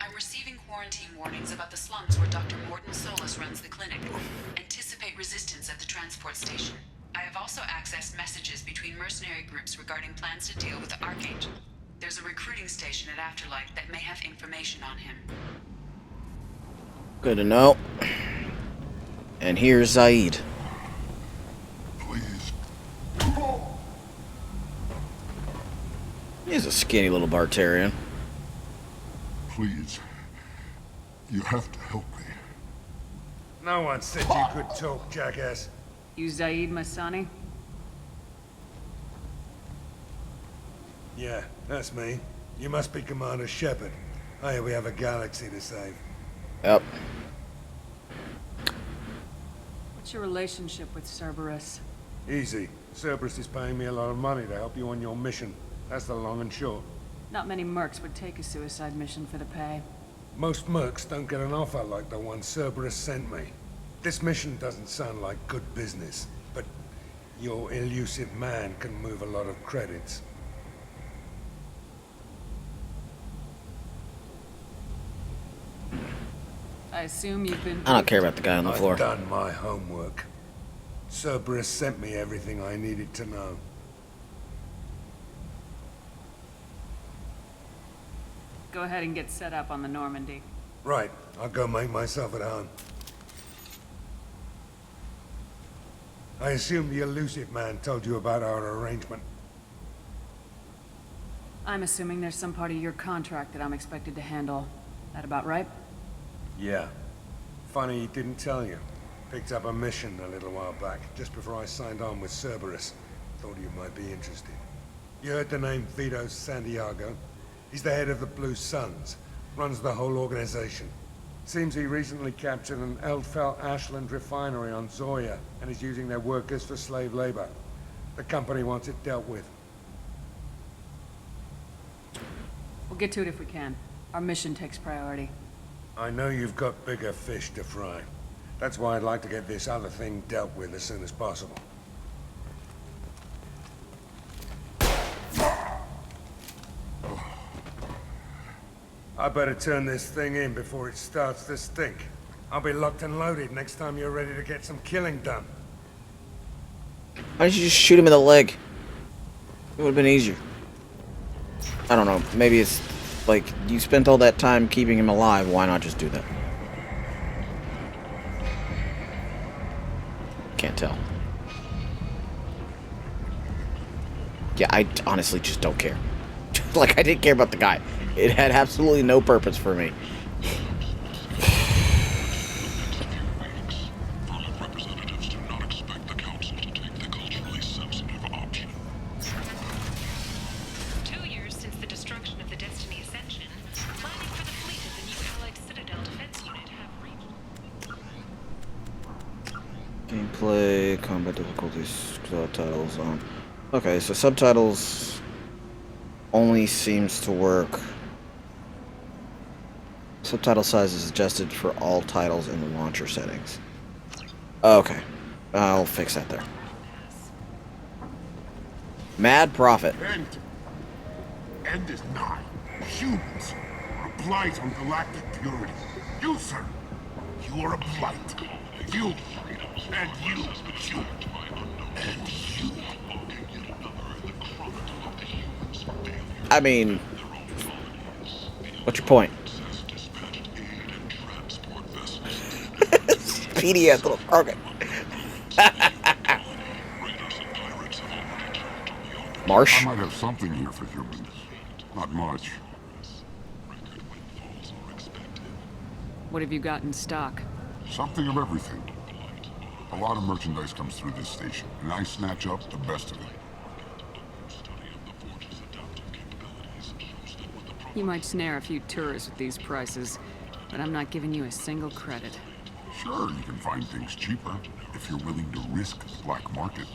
I'm receiving quarantine warnings about the slums where Dr. Morton Solus runs the clinic. Anticipate resistance at the transport station. I have also accessed messages between mercenary groups regarding plans to deal with the Archangel. There's a recruiting station at Afterlife that may have information on him. Good to know. And here's Zaid. Please. He's a skinny little Bartarian. Please. You have to help me. No one said you could talk, jackass. You Zaid Masani? Yeah, that's me. You must be Commander Shepard. Hey, we have a galaxy to save. Yep. What's your relationship with Cerberus? Easy. Cerberus is paying me a lot of money to help you on your mission. That's the long and short. Not many mercs would take a suicide mission for the pay. Most mercs don't get an offer like the one Cerberus sent me. This mission doesn't sound like good business, but your elusive man can move a lot of credits. I assume you've been... I don't care about the guy on the floor. I've done my homework. Cerberus sent me everything I needed to know. Go ahead and get set up on the Normandy. Right, I'll go make myself at home. I assume the elusive man told you about our arrangement. I'm assuming there's some part of your contract that I'm expected to handle. That about right? Yeah. Funny he didn't tell you. Picked up a mission a little while back, just before I signed on with Cerberus. Thought you might be interested. You heard the name Vito Santiago? He's the head of the Blue Suns. Runs the whole organization. Seems he recently captured an Eldfell Ashland refinery on Zoya and is using their workers for slave labor. The company wants it dealt with. We'll get to it if we can. Our mission takes priority. I know you've got bigger fish to fry. That's why I'd like to get this other thing dealt with as soon as possible. I better turn this thing in before it starts to stink. I'll be locked and loaded next time you're ready to get some killing done. Why didn't you just shoot him in the leg? It would have been easier. I don't know. Maybe it's like you spent all that time keeping him alive. Why not just do that? Can't tell. Yeah, I honestly just don't care. Like, I didn't care about the guy. It had absolutely no purpose for me. Gameplay, combat difficulties, subtitles on. Okay, so subtitles only seems to work. Subtitle size is adjusted for all titles in the launcher settings. Okay, I'll fix that there. Mad Prophet. End is nigh. Humans are a blight on galactic purity. You, sir, you are a blight. You, and you, and you. I mean, what's your point? PDF little target. Marsh? I might have something here for humans. Not much. What have you got in stock? Something of everything. A lot of merchandise comes through this station, and I snatch up the best of it. You might snare a few tourists with these prices, but I'm not giving you a single credit. Sure, you can find things cheaper, if you're willing to risk the black market.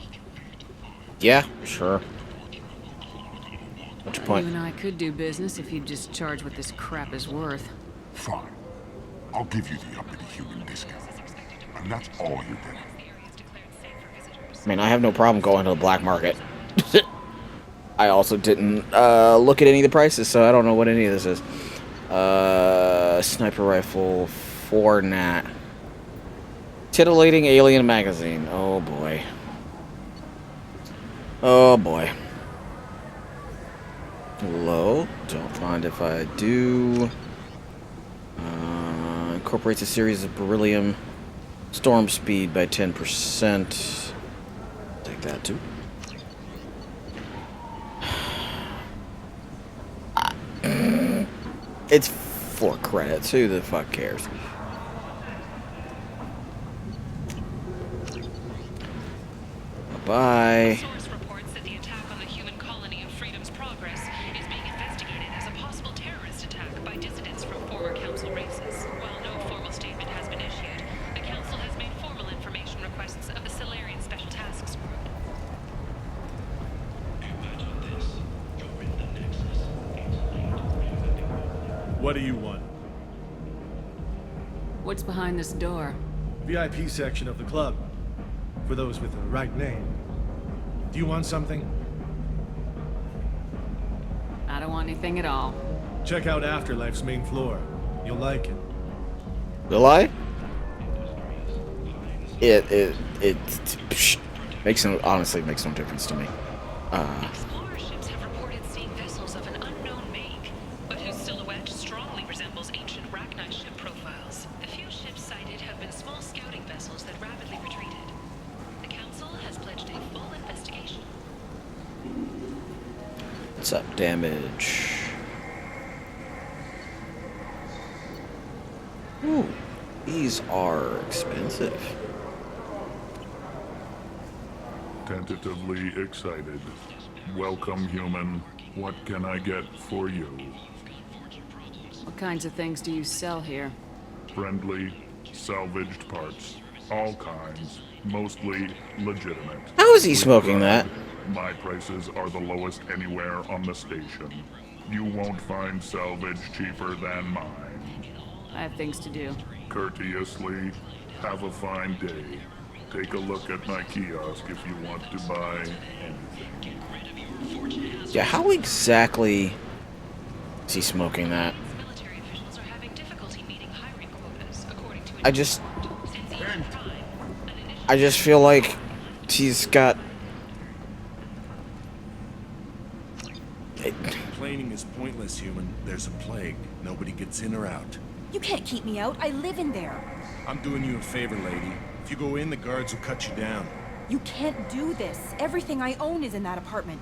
Yeah, sure. What's your point? You and I could do business if you'd just charge what this crap is worth. Fine. I'll give you the uppity human discount. And that's all you're getting. I mean, I have no problem going to the black market. I also didn't look at any of the prices, so I don't know what any of this is. Sniper rifle, 4 nat. Titillating alien magazine. Oh boy. Oh boy. Low. Don't mind if I do. Incorporates a series of beryllium. Storm speed by 10%. Take that too. It's 4 credits. Who the fuck cares? Bye. Source reports that the attack on the human colony of Freedom's Progress is being investigated as a possible terrorist attack by dissidents from former council races. While no formal statement has been issued, the council has made formal information requests of the Solarian Special Tasks Group. What do you want? What's behind this door? VIP section of the club. For those with the right name. Do you want something? I don't want anything at all. Check out Afterlife's main floor. You'll like it. Will I? It makes no, honestly makes no difference to me. Explorer ships have reported seeing vessels of an unknown make, but whose silhouette strongly resembles ancient Rachni ship profiles. The few ships sighted have been small scouting vessels that rapidly retreated. The council has pledged a full investigation. What's up, damage? Ooh, these are expensive. Tentatively excited. Welcome, human. What can I get for you? What kinds of things do you sell here? Friendly, salvaged parts. All kinds. Mostly legitimate. How is he smoking that? My prices are the lowest anywhere on the station. You won't find salvage cheaper than mine. I have things to do. Courteously, have a fine day. Take a look at my kiosk if you want to buy anything. Yeah, how exactly is he smoking that? I just feel like he's got... Complaining is pointless, human. There's a plague. Nobody gets in or out. You can't keep me out. I live in there. I'm doing you a favor, lady. If you go in, the guards will cut you down. You can't do this. Everything I own is in that apartment.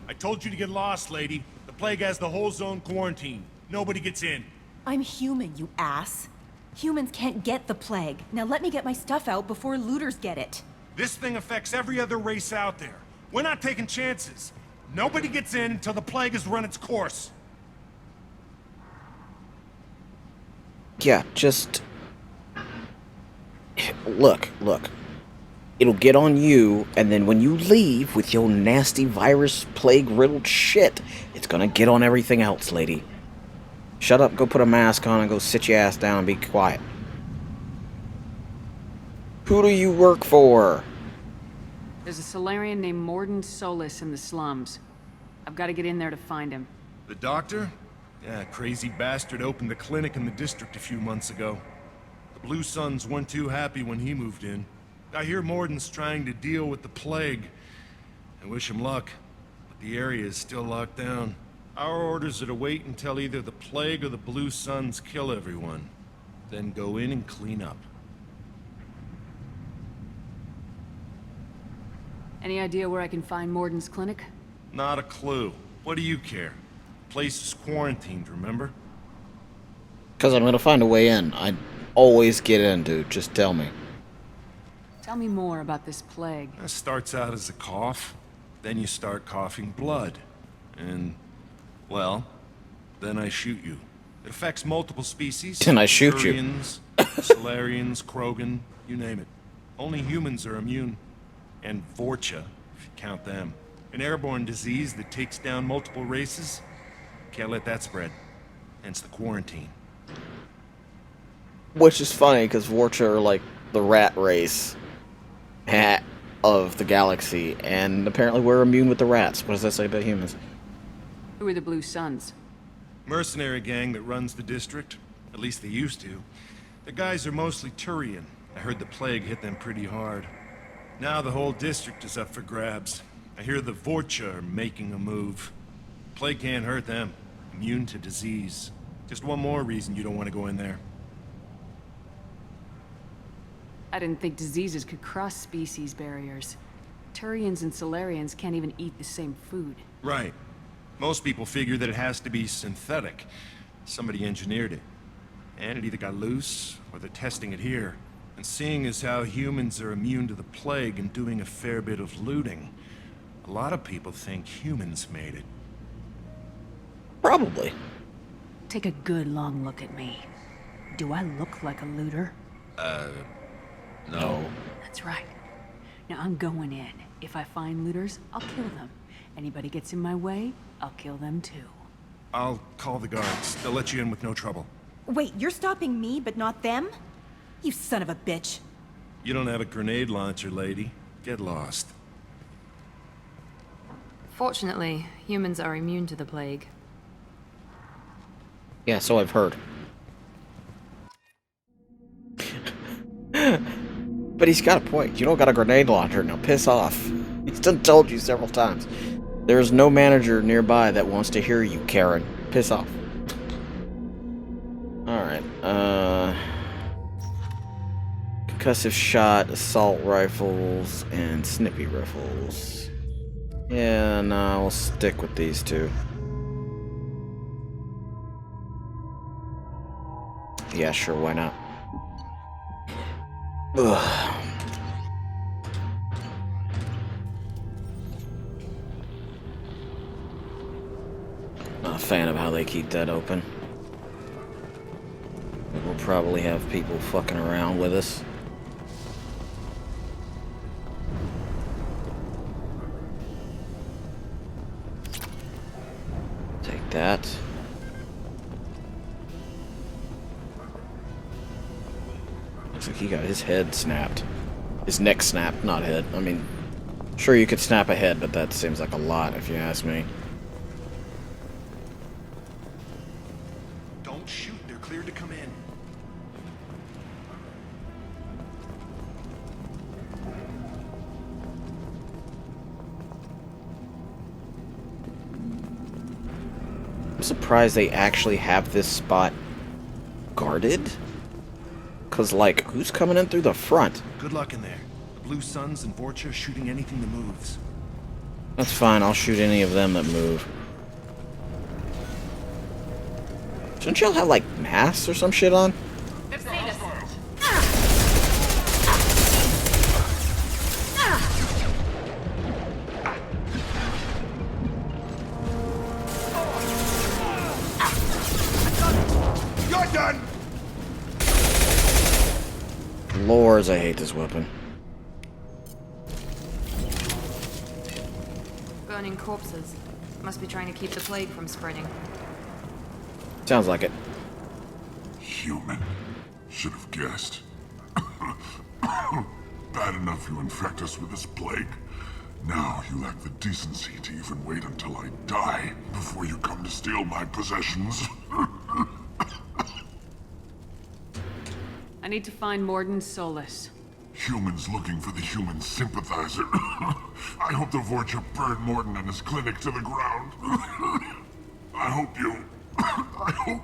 I told you to get lost, lady. The plague has the whole zone quarantined. Nobody gets in. I'm human, you ass. Humans can't get the plague. Now let me get my stuff out before looters get it. This thing affects every other race out there. We're not taking chances. Nobody gets in until the plague has run its course. Yeah, just... Look. It'll get on you, and then when you leave with your nasty virus plague-riddled shit, it's gonna get on everything else, lady. Shut up, go put a mask on, and go sit your ass down and be quiet. Who do you work for? There's a Solarian named Morden Solis in the slums. I've got to get in there to find him. The doctor? Yeah, crazy bastard opened a clinic in the district a few months ago. The Blue Suns weren't too happy when he moved in. I hear Morden's trying to deal with the plague. I wish him luck, but the area is still locked down. Our orders are to wait until either the plague or the Blue Suns kill everyone, then go in and clean up. Any idea where I can find Morden's clinic? Not a clue. What do you care? Place is quarantined, remember? Because I'm gonna find a way in. I always get in, dude. Just tell me. Tell me more about this plague. It starts out as a cough, then you start coughing blood. And, well, then I shoot you. It affects multiple species. Then I shoot you. Turians, Solarians, Krogan, you name it. Only humans are immune. And Vorcha, if you count them. An airborne disease that takes down multiple races. Can't let that spread. Hence the quarantine. Which is funny, because Vorcha are like the rat race of the galaxy, and apparently we're immune with the rats. What does that say about humans? Who are the Blue Suns? Mercenary gang that runs the district. At least they used to. The guys are mostly Turian. I heard the plague hit them pretty hard. Now the whole district is up for grabs. I hear the Vorcha are making a move. Plague can't hurt them. Immune to disease. Just one more reason you don't want to go in there. I didn't think diseases could cross species barriers. Turians and Solarians can't even eat the same food. Right. Most people figure that it has to be synthetic. Somebody engineered it. And it either got loose, or they're testing it here. And seeing as how humans are immune to the plague and doing a fair bit of looting, a lot of people think humans made it. Probably. Take a good long look at me. Do I look like a looter? No. That's right. Now I'm going in. If I find looters, I'll kill them. Anybody gets in my way, I'll kill them too. I'll call the guards. They'll let you in with no trouble. Wait, you're stopping me, but not them? You son of a bitch. You don't have a grenade launcher, lady. Get lost. Fortunately, humans are immune to the plague. Yeah, so I've heard. But he's got a point. You don't got a grenade launcher. Now piss off. He's done told you several times. There's no manager nearby that wants to hear you, Karen. Piss off. Alright, concussive shot, assault rifles, and snippy rifles. Yeah, no, we'll stick with these two. Yeah, sure, why not? Ugh. Not a fan of how they keep that open. We'll probably have people fucking around with us. that. Looks like he got his head snapped. His neck snapped, not head. I mean, sure you could snap a head, but that seems like a lot if you ask me. Don't shoot. They're cleared to come in. I'm surprised they actually have this spot guarded. Cause like, who's coming in through the front? Good luck in there. The Blue Suns and Vorcha shooting anything that moves. That's fine, I'll shoot any of them that move. Shouldn't y'all have like masks or some shit on? You're done! Lords, I hate this weapon. Burning corpses. Must be trying to keep the plague from spreading. Sounds like it. Human. Should have guessed. Bad enough you infect us with this plague. Now you lack the decency to even wait until I die before you come to steal my possessions. I need to find Morden's Solus. Humans looking for the human sympathizer. I hope the Vorcha burned Morden and his clinic to the ground. I hope you... I hope...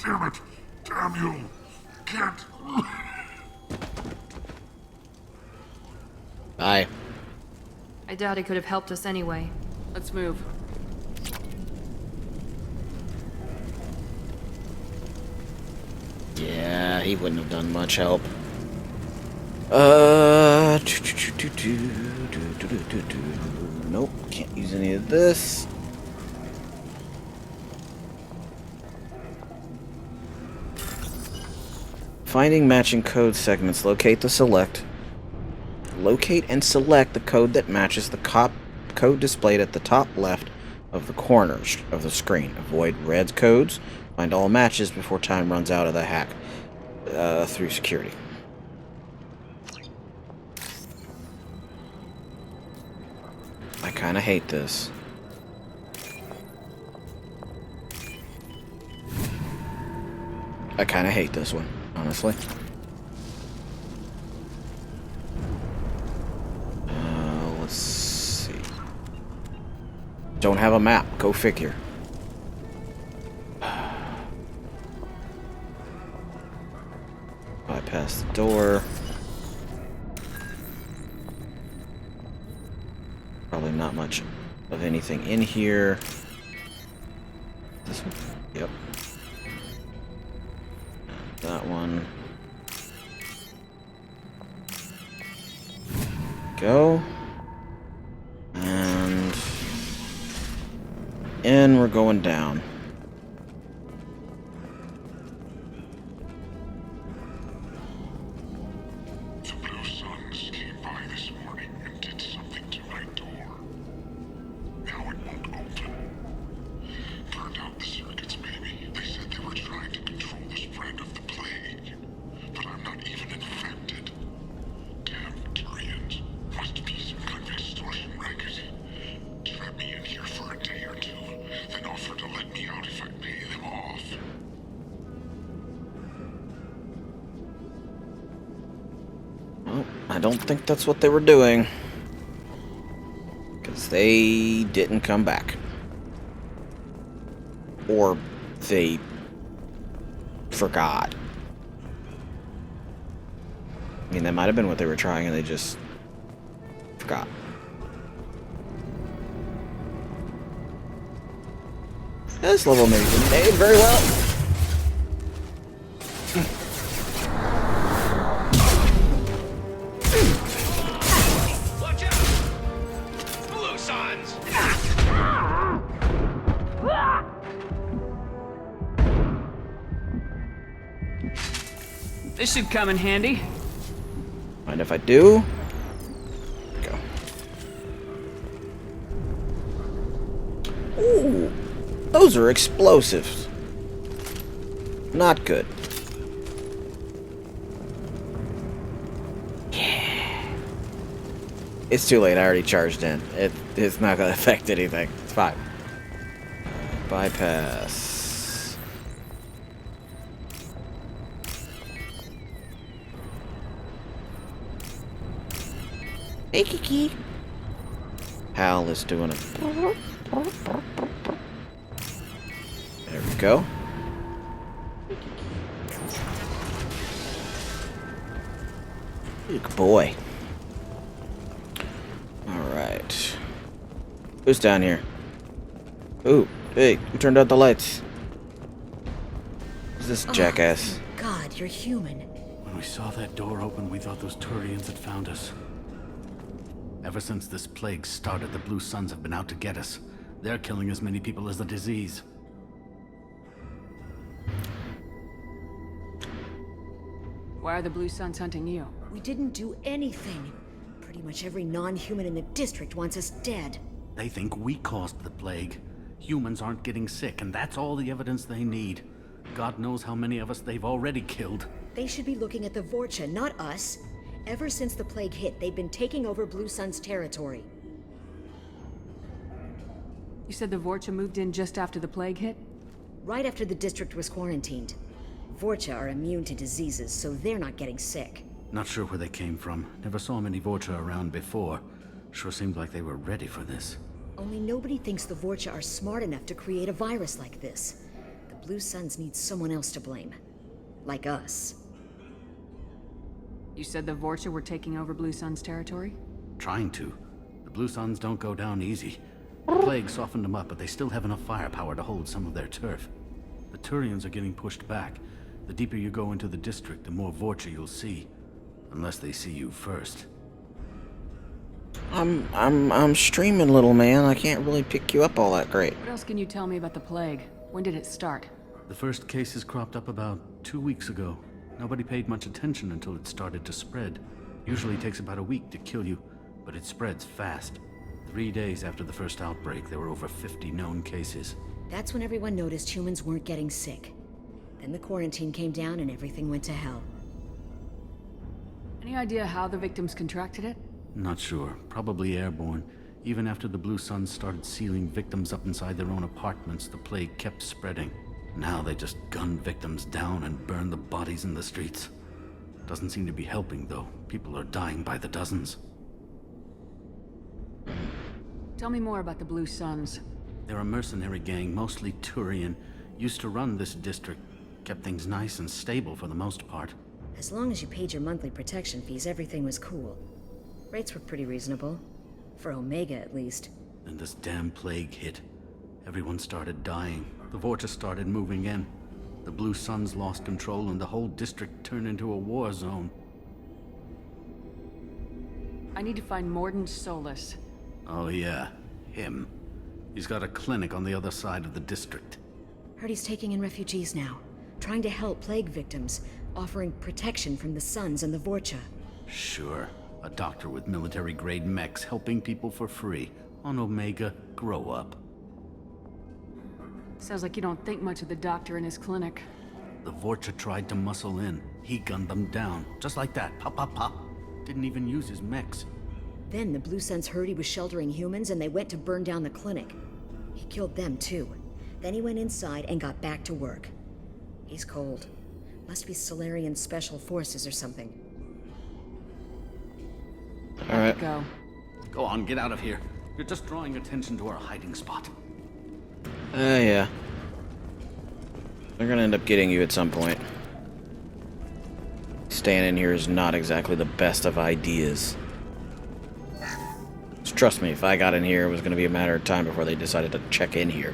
Damn it. Damn you. Can't... Bye. I doubt he could have helped us anyway. Let's move. Yeah, he wouldn't have done much help. Nope, can't use any of this. Finding matching code segments. Locate and select the code that matches the code displayed at the top left of the corners of the screen. Avoid red codes. Find all matches before time runs out of the hack through security. I kind of hate this. I kind of hate this one, honestly. Let's see. Don't have a map. Go figure. Bypass the door. Probably not much of anything in here. This one? Yep. That one. Go. And in, we're going down. The Blue Suns came by this morning and did something to my door. Now it won't open. Burned out the circuits, maybe. They said they were trying to control the spread of the plague. But I'm not even infected. Damn Turians. Must be some kind of extortion racket. Trap me in here for a day or two, then offer to let me out if I pay them off. Well, I don't think that's what they were doing. Because they didn't come back. Or they forgot. I mean, that might have been what they were trying and they just forgot. This level may be made very well. Watch out! Blue Suns! This should come in handy. Mind if I do? Go. Ooh. Those are explosives. Not good. Yeah. It's too late. I already charged in. It's not going to affect anything. It's fine. Bypass. Hey, Kiki. Hal is doing it. There we go. Good boy. Alright. Who's down here? Ooh, hey, who turned out the lights? Who's this jackass? God, you're human. When we saw that door open, we thought those Turians had found us. Ever since this plague started, the Blue Suns have been out to get us. They're killing as many people as the disease. Why are the Blue Suns hunting you? We didn't do anything. Pretty much every non-human in the district wants us dead. They think we caused the plague. Humans aren't getting sick, and that's all the evidence they need. God knows how many of us they've already killed. They should be looking at the Vorcha, not us. Ever since the plague hit, they've been taking over Blue Sun's territory. You said the Vorcha moved in just after the plague hit? Right after the district was quarantined. Vorcha are immune to diseases, so they're not getting sick. Not sure where they came from. Never saw many Vorcha around before. Sure seemed like they were ready for this. Only nobody thinks the Vorcha are smart enough to create a virus like this. The Blue Suns need someone else to blame. Like us. You said the Vorcha were taking over Blue Sun's territory? Trying to. The Blue Suns don't go down easy. The plague softened them up, but they still have enough firepower to hold some of their turf. The Turians are getting pushed back. The deeper you go into the district, the more Vorcha you'll see. Unless they see you first. I'm streaming, little man. I can't really pick you up all that great. What else can you tell me about the plague? When did it start? The first cases cropped up about 2 weeks ago. Nobody paid much attention until it started to spread. Usually takes about a week to kill you, but it spreads fast. 3 days after the first outbreak, there were over 50 known cases. That's when everyone noticed humans weren't getting sick. Then the quarantine came down and everything went to hell. Any idea how the victims contracted it? Not sure. Probably airborne. Even after the Blue Suns started sealing victims up inside their own apartments, the plague kept spreading. Now they just gun victims down and burn the bodies in the streets. Doesn't seem to be helping, though. People are dying by the dozens. Tell me more about the Blue Suns. They're a mercenary gang, mostly Turian. Used to run this district. Kept things nice and stable for the most part. As long as you paid your monthly protection fees, everything was cool. Rates were pretty reasonable. For Omega, at least. Then this damn plague hit. Everyone started dying. The Vorcha started moving in. The Blue Suns lost control and the whole district turned into a war zone. I need to find Morden Solus. Oh yeah, him. He's got a clinic on the other side of the district. Heard he's taking in refugees now. Trying to help plague victims. Offering protection from the Suns and the Vorcha. Sure. A doctor with military-grade mechs helping people for free. On Omega, grow up. Sounds like you don't think much of the doctor in his clinic. The Vorcha tried to muscle in. He gunned them down. Just like that. Pop, pop, pop. Didn't even use his mechs. Then the Blue Suns heard he was sheltering humans and they went to burn down the clinic. He killed them too. Then he went inside and got back to work. He's cold. Must be Solarian Special Forces or something. Alright. Go. Go on, get out of here. You're just drawing attention to our hiding spot. Yeah. They're gonna end up getting you at some point. Staying in here is not exactly the best of ideas. Just trust me, if I got in here, it was gonna be a matter of time before they decided to check in here.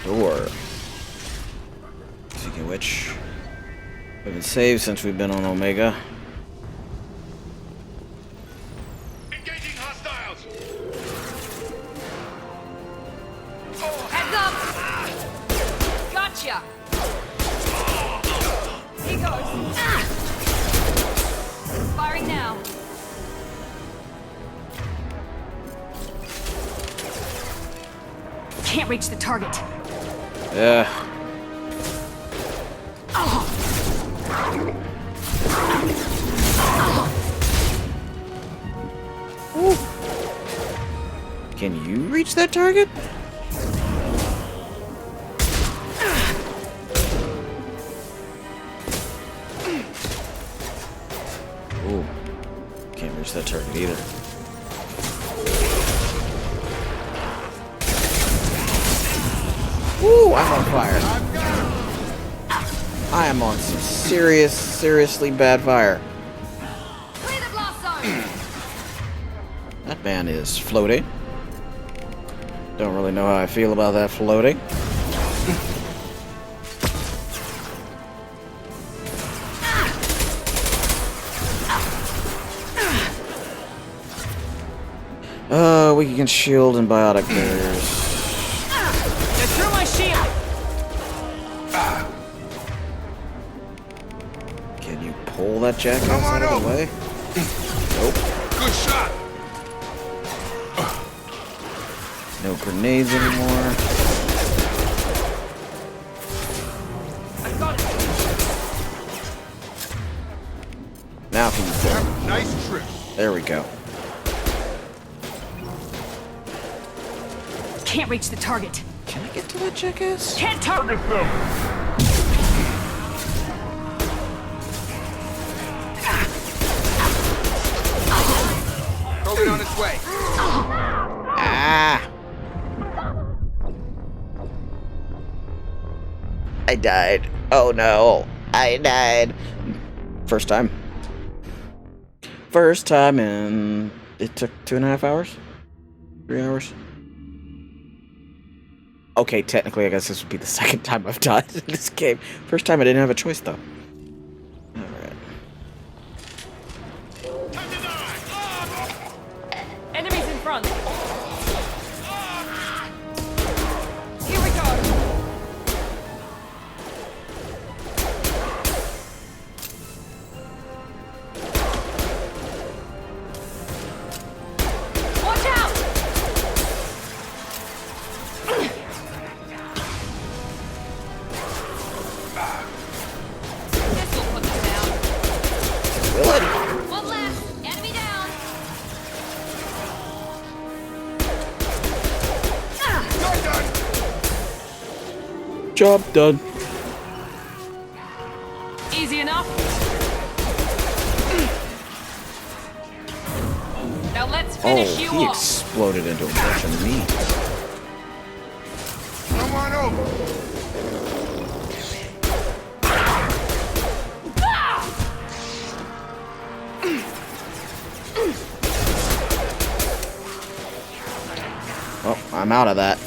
Door. Speaking of which, we haven't saved since we've been on Omega. Engaging hostiles! Heads up! Gotcha! Here goes. Firing now. Can't reach the target. Yeah. Can you reach that target? Ooh. Can't reach that target either. Ooh, I'm on fire. I am on some seriously bad fire. Clear the blast zone! That man is floating. Don't really know how I feel about that floating. We can shield and biotic barriers. Just through my shield! Can you pull that jackass out of the way? Nope. Good shot. No grenades anymore. I got it. Now can you pull? Nice trick. There we go. Can't reach the target. Can I get to that jackass? Can't target them! Throw it on its way. Ah! I died. Oh no. I died. First time. First time in... It took 2.5 hours? 3 hours? Okay, technically I guess this would be the second time I've died in this game. First time I didn't have a choice though. Alright. Enemies in front! Here we go! Watch out! This will put them down. Will it? One left. Enemy down. Job done. Easy enough. Now let's finish you He off. exploded into a bunch of meat. Come on over. Oh, I'm out of that.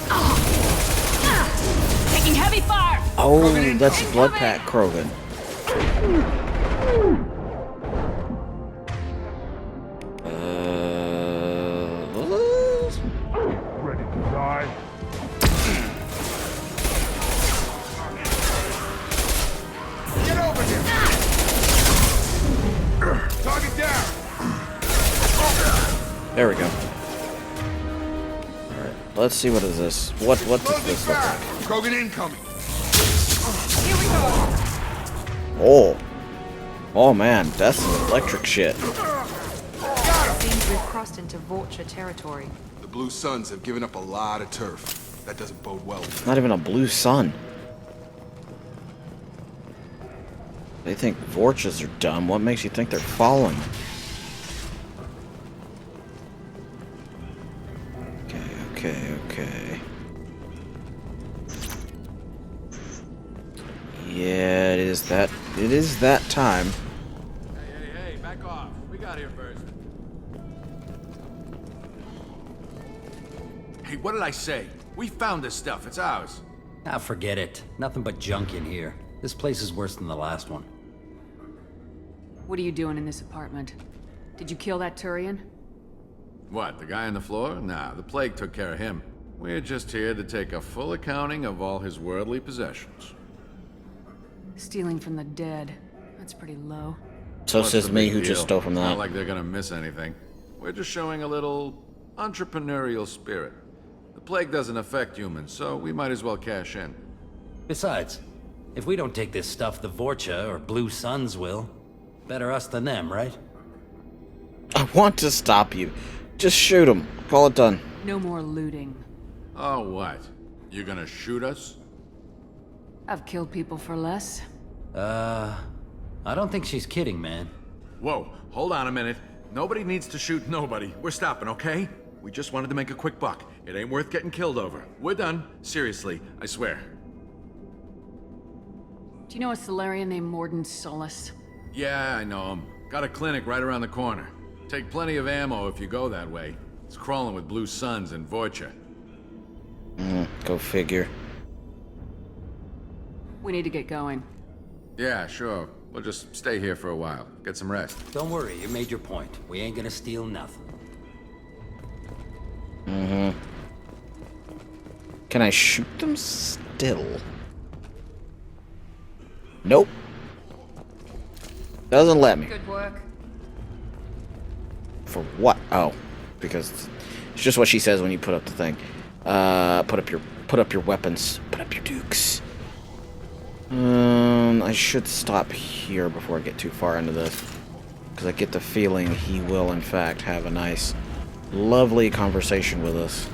Taking heavy fire. Oh, that's Blood Pack Krogan. Ready to die? Get over here! Target down! There we go. Alright, let's see what is this. What does this look like? Krogan incoming! Here we go. Oh. Oh man, that's some electric shit. Seems we've crossed into Vulture territory. The Blue Suns have given up a lot of turf. That doesn't bode well. Not even a blue sun. They think Vorches are dumb. What makes you think they're falling? Okay. Yeah, it is that time. Hey, back off. We got here first. Hey, what did I say? We found this stuff. It's ours. Ah, forget it. Nothing but junk in here. This place is worse than the last one. What are you doing in this apartment? Did you kill that Turian? What, the guy on the floor? Nah, the plague took care of him. We're just here to take a full accounting of all his worldly possessions. Stealing from the dead. That's pretty low. So What's says the me, big who deal? just stole from It's that. not like they're gonna miss anything. We're just showing a little entrepreneurial spirit. The plague doesn't affect humans, so we might as well cash in. Besides, if we don't take this stuff, the Vorcha or Blue Suns will. Better us than them, right? I want to stop you. Just shoot him. Call it done. No more looting. Oh, what? You gonna shoot us? I've killed people for less. I don't think she's kidding, man. Whoa, hold on a minute. Nobody needs to shoot nobody. We're stopping, okay? We just wanted to make a quick buck. It ain't worth getting killed over. We're done. Seriously, I swear. Do you know a Solarian named Morden Solus? Yeah, I know him. Got a clinic right around the corner. Take plenty of ammo if you go that way. It's crawling with Blue Suns and Vorcha. Go figure. We need to get going. Yeah, sure. We'll just stay here for a while. Get some rest. Don't worry, you made your point. We ain't gonna steal nothing. Can I shoot them still? Nope. Doesn't let me. Good work. For what? Oh, because it's just what she says when you put up the thing. Put up your weapons. Put up your dukes. I should stop here before I get too far into this, because I get the feeling he will, in fact, have a nice, lovely conversation with us.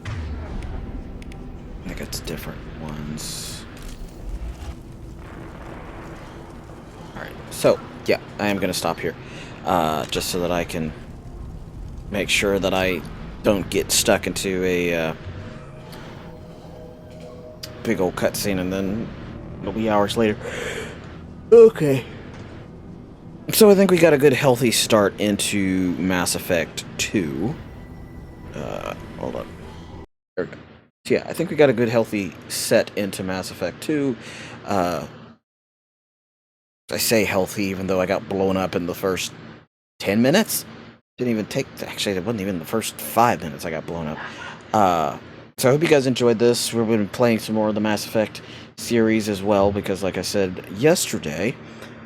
I think it's different ones. Alright, so, yeah, I am going to stop here. Just so that I can make sure that I don't get stuck into a big old cutscene and then it'll be hours later. Okay. So I think we got a good healthy start into Mass Effect 2. Hold on. There we go. So yeah, I think we got a good healthy set into Mass Effect 2. I say healthy even though I got blown up in the first 10 minutes. Didn't even take, actually it wasn't even the first 5 minutes I got blown up. So I hope you guys enjoyed this. We're going to be playing some more of the Mass Effect series as well, because like I said yesterday,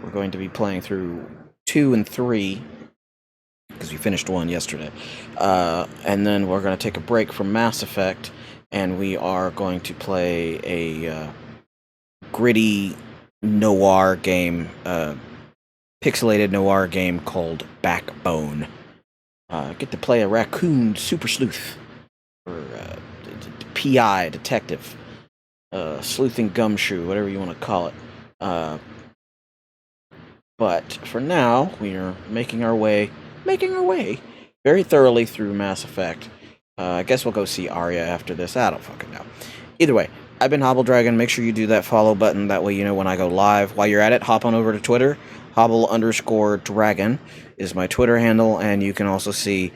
we're going to be playing through 2 and 3, because we finished 1 yesterday. And then we're going to take a break from Mass Effect, and we are going to play a gritty noir game, pixelated noir game called Backbone. Get to play a raccoon super sleuth, or PI, detective, sleuthing gumshoe, whatever you want to call it. But for now, we are making our way very thoroughly through Mass Effect. I guess we'll go see Arya after this. I don't fucking know. Either way, I've been Hobble Dragon. Make sure you do that follow button. That way you know when I go live. While you're at it, hop on over to Twitter. Hobble_dragon is my Twitter handle, and you can also see,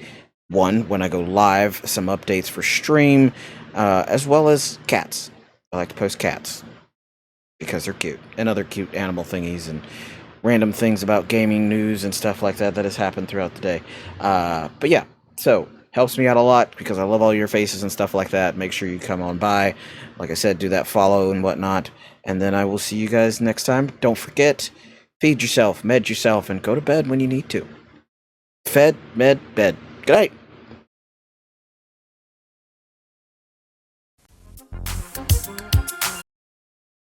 when I go live, some updates for stream, as well as cats. I like to post cats, because they're cute, and other cute animal thingies, and random things about gaming news and stuff like that has happened throughout the day. But yeah, so, helps me out a lot, because I love all your faces and stuff like that. Make sure you come on by. Like I said, do that follow and whatnot, and then I will see you guys next time. Don't forget, feed yourself, med yourself, and go to bed when you need to. Fed, med, bed. Good night.